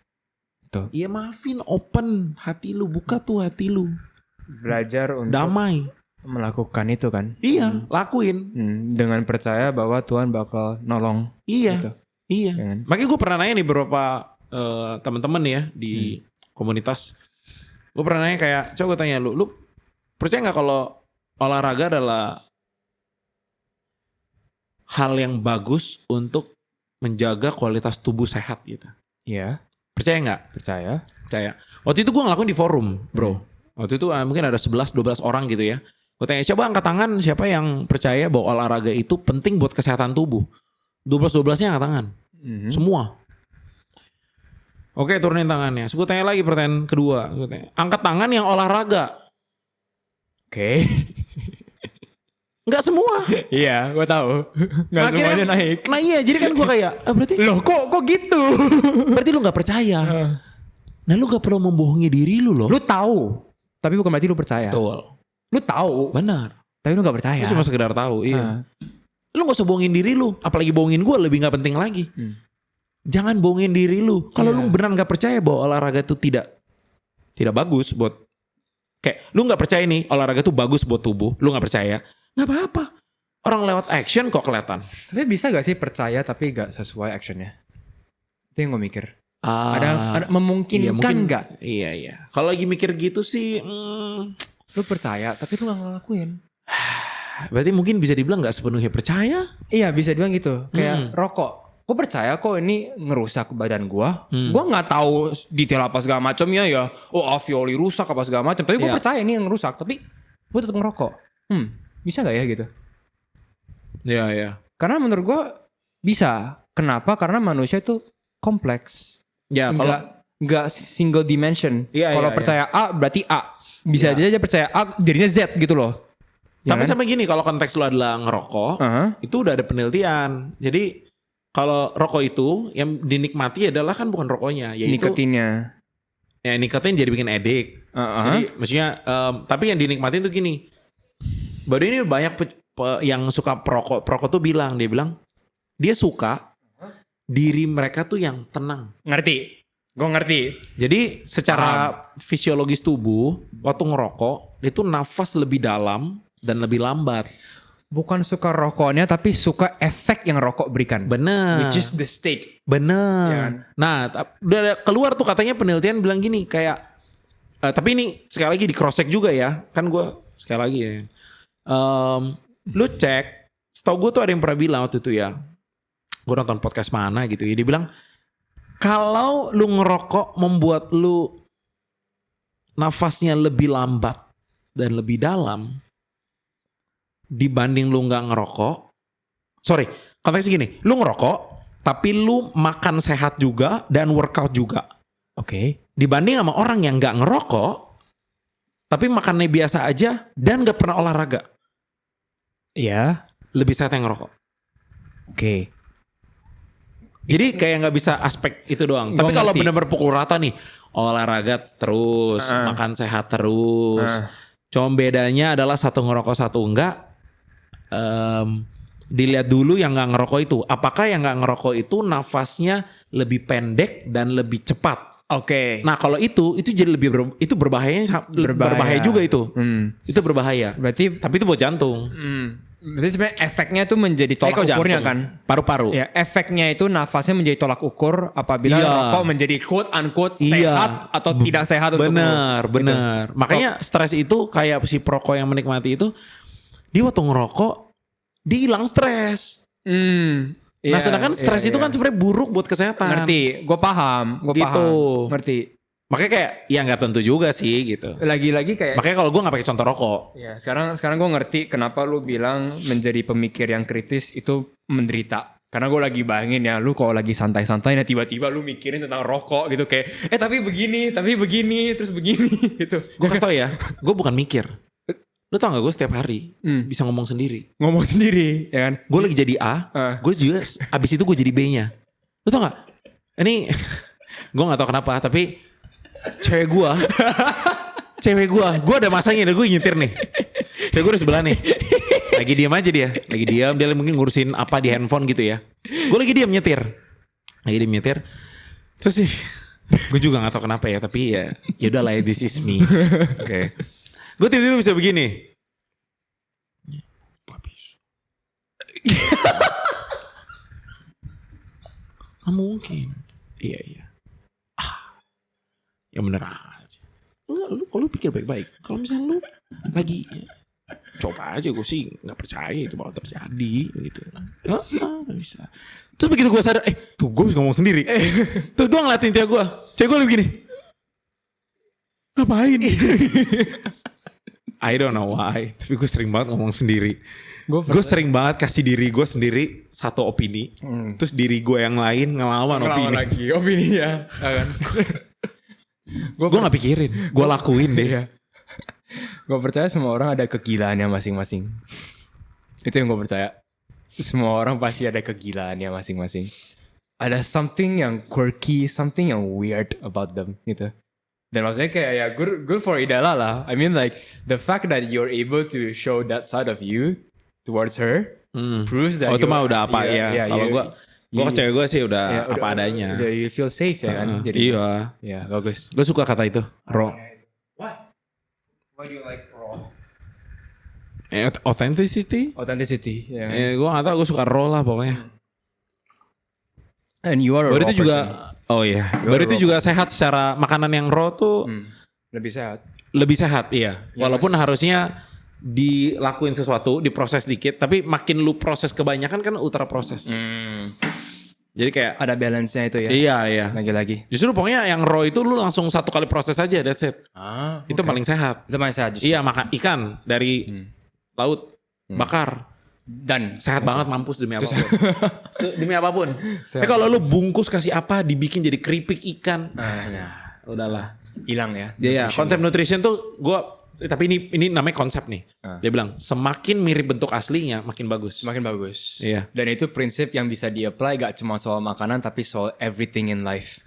Speaker 1: Tuh.
Speaker 2: Ya maafin, open hati lu, buka tuh hati lu.
Speaker 1: Belajar untuk
Speaker 2: damai.
Speaker 1: Melakukan itu kan.
Speaker 2: Iya, lakuin.
Speaker 1: Dengan percaya bahwa Tuhan bakal nolong.
Speaker 2: Iya,
Speaker 1: gitu.
Speaker 2: iya.
Speaker 1: Jangan.
Speaker 2: Makanya gue pernah nanya nih beberapa teman-teman ya di komunitas. Gue pernah nanya kayak, coba gue tanya lu percaya gak kalau olahraga adalah hal yang bagus untuk menjaga kualitas tubuh sehat gitu?
Speaker 1: Iya.
Speaker 2: Percaya gak?
Speaker 1: Percaya.
Speaker 2: Waktu itu gue ngelakuin di forum bro. Waktu itu mungkin ada 11-12 orang gitu ya. Gue tanya, coba angkat tangan siapa yang percaya bahwa olahraga itu penting buat kesehatan tubuh. 12-12-nya angkat tangan. Semua. Oke, turunin tangannya. Gue tanya lagi pertanyaan kedua. Angkat tangan yang olahraga.
Speaker 1: Oke.
Speaker 2: Nggak semua.
Speaker 1: Iya, gue tahu. Nggak
Speaker 2: Akhirnya,
Speaker 1: semuanya naik.
Speaker 2: Nah iya, jadi kan gue kayak, berarti
Speaker 1: Loh kok gitu?
Speaker 2: Berarti lu nggak percaya. Nah lu nggak perlu membohongi diri lu loh.
Speaker 1: Lu tahu, tapi bukan berarti lu percaya.
Speaker 2: Betul.
Speaker 1: Lu tahu.
Speaker 2: Benar.
Speaker 1: Tapi lu nggak percaya.
Speaker 2: Lu cuma sekedar tahu. Iya. Lu nggak usah bohongin diri lu. Apalagi bohongin gue lebih nggak penting lagi. Jangan bohongin diri lu. Kalau lu beneran nggak percaya bahwa olahraga itu tidak bagus buat, kayak lu nggak percaya nih olahraga itu bagus buat tubuh, lu nggak percaya, nggak apa-apa. Orang lewat action kok kelihatan.
Speaker 1: Tapi bisa gak sih percaya tapi gak sesuai actionnya? Itu yang gue mikir. Ada memungkinkan gak?
Speaker 2: Iya. Kalau lagi mikir gitu sih,
Speaker 1: lu percaya tapi lu gak ngelakuin.
Speaker 2: Berarti mungkin bisa dibilang gak sepenuhnya percaya.
Speaker 1: Iya bisa dibilang gitu. Kayak rokok. Gue percaya kok ini ngerusak badan gue. Gue gak tahu detail apa segala macamnya ya. Oh alveoli rusak apa segala macam. Tapi gue percaya ini yang ngerusak. Tapi gue tetap ngerokok. Bisa gak ya gitu?
Speaker 2: Iya.
Speaker 1: Karena menurut gue bisa. Kenapa? Karena manusia itu kompleks.
Speaker 2: Ya kalau
Speaker 1: nggak single dimension. Kalau percaya A berarti A. Bisa aja percaya A jadinya Z gitu loh.
Speaker 2: Tapi sampai gini, kalau konteks lo adalah ngerokok, itu udah ada penelitian. Jadi kalau rokok itu yang dinikmati adalah kan bukan rokoknya, yaitu
Speaker 1: nikotinnya.
Speaker 2: Ya nikotin jadi bikin edik. Jadi maksudnya, tapi yang dinikmati itu gini. Baru ini banyak yang suka perokok tuh dia bilang dia suka diri mereka tuh yang tenang.
Speaker 1: Ngerti? Gue ngerti.
Speaker 2: Jadi secara fisiologis tubuh, waktu ngerokok itu nafas lebih dalam dan lebih lambat.
Speaker 1: Bukan suka rokoknya tapi suka efek yang rokok berikan.
Speaker 2: Bener.
Speaker 1: Which is the state.
Speaker 2: Bener.
Speaker 1: Ya kan?
Speaker 2: Nah udah keluar tuh katanya penelitian bilang gini kayak, tapi ini sekali lagi di cross check juga ya. Kan gue sekali lagi ya. Lu cek, setahu gue tuh ada yang pernah bilang waktu itu ya. Gue nonton podcast mana gitu ya. Dia bilang, kalau lu ngerokok membuat lu nafasnya lebih lambat dan lebih dalam dibanding lu gak ngerokok. Sorry, konteksnya gini. Lu ngerokok, tapi lu makan sehat juga dan workout juga.
Speaker 1: Oke.
Speaker 2: Dibanding sama orang yang gak ngerokok, tapi makannya biasa aja dan gak pernah olahraga.
Speaker 1: Iya.
Speaker 2: Lebih sehat yang ngerokok.
Speaker 1: Oke.
Speaker 2: Jadi kayak gak bisa aspek itu doang. Tapi kalau benar-benar pukul rata nih, olahraga terus, makan sehat terus. Cuma bedanya adalah satu ngerokok satu enggak. Dilihat dulu yang gak ngerokok itu. Apakah yang gak ngerokok itu nafasnya lebih pendek dan lebih cepat?
Speaker 1: Oke.
Speaker 2: Nah kalau itu jadi itu berbahaya juga itu. Itu berbahaya.
Speaker 1: Berarti
Speaker 2: tapi itu buat jantung.
Speaker 1: Berarti sebenarnya efeknya itu menjadi tolak ukurnya
Speaker 2: jantung,
Speaker 1: kan?
Speaker 2: Paru-paru.
Speaker 1: Ya, efeknya itu nafasnya menjadi tolak ukur apabila rokok menjadi quote unquote sehat atau tidak sehat untuk
Speaker 2: benar. Makanya stres itu kayak si perokok yang menikmati itu, dia waktu ngerokok dia hilang stres. Nah sedangkan stres itu kan sebenarnya buruk buat kesehatan.
Speaker 1: Ngerti, gue paham. Ngerti.
Speaker 2: Makanya kayak ya nggak tentu juga sih gitu.
Speaker 1: Lagi-lagi kayak.
Speaker 2: Makanya kalau gue nggak pakai contoh rokok.
Speaker 1: Ya sekarang gue ngerti kenapa lu bilang menjadi pemikir yang kritis itu menderita. Karena gue lagi bayangin ya, lu kalau lagi santai-santai, nah tiba-tiba lu mikirin tentang rokok gitu kayak, tapi begini, terus begini gitu.
Speaker 2: Gue kasih tau ya, gue bukan mikir. Lu tau gak gue setiap hari bisa ngomong sendiri.
Speaker 1: Ngomong sendiri, ya kan?
Speaker 2: Gue lagi jadi A, gue juga abis itu gue jadi B-nya. Lu tau gak? Ini gue gak tau kenapa, tapi cewek gue ada masanya, gue nyetir nih. Cewek gue di sebelah nih. Lagi diam aja dia. Dia mungkin ngurusin apa di handphone gitu ya. Gue lagi diam nyetir. Terus sih, gue juga gak tahu kenapa ya. Tapi ya udah lah, this is me. Oke. Gue tiba-tiba bisa begini. Gak bisa. Gak mungkin. Iya. Ya bener aja. Enggak, lu pikir baik-baik. Kalau misalnya lu lagi coba aja, gue sih nggak percaya itu bakal terjadi gitu. Nggak bisa. Terus begitu gue sadar, tuh gue bisa ngomong sendiri. Tuh gue ngeliatin cewek gue lagi begini. Ngapain? I don't know why, tapi gue sering banget ngomong sendiri. Gue sering banget kasih diri gue sendiri satu opini, terus diri gue yang lain ngelawan opini.
Speaker 1: Lagi opininya, kan?
Speaker 2: Gue nggak pikirin, gue lakuin deh.
Speaker 1: Gue percaya semua orang ada kegilaannya masing-masing. Itu yang gue percaya. Semua orang pasti ada kegilaannya masing-masing. Ada something yang quirky, something yang weird about them gitu. Dan maksudnya kayak ya good for Idala lah. I mean like the fact that you're able to show that side of you towards her proves that
Speaker 2: itu mah udah apa ya. Kalau gue ke cewek gue sih udah apa adanya.
Speaker 1: You feel safe ya kan.
Speaker 2: Jadi,
Speaker 1: iya bagus.
Speaker 2: Gue suka kata itu, raw.
Speaker 1: Why do you like raw?
Speaker 2: Authenticity.
Speaker 1: Ya kan?
Speaker 2: Gue gak tau, gue suka raw lah pokoknya.
Speaker 1: And you are a raw person.
Speaker 2: Juga, baru itu juga sehat secara makanan yang raw tuh. Lebih sehat, iya. Walaupun harusnya dilakuin sesuatu, diproses dikit. Tapi makin lu proses kebanyakan kan ultra proses. Jadi kayak
Speaker 1: ada balance-nya itu ya.
Speaker 2: Iya.
Speaker 1: Lagi-lagi.
Speaker 2: Justru pokoknya yang raw itu lu langsung satu kali proses aja, that's it. Itu paling sehat.
Speaker 1: Itu paling sehat justru.
Speaker 2: Iya, makan ikan dari laut bakar.
Speaker 1: Dan
Speaker 2: sehat banget, mampus demi apapun. Demi apapun. Kalau lu bungkus kasih apa, dibikin jadi keripik ikan. Nah, udahlah.
Speaker 1: Hilang ya.
Speaker 2: Iya, konsep nutrition tuh tapi ini namanya konsep nih. Dia bilang semakin mirip bentuk aslinya makin bagus. Iya.
Speaker 1: Dan itu prinsip yang bisa di-apply gak cuma soal makanan tapi soal everything in life.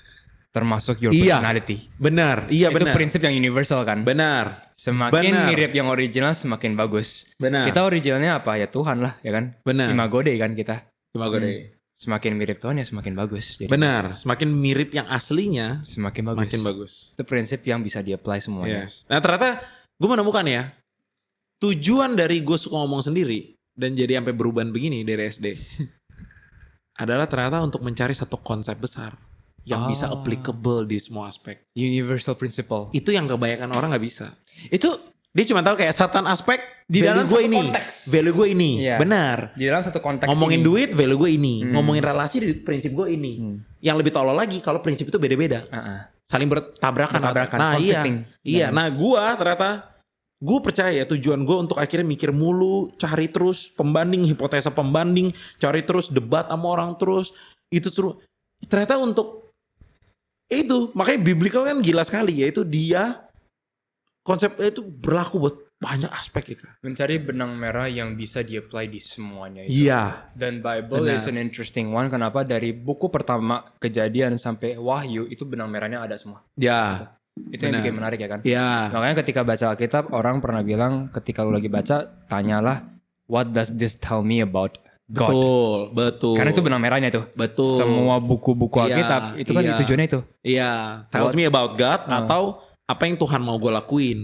Speaker 1: Termasuk your personality.
Speaker 2: Benar. Iya benar.
Speaker 1: Itu prinsip yang universal kan.
Speaker 2: Benar.
Speaker 1: Semakin mirip yang original semakin bagus.
Speaker 2: Benar.
Speaker 1: Kita originalnya apa? Ya Tuhan lah ya kan.
Speaker 2: Benar.
Speaker 1: Imago Dei kan kita.
Speaker 2: Imago Dei.
Speaker 1: Semakin mirip Tuhan ya semakin bagus. Jadi
Speaker 2: benar. Semakin mirip yang aslinya
Speaker 1: semakin bagus.
Speaker 2: Makin bagus.
Speaker 1: Itu prinsip yang bisa di-apply semuanya.
Speaker 2: Yes. Nah ternyata gue menemukan ya, tujuan dari gue suka ngomong sendiri dan jadi sampai berubah begini dari SD adalah ternyata untuk mencari satu konsep besar yang bisa applicable di semua aspek.
Speaker 1: Universal principle.
Speaker 2: Itu yang kebanyakan orang nggak bisa.
Speaker 1: Itu
Speaker 2: dia cuma tahu kayak certain aspek
Speaker 1: di dalam
Speaker 2: gue
Speaker 1: satu
Speaker 2: ini,
Speaker 1: konteks.
Speaker 2: value gue ini, benar.
Speaker 1: Di dalam satu konteks.
Speaker 2: Ngomongin duit, value gue ini. Ngomongin relasi, prinsip gue ini. Yang lebih tolol lagi kalau prinsip itu beda-beda. Saling bertabrakan. Nah iya. Nah gue percaya tujuan gue untuk akhirnya mikir mulu, cari terus pembanding, hipotesa pembanding, cari terus debat sama orang terus, itu terus. Ternyata untuk itu, makanya biblical kan gila sekali, yaitu dia konsepnya itu berlaku buat banyak aspek itu.
Speaker 1: Mencari benang merah yang bisa di-apply di semuanya itu.
Speaker 2: Iya.
Speaker 1: Dan Bible is an interesting one. Kenapa? Dari buku pertama Kejadian sampai Wahyu itu benang merahnya ada semua.
Speaker 2: Ya.
Speaker 1: Itu yang bikin menarik ya kan.
Speaker 2: Iya.
Speaker 1: Makanya ketika baca Alkitab orang pernah bilang ketika lu lagi baca tanyalah what does this tell me about God.
Speaker 2: Betul.
Speaker 1: Karena itu benang merahnya itu.
Speaker 2: Betul.
Speaker 1: Semua buku-buku Alkitab itu kan tujuannya itu.
Speaker 2: Iya. Tells me about God atau apa yang Tuhan mau gue lakuin.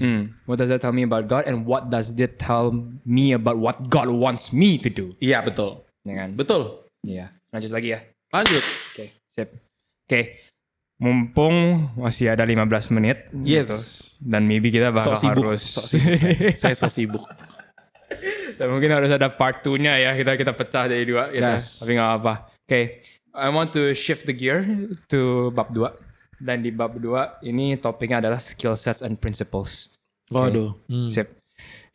Speaker 1: What does that tell me about God and what does it tell me about what God wants me to do?
Speaker 2: Iya betul.
Speaker 1: Ya kan?
Speaker 2: Betul.
Speaker 1: Iya. Lanjut lagi ya.
Speaker 2: Lanjut.
Speaker 1: Oke. Sip. Oke. Mumpung masih ada 15 menit.
Speaker 2: Yes.
Speaker 1: Gitu, dan maybe kita bakal harus.
Speaker 2: Saya so sibuk.
Speaker 1: Dan mungkin harus ada part 2-nya ya, kita pecah jadi 2 gitu.
Speaker 2: Yes.
Speaker 1: Tapi gak apa-apa. Oke, I want to shift the gear to bab 2. Dan di bab 2 ini topiknya adalah skill sets and principles.
Speaker 2: Waduh.
Speaker 1: Sip.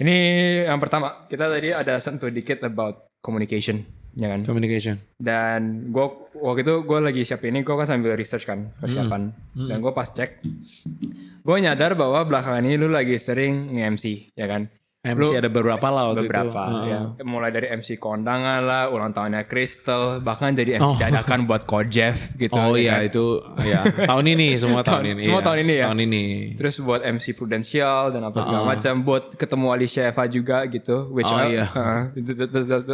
Speaker 1: Ini yang pertama, kita tadi ada sentuh dikit about communication, ya kan?
Speaker 2: Communication.
Speaker 1: Dan waktu itu gue lagi siapin ini, gue kan sambil research kan, persiapan. Dan gue pas cek, gue nyadar bahwa belakangan ini lu lagi sering nge-MC, ya kan?
Speaker 2: MC ada beberapa lah waktu itu.
Speaker 1: Beberapa, ya. Mulai dari MC kondangan lah, ulang tahunnya Crystal, bahkan jadi MC dadakan buat Coach Jeff gitu.
Speaker 2: Oh
Speaker 1: ya
Speaker 2: iya
Speaker 1: kan?
Speaker 2: itu ya. Tahun ini semua tahun ini.
Speaker 1: Semua
Speaker 2: iya.
Speaker 1: tahun ini ya.
Speaker 2: Tahun ini.
Speaker 1: Terus buat MC Prudential dan apa segala macam, buat ketemu Alicia Eva juga gitu. Which
Speaker 2: iya.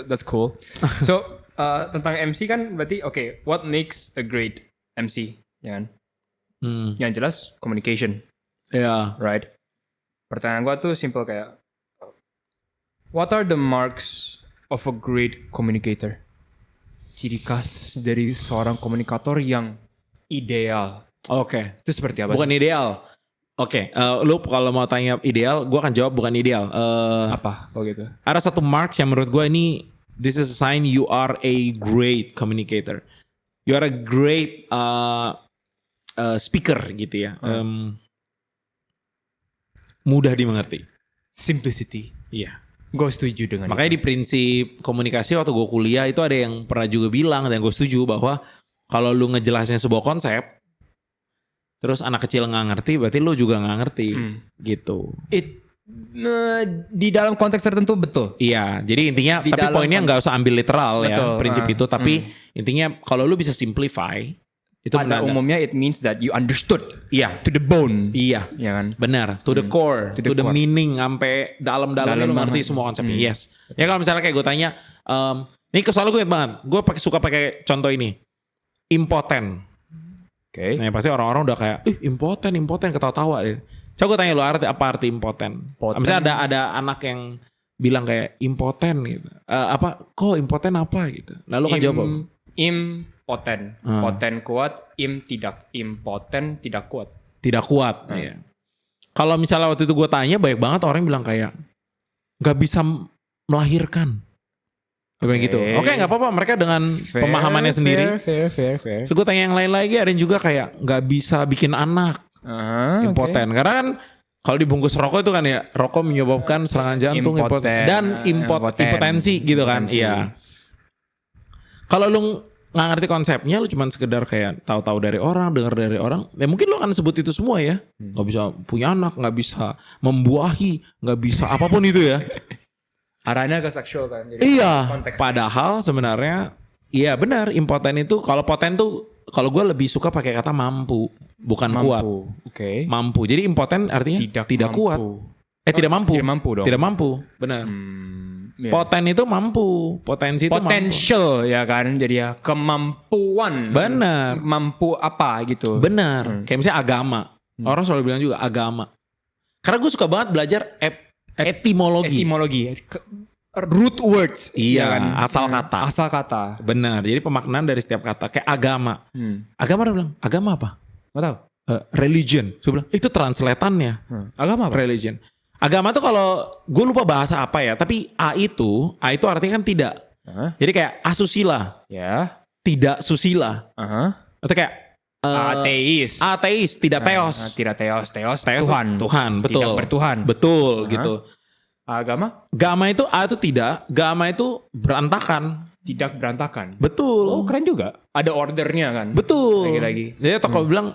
Speaker 1: That's cool. So tentang MC kan berarti what makes a great MC, ya kan? Yang jelas communication,
Speaker 2: Iya.
Speaker 1: right? Pertanyaan gua tuh simple kayak, what are the marks of a great communicator? Ciri khas dari seorang komunikator yang ideal.
Speaker 2: Oke.
Speaker 1: Itu seperti apa
Speaker 2: Bukan
Speaker 1: sih?
Speaker 2: ideal. Oke, lu kalau mau tanya ideal, gue akan jawab bukan ideal.
Speaker 1: Apa? Oh gitu.
Speaker 2: Ada satu marks yang menurut gue ini, this is a sign you are a great communicator. You are a great speaker gitu ya. Mudah dimengerti.
Speaker 1: Simplicity.
Speaker 2: Iya.
Speaker 1: Gue setuju dengan
Speaker 2: Makanya di prinsip komunikasi waktu gue kuliah itu ada yang pernah juga bilang dan gue setuju bahwa kalau lu ngejelasin sebuah konsep, terus anak kecil nggak ngerti, berarti lu juga nggak ngerti, gitu.
Speaker 1: Di dalam konteks tertentu betul.
Speaker 2: Iya, jadi intinya,
Speaker 1: Di
Speaker 2: tapi
Speaker 1: dalam
Speaker 2: poinnya nggak usah ambil literal
Speaker 1: Betul,
Speaker 2: ya prinsip itu, tapi intinya kalau lu bisa simplify, itu
Speaker 1: Pada
Speaker 2: benar.
Speaker 1: umumnya it means that you understood
Speaker 2: Iya,
Speaker 1: to the bone.
Speaker 2: iya,
Speaker 1: Ya kan?
Speaker 2: benar. To the core, to the
Speaker 1: core.
Speaker 2: meaning, sampai dalam-dalamnya lu ngerti semua konsepnya. Yes. Ya kalau misalnya kayak gue tanya, ini soalnya gue inget banget, gue suka pakai contoh ini, impoten.
Speaker 1: Oke.
Speaker 2: Nah pasti orang-orang udah kayak, impoten, ketawa-tawa deh. Coba gue tanya lu apa arti impoten? Misalnya ada anak yang bilang kayak impoten gitu. Kok impoten apa gitu? Nah lu kan jawab.
Speaker 1: Impoten. Poten kuat, impoten tidak kuat.
Speaker 2: Tidak kuat. Iya. Kalau misalnya waktu itu gue tanya, banyak banget orang yang bilang kayak gak bisa melahirkan. Kayak gitu. Oke, gak apa-apa. Mereka dengan pemahamannya sendiri.
Speaker 1: Fair.
Speaker 2: Terus gue tanya yang lain lagi, ada yang juga kayak gak bisa bikin anak. Impoten. Karena kan kalau dibungkus rokok itu kan ya, rokok menyebabkan serangan jantung, dan impotensi gitu kan. Iya. Kalau lu nggak ngerti konsepnya, lu cuma sekedar kayak tahu-tahu dari orang, dengar dari orang, ya mungkin lu akan sebut itu semua ya. Nggak bisa punya anak, nggak bisa membuahi, nggak bisa apapun itu ya.
Speaker 1: Arahnya ke seksual kan. Jadi
Speaker 2: Iya.
Speaker 1: konteks.
Speaker 2: Padahal sebenarnya, iya benar, impoten itu, kalau poten tuh, kalau gue lebih suka pakai kata mampu, bukan kuat.
Speaker 1: Oke.
Speaker 2: Mampu. Jadi impoten artinya tidak kuat. Tidak mampu.
Speaker 1: Tidak mampu dong.
Speaker 2: Tidak mampu, benar.
Speaker 1: Iya.
Speaker 2: Poten itu mampu, potensi itu mampu.
Speaker 1: Potential ya kan, jadi ya kemampuan.
Speaker 2: Benar.
Speaker 1: Mampu apa gitu.
Speaker 2: Benar. Kayak misalnya agama. Orang selalu bilang juga agama. Karena gue suka banget belajar etimologi.
Speaker 1: Root words.
Speaker 2: Iya,
Speaker 1: ya kan?
Speaker 2: asal kata.
Speaker 1: Asal kata.
Speaker 2: Benar. Jadi pemaknaan dari setiap kata. Kayak agama. Agama orang bilang, agama apa?
Speaker 1: Gak tahu.
Speaker 2: Religion. Gue bilang, itu translatannya.
Speaker 1: Agama apa?
Speaker 2: Religion. Agama tuh kalau gue lupa bahasa apa ya, tapi A itu artinya kan tidak. Jadi kayak asusila,
Speaker 1: Ya.
Speaker 2: tidak susila. Atau kayak ateis, tidak teos.
Speaker 1: Tidak teos.
Speaker 2: Teos
Speaker 1: Tuhan.
Speaker 2: Tuhan, betul.
Speaker 1: Tidak bertuhan.
Speaker 2: Betul gitu.
Speaker 1: Agama?
Speaker 2: Gama itu A itu tidak, gama itu berantakan.
Speaker 1: Tidak berantakan.
Speaker 2: Betul.
Speaker 1: Oh keren juga. Ada ordernya kan.
Speaker 2: Betul.
Speaker 1: Lagi-lagi.
Speaker 2: Jadi kalau bilang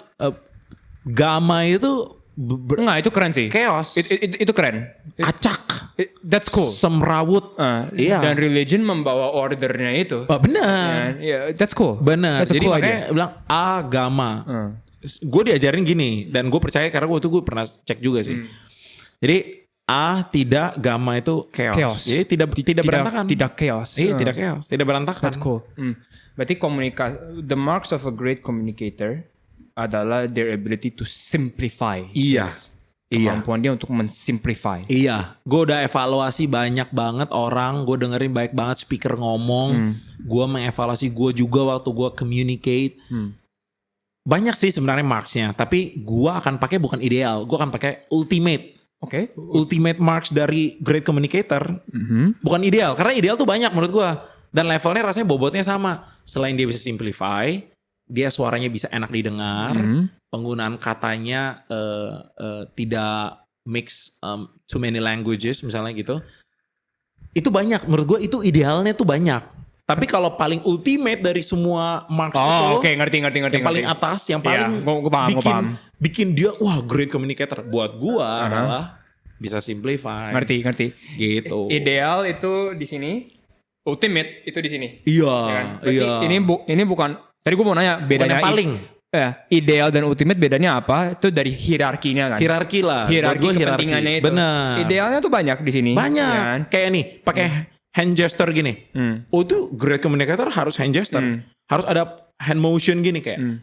Speaker 2: gama itu
Speaker 1: Enggak, itu keren sih.
Speaker 2: chaos.
Speaker 1: Itu keren.
Speaker 2: Acak.
Speaker 1: That's cool.
Speaker 2: Semrawut. Iya.
Speaker 1: Dan religion membawa ordernya itu.
Speaker 2: Oh, benar.
Speaker 1: Ya, that's cool.
Speaker 2: Benar.
Speaker 1: That's a
Speaker 2: Jadi
Speaker 1: cool
Speaker 2: makanya
Speaker 1: idea.
Speaker 2: bilang agama. Gue diajarin gini dan gue percaya karena gue pernah cek juga sih. Jadi tidak, gama itu chaos. Jadi tidak berantakan.
Speaker 1: Tidak chaos.
Speaker 2: Iya, tidak chaos, tidak berantakan.
Speaker 1: That's cool. Berarti the marks of a great communicator adalah their ability to simplify.
Speaker 2: Iya.
Speaker 1: Kemampuan dia untuk mensimplify.
Speaker 2: Iya, gue udah evaluasi banyak banget orang, gue dengerin banyak banget speaker ngomong, gue mengevaluasi gue juga waktu gue communicate. Banyak sih sebenarnya marksnya, tapi gue akan pakai bukan ideal, gue akan pakai ultimate.
Speaker 1: Oke.
Speaker 2: Ultimate marks dari great communicator bukan ideal, karena ideal tuh banyak menurut gua dan levelnya rasanya bobotnya sama. Selain dia bisa simplify, dia suaranya bisa enak didengar, penggunaan katanya tidak mix too many languages misalnya gitu. Itu banyak menurut gua, itu idealnya tuh banyak. Tapi kalau paling ultimate dari semua marks itu,
Speaker 1: oke, ngerti.
Speaker 2: yang paling atas, yang paling
Speaker 1: gua paham.
Speaker 2: bikin dia wah great communicator buat gua adalah bisa simplify.
Speaker 1: Ngerti.
Speaker 2: Gitu.
Speaker 1: Ideal itu di sini, ultimate itu di sini.
Speaker 2: Iya,
Speaker 1: Ya kan? Berarti ini bukan. Tadi gua mau nanya
Speaker 2: bukan
Speaker 1: bedanya
Speaker 2: yang paling.
Speaker 1: Ideal dan ultimate bedanya apa? Itu dari hierarkinya kan.
Speaker 2: Hierarki lah.
Speaker 1: Hierarki
Speaker 2: Buat gua
Speaker 1: kepentingannya itu.
Speaker 2: Benar.
Speaker 1: Idealnya tuh banyak di sini.
Speaker 2: Banyak.
Speaker 1: ya kan?
Speaker 2: Kayak nih, pakai hand gesture gini. Oh itu great communicator harus hand gesture. Harus ada hand motion gini kayak.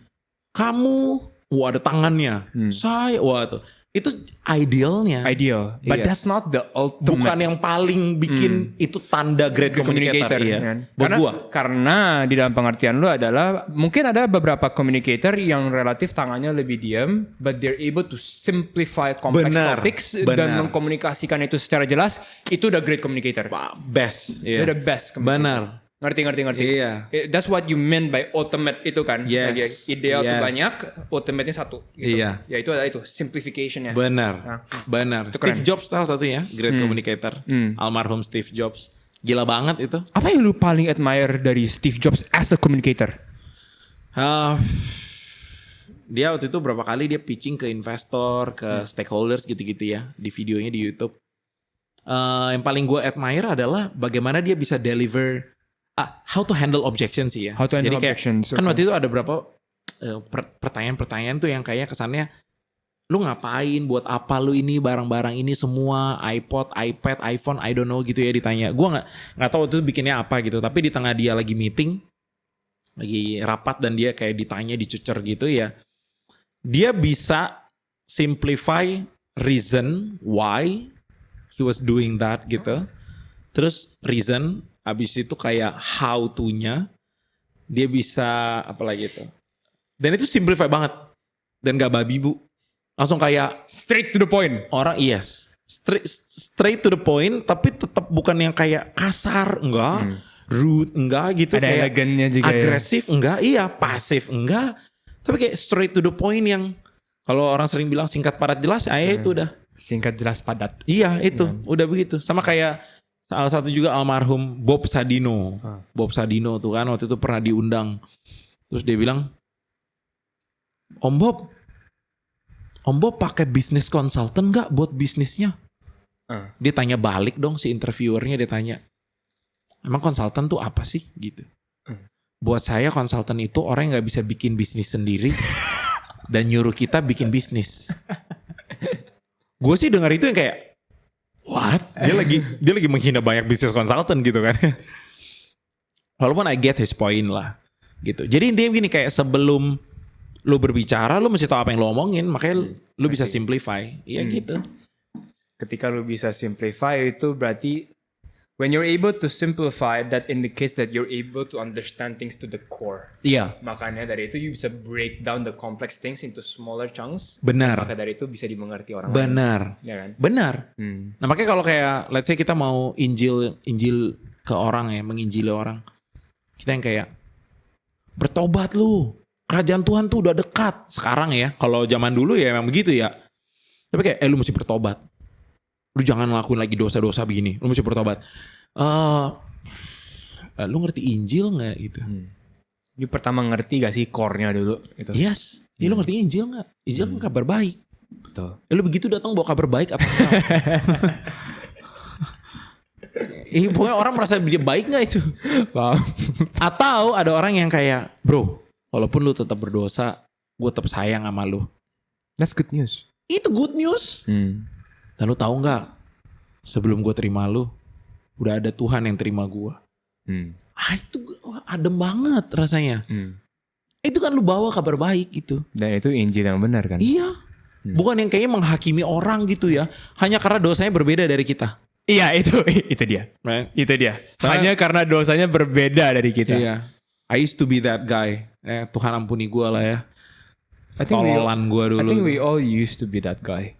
Speaker 2: Kamu, wah ada tangannya. Saya, wah tuh. Itu idealnya.
Speaker 1: Ideal. But
Speaker 2: Iya.
Speaker 1: that's not the ultimate.
Speaker 2: Bukan yang paling bikin itu tanda great communicator. Iya.
Speaker 1: kan?
Speaker 2: Buat gua.
Speaker 1: Karena di dalam pengertian lu adalah mungkin ada beberapa communicator yang relatif tangannya lebih diam, but they're able to simplify complex
Speaker 2: Benar,
Speaker 1: topics
Speaker 2: benar.
Speaker 1: dan mengkomunikasikan itu secara jelas. Itu udah great communicator.
Speaker 2: Best.
Speaker 1: Itu
Speaker 2: Iya.
Speaker 1: the best communicator.
Speaker 2: Benar.
Speaker 1: Ngerti.
Speaker 2: Iya.
Speaker 1: That's what you meant by ultimate itu kan.
Speaker 2: Yes.
Speaker 1: Lagi ideal tuh
Speaker 2: Yes.
Speaker 1: banyak, ultimate-nya satu. Gitu.
Speaker 2: Iya.
Speaker 1: Ya itu adalah itu simplification-nya.
Speaker 2: Benar. Benar.
Speaker 1: Itu
Speaker 2: Steve
Speaker 1: keren.
Speaker 2: Jobs salah satunya great communicator. Almarhum Steve Jobs. Gila banget itu.
Speaker 1: Apa yang lu paling admire dari Steve Jobs as a communicator?
Speaker 2: Dia waktu itu berapa kali dia pitching ke investor, ke stakeholders gitu-gitu ya di videonya di YouTube. Yang paling gue admire adalah bagaimana dia bisa deliver how to handle objection sih ya.
Speaker 1: How to handle
Speaker 2: Jadi kayak,
Speaker 1: objections,
Speaker 2: kan
Speaker 1: okay.
Speaker 2: waktu itu ada berapa pertanyaan-pertanyaan tuh yang kayak kesannya lu ngapain, buat apa lu ini barang-barang ini semua, iPod, iPad, iPhone, I don't know gitu ya ditanya. Gue nggak tahu waktu itu bikinnya apa gitu. Tapi di tengah dia lagi meeting, lagi rapat dan dia kayak ditanya, dicucer gitu ya. Dia bisa simplify reason why he was doing that gitu. Terus reason, abis itu kayak how to-nya dia bisa apa lagi itu. Dan itu simplify banget. Dan gak babi bu. Langsung kayak
Speaker 1: Straight to the point.
Speaker 2: orang yes. Straight to the point tapi tetap bukan yang kayak kasar, enggak. Rude, enggak gitu.
Speaker 1: Ada
Speaker 2: kayak
Speaker 1: elegannya juga ya.
Speaker 2: agresif, enggak. Iya, pasif, enggak. Tapi kayak straight to the point yang kalau orang sering bilang singkat padat jelas, itu udah.
Speaker 1: Singkat jelas padat.
Speaker 2: Iya itu, udah begitu. Sama kayak salah satu juga almarhum Bob Sadino. Bob Sadino tuh kan waktu itu pernah diundang. Terus dia bilang, Om Bob pakai bisnis consultant nggak buat bisnisnya? Dia tanya balik dong si interviewernya, dia tanya, emang konsultan tuh apa sih gitu? Buat saya konsultan itu orang yang nggak bisa bikin bisnis sendiri dan nyuruh kita bikin bisnis. Gue sih dengar itu yang kayak, what? Dia lagi menghina banyak bisnis konsultan gitu kan. Walaupun I get his point lah gitu. Jadi intinya gini, kayak sebelum lu berbicara lu mesti tahu apa yang lu omongin, makanya lu bisa simplify. Iya gitu.
Speaker 1: Ketika lu bisa simplify itu berarti when you're able to simplify, that indicates that you're able to understand things to the core.
Speaker 2: Iya.
Speaker 1: Makanya dari itu you bisa break down the complex things into smaller chunks.
Speaker 2: Benar.
Speaker 1: Maka dari itu bisa dimengerti orang
Speaker 2: Benar.
Speaker 1: lain. Ya kan?
Speaker 2: Benar. Nah makanya kalau kayak let's say kita mau injil ke orang ya, menginjili orang, kita yang kayak bertobat lu, kerajaan Tuhan tuh udah dekat sekarang ya. Kalau zaman dulu ya emang begitu ya. Tapi kayak lu mesti bertobat, lu jangan ngelakuin lagi dosa-dosa begini, lu mesti bertobat. Lu ngerti Injil nggak gitu?
Speaker 1: You pertama ngerti gak sih core-nya dulu gitu.
Speaker 2: Yes. Lu ngerti Injil nggak? Injil kan kabar baik.
Speaker 1: Betul.
Speaker 2: Lu begitu datang bawa kabar baik apa enggak? Pokoknya orang merasa dia baik nggak itu?
Speaker 1: Paham.
Speaker 2: Atau ada orang yang kayak, bro, walaupun lu tetap berdosa, gue tetap sayang sama lu.
Speaker 1: That's good news.
Speaker 2: Itu good news. Dan lu tahu nggak? Sebelum gue terima lu, udah ada Tuhan yang terima gue. Itu adem banget rasanya. Itu kan lu bawa kabar baik gitu.
Speaker 1: Dan itu Injil yang benar kan?
Speaker 2: Iya. Bukan yang kayaknya menghakimi orang gitu ya. Hanya karena dosanya berbeda dari kita.
Speaker 1: Iya itu dia.
Speaker 2: Right?
Speaker 1: Itu dia. Hanya karena dosanya berbeda dari kita.
Speaker 2: Iya. I used to be that guy. Tuhan ampuni gue lah ya. Tololan gue dulu.
Speaker 1: I think we all used to be that guy.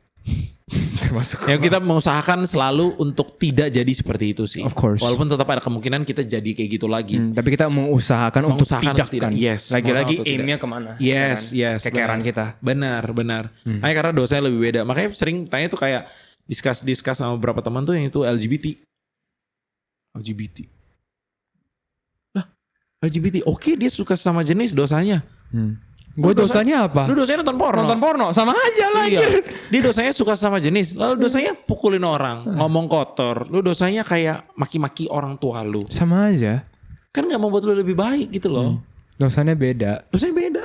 Speaker 1: Termasuk
Speaker 2: Ya kita mengusahakan selalu untuk tidak jadi seperti itu sih.
Speaker 1: Of course.
Speaker 2: Walaupun tetap ada kemungkinan kita jadi kayak gitu lagi.
Speaker 1: Tapi kita mengusahakan untuk tidak kan.
Speaker 2: Yes.
Speaker 1: Lagi-lagi
Speaker 2: mengusahakan untuk
Speaker 1: aimnya
Speaker 2: tidak.
Speaker 1: kemana?
Speaker 2: Yes,
Speaker 1: ya kan?
Speaker 2: yes.
Speaker 1: Kekeran
Speaker 2: benar.
Speaker 1: kita.
Speaker 2: Benar. Makanya karena dosanya lebih beda. Makanya sering tanya tuh kayak discuss sama beberapa teman tuh yang itu LGBT. Lah, LGBT. Oke, dia suka sama jenis dosanya.
Speaker 1: Gue dosanya apa?
Speaker 2: Lu dosanya nonton porno.
Speaker 1: Nonton porno sama aja lah.
Speaker 2: Iya. Dia dosanya suka sama jenis. Lalu dosanya pukulin orang, ngomong kotor. Lu dosanya kayak maki-maki orang tua lu.
Speaker 1: Sama aja.
Speaker 2: Kan gak membuat lu lebih baik gitu loh.
Speaker 1: Dosanya beda.
Speaker 2: Dosanya beda.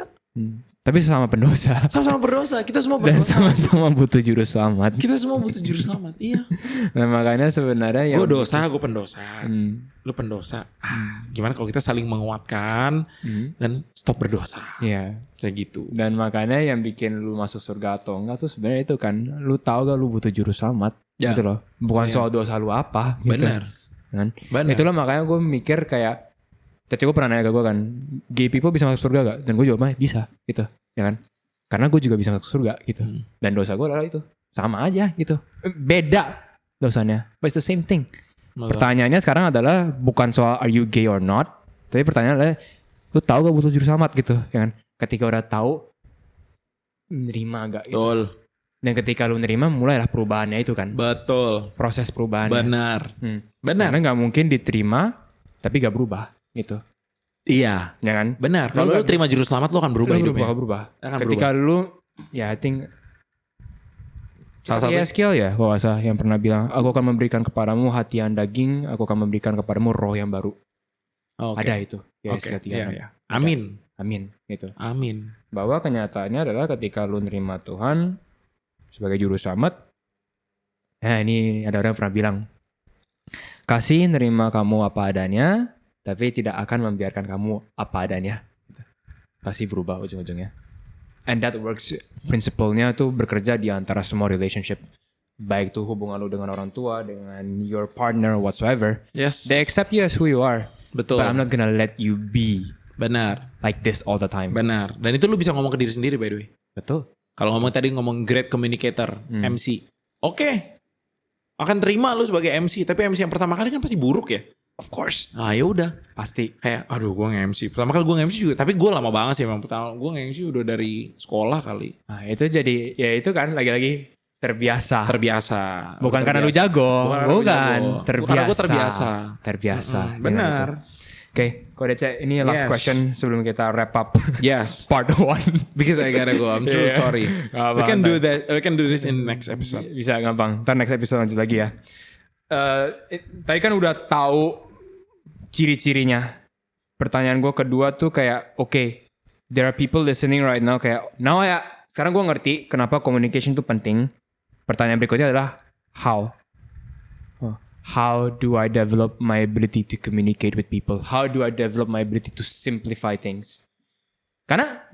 Speaker 1: Tapi sama pendosa.
Speaker 2: Sama-sama berdosa. Kita semua
Speaker 1: Dan
Speaker 2: berdosa.
Speaker 1: sama-sama butuh juru selamat.
Speaker 2: Kita semua butuh juru selamat. Iya.
Speaker 1: Nah makanya sebenarnya
Speaker 2: Gue dosa, gue pendosa.
Speaker 1: Hmm.
Speaker 2: Lu pendosa. Gimana kalau kita saling menguatkan dan stop berdosa.
Speaker 1: Iya.
Speaker 2: Kayak gitu.
Speaker 1: Dan makanya yang bikin lu masuk surga atau enggak tuh sebenarnya itu kan, lu tahu gak lu butuh juru selamat,
Speaker 2: Ya.
Speaker 1: gitu loh. Bukan
Speaker 2: Ya.
Speaker 1: soal dosa lu apa. Gitu.
Speaker 2: Benar.
Speaker 1: Kan?
Speaker 2: Benar.
Speaker 1: Itulah makanya gue mikir kayak, Caca gue pernah nanya ke gue kan, gay people bisa masuk surga gak? Dan gue jawabnya bisa, gitu, ya kan? Karena gue juga bisa masuk surga, gitu. Dan dosa gue adalah itu, sama aja, gitu. Beda dosanya, but it's the same thing. Pertanyaannya sekarang adalah bukan soal are you gay or not, tapi pertanyaannya adalah lu tahu gak butuh juru selamat gitu, ya kan? Ketika udah tahu, nerima gak gitu.
Speaker 2: Betul.
Speaker 1: Dan ketika lu nerima, mulailah perubahannya itu kan.
Speaker 2: Betul.
Speaker 1: Proses perubahannya.
Speaker 2: Benar.
Speaker 1: Benar. Karena gak mungkin diterima, tapi gak berubah gitu.
Speaker 2: Iya.
Speaker 1: Ya kan?
Speaker 2: Benar. Kalau lu terima juru selamat lu akan berubah hidupnya.
Speaker 1: Berubah.
Speaker 2: Akan
Speaker 1: Ketika lu, ya I think
Speaker 2: salah satu
Speaker 1: Ezekiel ya, kalau nggak salah, yang pernah bilang, aku akan memberikan kepadamu hati yang daging, aku akan memberikan kepadamu roh yang baru. Ada itu. Ya,
Speaker 2: Oke.
Speaker 1: Ezekiel 3.
Speaker 2: Iya. Amin.
Speaker 1: Amin. Gitu.
Speaker 2: Amin.
Speaker 1: Bahwa kenyataannya adalah ketika lu nerima Tuhan sebagai juru selamat, nah ini ada orang yang pernah bilang, kasih nerima kamu apa adanya, tapi tidak akan membiarkan kamu apa adanya. Pasti berubah ujung-ujungnya. And that works, prinsipalnya tuh bekerja di antara semua relationship. Baik tuh hubungan lu dengan orang tua, dengan your partner, whatsoever.
Speaker 2: Yes.
Speaker 1: They accept you as who you are.
Speaker 2: Betul.
Speaker 1: But I'm not gonna let you be
Speaker 2: Benar.
Speaker 1: like this all the time.
Speaker 2: Benar. Dan itu lu bisa ngomong ke diri sendiri by the way.
Speaker 1: Betul.
Speaker 2: Kalau ngomong great communicator, MC. Oke. Akan terima lu sebagai MC, tapi MC yang pertama kali kan pasti buruk ya. Of course. Nah ya udah.
Speaker 1: Pasti.
Speaker 2: Kayak aduh gue nge-MC. Pertama kali gue nge-MC juga. Tapi gue lama banget sih emang. Pertama gue nge-MC udah dari sekolah kali.
Speaker 1: Nah itu jadi, ya itu kan lagi-lagi terbiasa.
Speaker 2: Terbiasa.
Speaker 1: Bukan karena lu jago. Bukan. Terbiasa.
Speaker 2: Karena gue terbiasa.
Speaker 1: Terbiasa.
Speaker 2: Benar.
Speaker 1: Oke, Kodece, ini last
Speaker 2: Yes.
Speaker 1: question sebelum kita wrap up
Speaker 2: Yes.
Speaker 1: part 1.
Speaker 2: Because I gotta go. I'm so
Speaker 1: Yeah.
Speaker 2: sorry.
Speaker 1: Gak
Speaker 2: We can
Speaker 1: apa-apa.
Speaker 2: do that. We can do this in next episode.
Speaker 1: Bisa gampang. Ntar next episode lanjut lagi ya. Tadi kan udah tahu ciri-cirinya. Pertanyaan gue kedua tuh kayak, okay, there are people listening right now kayak, sekarang gue ngerti kenapa communication itu penting. Pertanyaan berikutnya adalah how? How do I develop my ability to communicate with people? How do I develop my ability to simplify things? Karena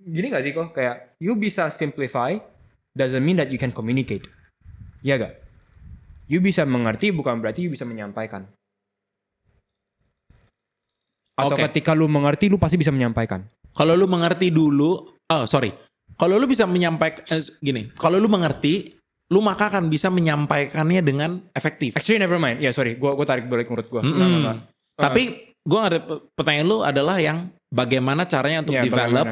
Speaker 1: gini gak sih kok, kayak you bisa simplify doesn't mean that you can communicate. Iya gak? You bisa mengerti bukan berarti you bisa menyampaikan. Atau ketika lu mengerti lu pasti bisa menyampaikan.
Speaker 2: Kalau lu mengerti dulu, kalau lu bisa menyampaikan gini, kalau lu mengerti, lu maka akan bisa menyampaikannya dengan efektif.
Speaker 1: Actually never mind. Ya sorry, gua tarik balik menurut gua. Enggak.
Speaker 2: Tapi gue ada pertanyaan lu adalah yang bagaimana caranya untuk develop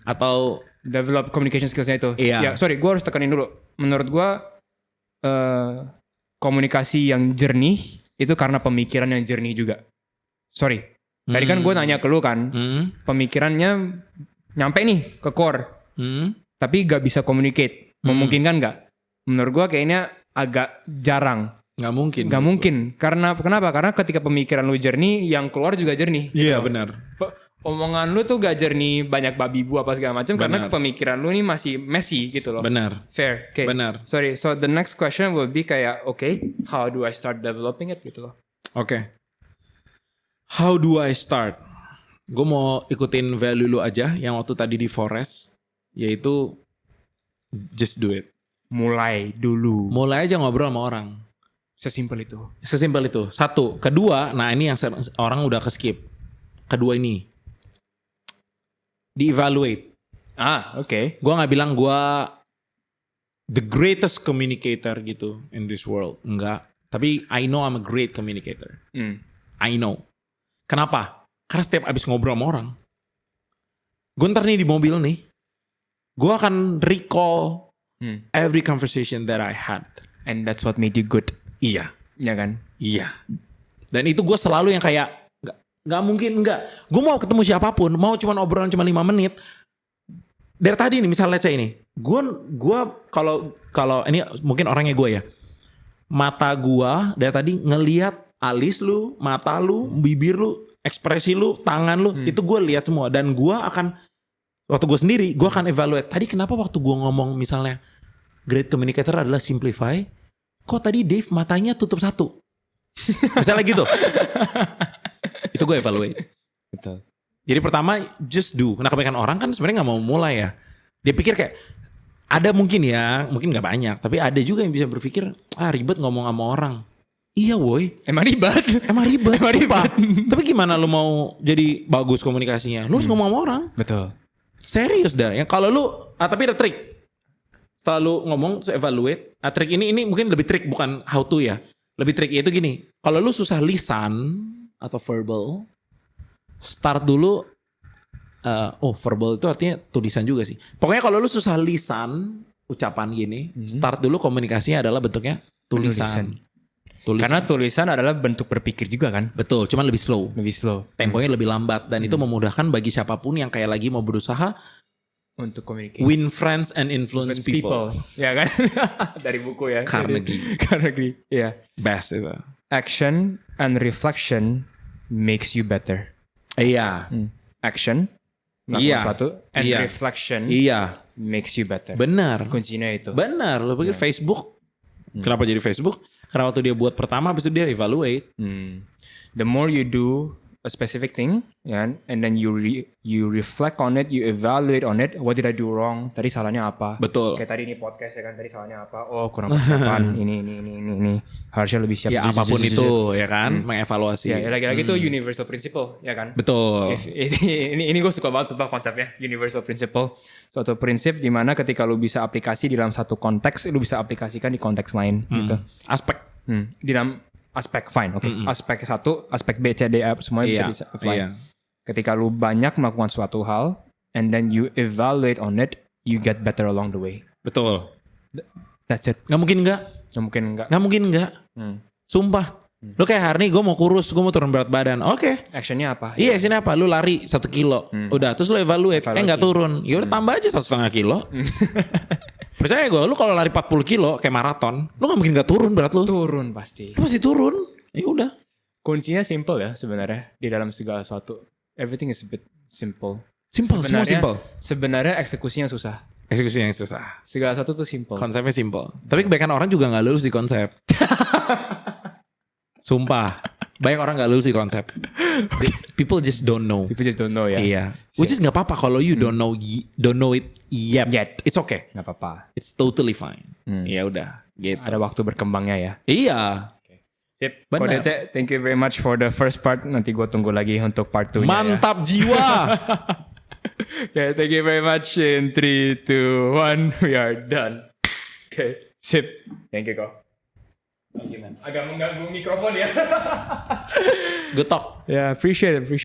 Speaker 2: atau
Speaker 1: develop communication skills-nya itu.
Speaker 2: Iya.
Speaker 1: Ya, sorry, gue harus tekanin dulu. Menurut gue komunikasi yang jernih itu karena pemikiran yang jernih juga. Sorry. Tadi kan gue nanya ke lu kan, pemikirannya nyampe nih ke core, tapi gak bisa communicate. Memungkinkan gak? Menurut gue kayaknya agak jarang.
Speaker 2: Gak mungkin.
Speaker 1: Gak mungkin. Kenapa? Karena ketika pemikiran lu jernih, yang keluar juga jernih.
Speaker 2: Iya benar.
Speaker 1: Omongan lu tuh gak jernih banyak babi bu apa segala macam karena pemikiran lu nih masih messy gitu loh.
Speaker 2: Benar.
Speaker 1: Fair. Okay.
Speaker 2: Benar.
Speaker 1: Sorry. So the next question will be kayak, okay, how do I start developing it gitu loh.
Speaker 2: Oke. How do I start? Gue mau ikutin value lu aja yang waktu tadi di Forest, yaitu just do it.
Speaker 1: Mulai dulu.
Speaker 2: Mulai aja ngobrol sama orang.
Speaker 1: Sesimpel itu.
Speaker 2: Sesimpel itu. Satu. Kedua, nah ini yang orang udah ke-skip. Kedua ini. Di-evaluate.
Speaker 1: Oke.
Speaker 2: Gue gak bilang gue the greatest communicator gitu in this world. Enggak. Tapi I know I'm a great communicator. I know. Kenapa? Karena setiap abis ngobrol sama orang, gue ntar nih di mobil nih, gue akan recall every conversation that I had.
Speaker 1: And that's what made you good.
Speaker 2: Iya.
Speaker 1: Ya kan?
Speaker 2: Iya. Dan itu gue selalu yang kayak nggak mungkin enggak. Gue mau ketemu siapapun, mau cuma obrolan cuma 5 menit. Dari tadi nih misalnya saya ini, gue kalau ini mungkin orangnya gue ya, mata gue dari tadi ngelihat alis lu, mata lu, bibir lu, ekspresi lu, tangan lu, itu gue lihat semua. Dan gue akan waktu gue sendiri, gue akan evaluate. Tadi kenapa waktu gue ngomong misalnya great communicator adalah simplify, kok tadi Dave matanya tutup satu, misalnya gitu. Itu gue evaluate.
Speaker 1: Betul.
Speaker 2: Jadi pertama just do. Nah kebanyakan orang kan sebenarnya nggak mau mulai ya. Dia pikir kayak ada mungkin ya, mungkin nggak banyak, tapi ada juga yang bisa berpikir ribet ngomong sama orang. Iya woi.
Speaker 1: Emang ribet.
Speaker 2: Emang ribet. Tapi gimana lu mau jadi bagus komunikasinya? Lu harus ngomong sama orang.
Speaker 1: Betul.
Speaker 2: Serius dah. Yang kalau lu, tapi ada trik. Setelah lu ngomong, terus evaluate. Trik ini mungkin lebih trik bukan how to ya. Lebih trik itu gini. Kalau lu susah lisan atau verbal, start dulu. Verbal itu artinya tulisan juga sih. Pokoknya kalau lu susah lisan, ucapan gini, start dulu komunikasinya adalah bentuknya tulisan.
Speaker 1: Karena tulisan adalah bentuk berpikir juga kan.
Speaker 2: Betul, cuman lebih slow.
Speaker 1: Lebih slow.
Speaker 2: Temponya lebih lambat dan itu memudahkan bagi siapapun yang kayak lagi mau berusaha
Speaker 1: untuk communicate.
Speaker 2: Win friends and influence people.
Speaker 1: Ya kan? Dari buku ya.
Speaker 2: Carnegie.
Speaker 1: Ya.
Speaker 2: Best itu.
Speaker 1: Action and reflection makes you better.
Speaker 2: Iya.
Speaker 1: Action.
Speaker 2: Iya.
Speaker 1: Sesuatu. And reflection.
Speaker 2: Iya.
Speaker 1: Makes you better.
Speaker 2: Benar.
Speaker 1: Kuncinya itu.
Speaker 2: Benar. Lo pikir Facebook. Kenapa jadi Facebook? Karena waktu dia buat pertama, habis itu dia evaluate.
Speaker 1: The more you do a specific thing, yeah, and then you reflect on it, you evaluate on it. What did I do wrong? Tadi salahnya apa?
Speaker 2: Betul.
Speaker 1: Kayak tadi ini podcast ya kan, tadi salahnya apa? Oh kurang persiapan. ini. Harusnya lebih siap.
Speaker 2: Ya apapun itu ya kan, mengevaluasi.
Speaker 1: Ya lagi-lagi itu universal principle ya kan.
Speaker 2: Betul.
Speaker 1: Ini gue suka banget sumpah konsepnya universal principle. Suatu prinsip di mana ketika lu bisa aplikasi di dalam satu konteks, lu bisa aplikasikan di konteks lain gitu.
Speaker 2: Aspek.
Speaker 1: Di dalam aspek fine, oke. Aspek satu, aspek B, C, D, E semuanya bisa apply.
Speaker 2: Iya.
Speaker 1: Ketika lu banyak melakukan suatu hal, and then you evaluate on it, you get better along the way.
Speaker 2: Betul.
Speaker 1: That's it.
Speaker 2: Nggak mungkin enggak. Nggak mungkin enggak. Sumpah. Lu kayak hari ini gue mau kurus, gue mau turun berat badan. Oke.
Speaker 1: Actionnya apa?
Speaker 2: Iya, actionnya apa? Lu lari 1 kilo. Udah, terus lu evaluate. Nggak turun. Ya udah tambah aja 1,5 kilo. Percaya gue, lu kalau lari 40 kilo kayak maraton, lu gak mungkin gak turun berat lu.
Speaker 1: Turun pasti.
Speaker 2: Lu pasti turun. Ya udah.
Speaker 1: Kuncinya simple ya sebenarnya di dalam segala sesuatu. Everything is a bit simple.
Speaker 2: Simple, semua simple.
Speaker 1: Sebenarnya eksekusinya susah.
Speaker 2: Eksekusi yang susah.
Speaker 1: Segala sesuatu tuh simple.
Speaker 2: Konsepnya simple. Tapi kebanyakan orang juga gak lulus di konsep. Sumpah. Banyak orang gak lulus di konsep. People just don't know.
Speaker 1: People just don't know ya.
Speaker 2: Iya. Which is gak apa-apa kalau you don't know it yet. It's okay.
Speaker 1: Gak apa-apa.
Speaker 2: It's totally fine. Ya udah. Gitu.
Speaker 1: Ada waktu berkembangnya ya.
Speaker 2: Iya.
Speaker 1: Sip.
Speaker 2: Benar.
Speaker 1: Kodece, thank you very much for the first part. Nanti gue tunggu lagi untuk part 2-nya.
Speaker 2: Mantap jiwa.
Speaker 1: Okay, thank you very much. In 3, 2, 1, we are done. Okay, sip. Thank you, Ko. Agak mengganggu mikrofon ya.
Speaker 2: Getok.
Speaker 1: Yeah, appreciate it.